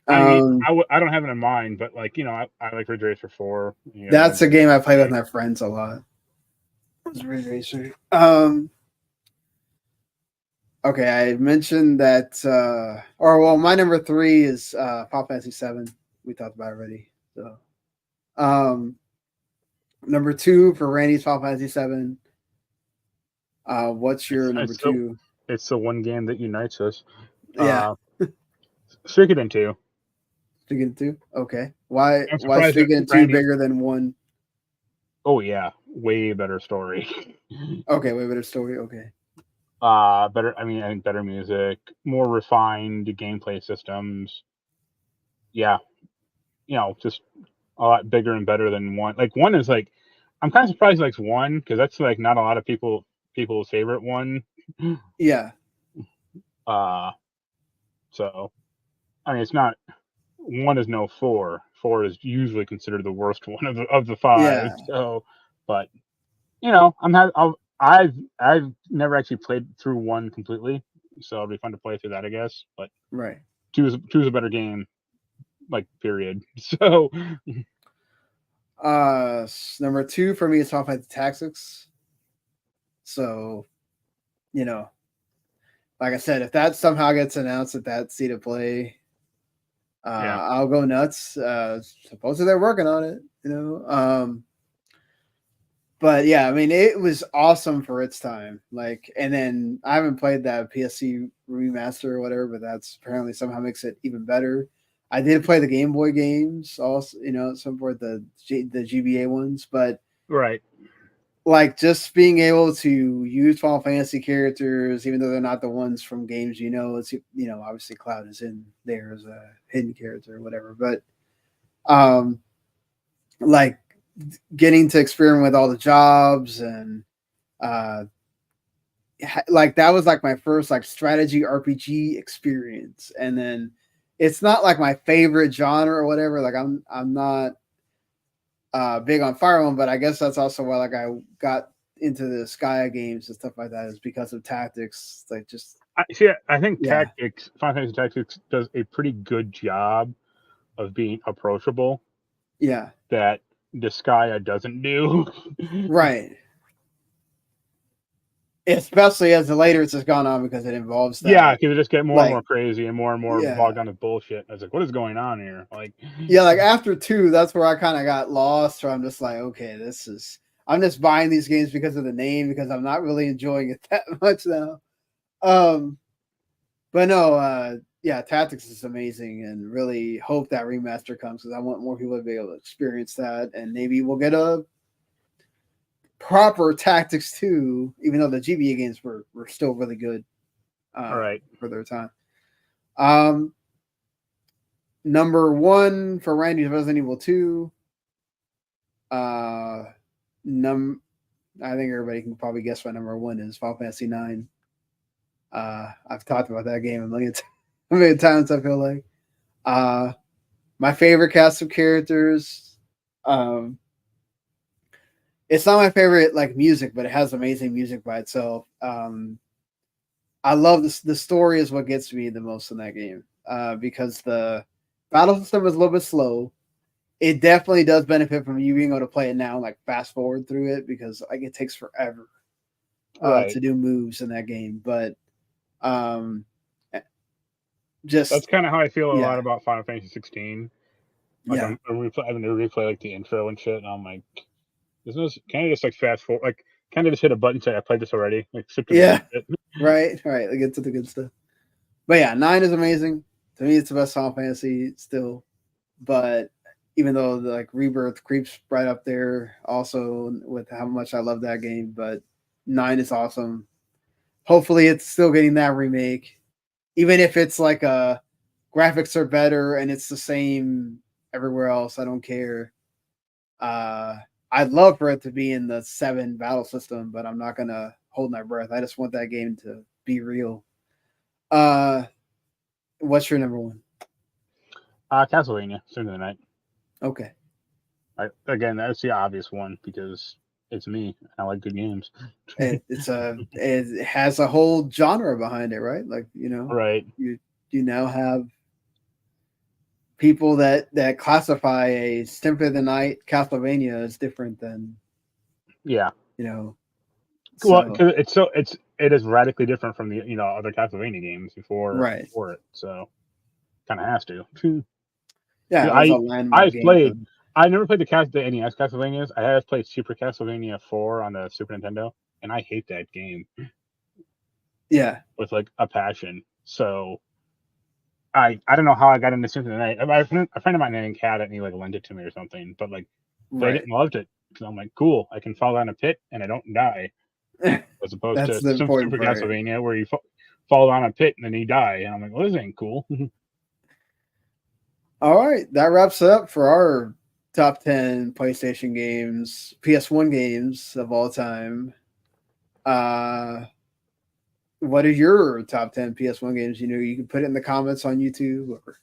I mean, I don't have it in mind, but like I like Ridge Racer 4. That's a game I play with my friends a lot. It's Ridge Racer. Okay, I mentioned that, my number 3 is Final Fantasy 7. We talked about it already. So, number 2 for Randy's Final Fantasy 7. What's your number 2? It's the one game that unites us. Yeah. Suikoden 2. Suikoden 2? Okay. Why surprised that Suikoden 2 Randy- bigger than 1? Oh yeah, way better story. Okay, way better story. Okay. Better. I mean, better music, more refined gameplay systems. Yeah, just a lot bigger and better than 1. Like 1 is like, I'm kind of surprised he likes 1 because that's like not a lot of people's favorite one. Yeah. So, I mean, it's not. 1 is no 4. 4 is usually considered the worst one of the 5. Yeah. So, but I've never actually played through 1 completely, so it'll be fun to play through that, I guess. But Right. 2 is a better game, like period. So, number 2 for me is Final Fantasy Tactics. So, like I said, if that somehow gets announced at that State of Play, I'll go nuts. Supposedly they're working on it, but yeah, I mean, it was awesome for its time. Like, and then I haven't played that PSC remaster or whatever, but that's apparently somehow makes it even better. I did play the Game Boy games also, at some point, the GBA ones, but right. like just being able to use Final Fantasy characters, even though they're not the ones from games, it's obviously Cloud is in there as a hidden character or whatever, but like getting to experiment with all the jobs and like that was like my first like strategy RPG experience, and then it's not like my favorite genre or whatever. Like I'm not big on Fire Emblem, but I guess that's also why like I got into the Squire games and stuff like that is because of tactics. Like just I think Tactics, Final Fantasy Tactics does a pretty good job of being approachable. Yeah. That Disgaea doesn't do. Right. Especially as the later it's just gone on because it involves that. Yeah, because it just get more and more crazy and more bogged down with bullshit. I was like, what is going on here? Like, yeah, like after 2, that's where I kind of got lost. Where I'm just like, okay, I'm just buying these games because of the name because I'm not really enjoying it that much now. But no, Tactics is amazing, and really hope that remaster comes because I want more people to be able to experience that, and maybe we'll get a proper Tactics 2, even though the GBA games were still really good. All right, for their time. Number 1 for Randy's Resident Evil 2. I think everybody can probably guess what number 1 is. Final Fantasy 9. I've talked about that game a million times. I feel like my favorite cast of characters. It's not my favorite like music, but it has amazing music by itself. I love this. The story is what gets me the most in that game because the battle system is a little bit slow. it definitely does benefit from you being able to play it now, like fast forward through it, because like it takes forever Right. to do moves in that game. But just That's kind of how I feel a yeah, lot about Final Fantasy 16. Like yeah, I'm having to replay like the intro and shit, and I'm like, this is kind of just like fast forward, like kind of just hit a button and say I played this already, like skip to the yeah. good bit. Right. Let's get to the good stuff. But yeah, 9 is amazing. To me, it's the best Final Fantasy still. But even though the like Rebirth creeps right up there, also with how much I love that game, but 9 is awesome. Hopefully, it's still getting that remake, even if it's like graphics are better and it's the same everywhere else. I don't care. I'd love for it to be in the 7 battle system, but I'm not gonna hold my breath. I just want that game to be real. What's your number one? Castlevania, Symphony of the Night. Okay. Again, that's the obvious one because it's me. I like good games. It has a whole genre behind it, right? Like, Right. you now have people that classify a Symphony of the Night Castlevania as different than, Yeah. Well, because it is radically different from the other Castlevania games before right. it, so kind of has to. Yeah, it was a landmark I've game. played. I never played the NES Castlevanias. I have played Super Castlevania 4 on the Super Nintendo, and I hate that game. Yeah, with like a passion. So I don't know how I got into Symphony of the Night. A friend of mine named Cat and he like lent it to me or something, but like played it and loved it. So I'm like, cool, I can fall down a pit and I don't die, as opposed That's to the Super important part. Castlevania where you fall down a pit and then you die. And I'm like, well, this ain't cool. All right, that wraps it up for our top 10 PlayStation games, PS1 games of all time. What are your top 10 PS1 games? You can put it in the comments on YouTube, or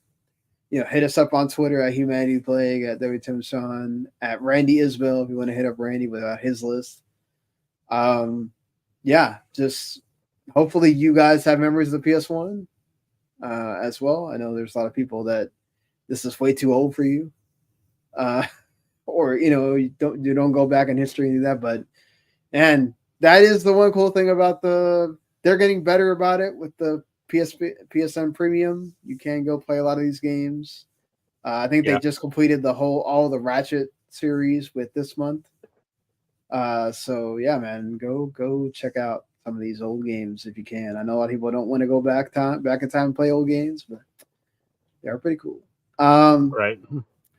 hit us up on Twitter at Humanity Plague, at WTimSean, at Randy Isbell if you want to hit up Randy with his list. Yeah, just hopefully you guys have memories of the PS1 as well. I know there's a lot of people that this is way too old for you, or you don't go back in history and do that. But and that is the one cool thing about they're getting better about it with the PSN Premium. You can go play a lot of these games. I think they just completed all the Ratchet series with this month. So yeah, man, go check out some of these old games if you can. I know a lot of people don't want to go back in time and play old games, but they are pretty cool. Right.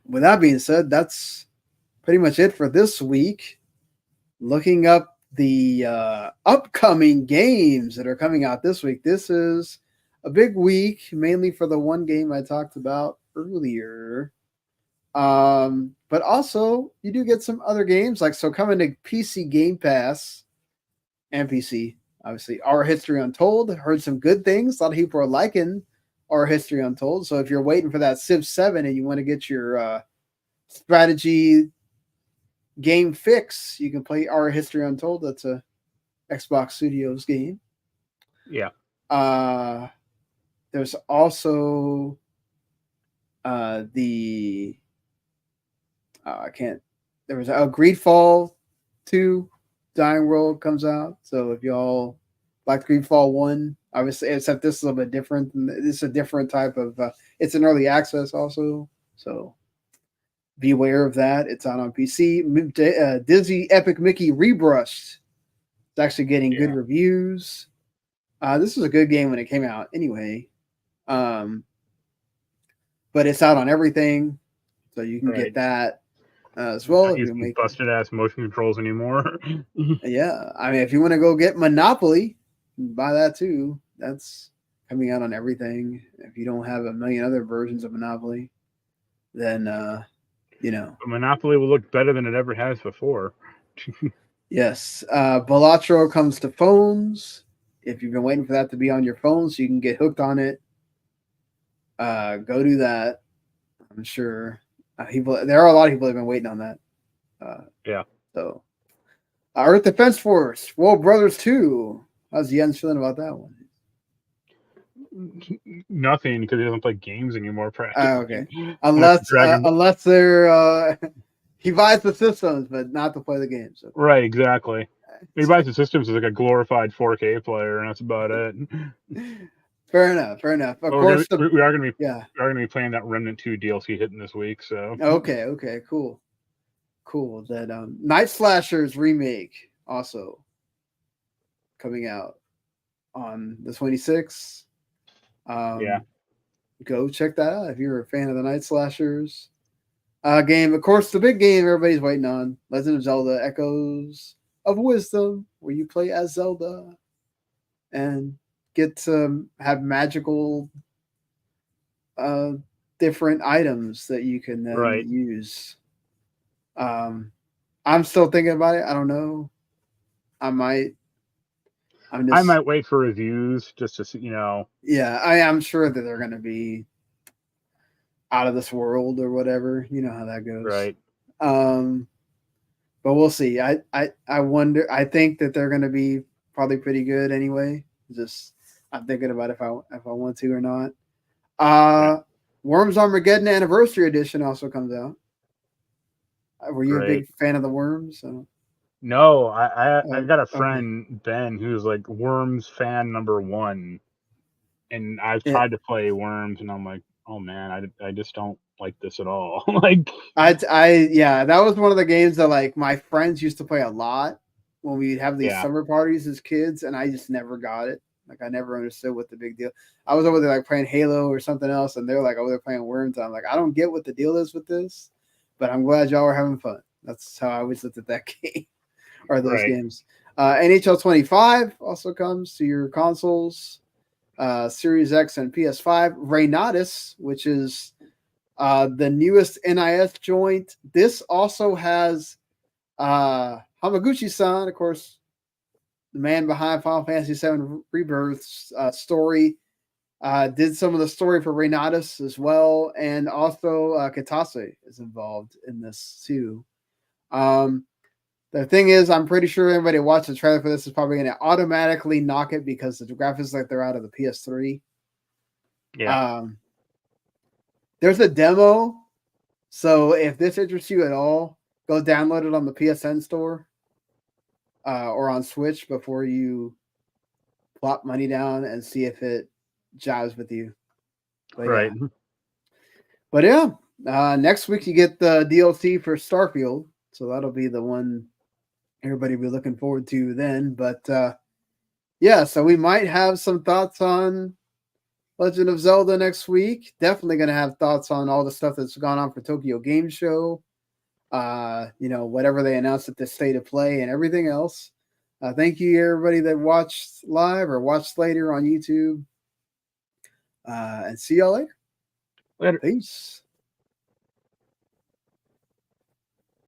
With that being said, that's pretty much it for this week. Looking up the upcoming games that are coming out this week. This is a big week, mainly for the one game I talked about earlier. But also you do get some other games coming to PC Game Pass and PC. Obviously, Our History Untold. Heard some good things. A lot of people are liking Our History Untold. So if you're waiting for that Civ 7 and you want to get your strategy game fix, you can play Our History Untold. That's a Xbox Studios game. Yeah. There's also there was a Greedfall 2 Dying World comes out. So if y'all like Greedfall 1, obviously, except this is a little bit different. This is a different type of it's an early access also. So beware of that. It's out on PC. Disney Epic Mickey Rebrushed. It's actually getting good reviews. This was a good game when it came out anyway. But it's out on everything. So you can get that as well. If you busted ass motion controls anymore. Yeah. I mean, if you want to go get Monopoly, buy that too. That's coming out on everything. If you don't have a million other versions of Monopoly, then But Monopoly will look better than it ever has before. Yes. Balatro comes to phones. If you've been waiting for that to be on your phone so you can get hooked on it, go do that. I'm sure there are a lot of people that have been waiting on that. So Earth Defense Force, World Brothers 2. How's Jens feeling about that one? Nothing, because he doesn't play games anymore. Practically. Okay. Unless Dragon Ball. Unless they're he buys the systems, but not to play the games. Okay. Right, exactly. He buys the systems as like a glorified 4K player, and that's about it. Fair enough. Fair enough. Of But course, we are gonna be yeah. we are gonna be playing that Remnant 2 DLC hitting this week. So Okay. Okay. Cool. Cool. That Night Slashers remake also coming out on the 26th. yeah, Go check that out if you're a fan of the Night Slashers game. Of course, the big game everybody's waiting on, Legend of Zelda: Echoes of Wisdom, where you play as Zelda and get to have magical different items that you can then use. I'm still thinking about it. I don't know. I might wait for reviews just to see, Yeah, I'm sure that they're going to be out of this world or whatever. You know how that goes. Right. But we'll see. I wonder. I think that they're going to be probably pretty good anyway. Just I'm thinking about if I want to or not. Worms Armageddon Anniversary Edition also comes out. Were you a big fan of the Worms? No, I've got a friend, Ben, who's like Worms fan #1, and I've tried to play Worms, and I'm like, oh man, I just don't like this at all. Like, that was one of the games that like my friends used to play a lot when we'd have these summer parties as kids, and I just never got it. Like I never understood what the big deal. I was over there like playing Halo or something else, and they're like over there playing Worms. And I'm like, I don't get what the deal is with this, but I'm glad y'all are having fun. That's how I always looked at that game or those games. NHL 25 also comes to your consoles, Series X and PS5. Reynatus, which is the newest NIS joint. This also has Hamaguchi-san, of course, the man behind Final Fantasy VII Rebirth's story. Did some of the story for Reynatus as well, and also Katase is involved in this too. The thing is, I'm pretty sure everybody who watched the trailer for this is probably going to automatically knock it because the graphics like they're out of the PS3. Yeah. There's a demo, so if this interests you at all, go download it on the PSN store or on Switch before you plop money down and see if it jives with you. But next week you get the DLC for Starfield, so that'll be the one everybody will be looking forward to then. But so we might have some thoughts on Legend of Zelda next week. Definitely going to have thoughts on all the stuff that's gone on for Tokyo Game Show. Whatever they announced at the State of Play and everything else. Thank you, everybody that watched live or watched later on YouTube. And see y'all later. Later. Peace.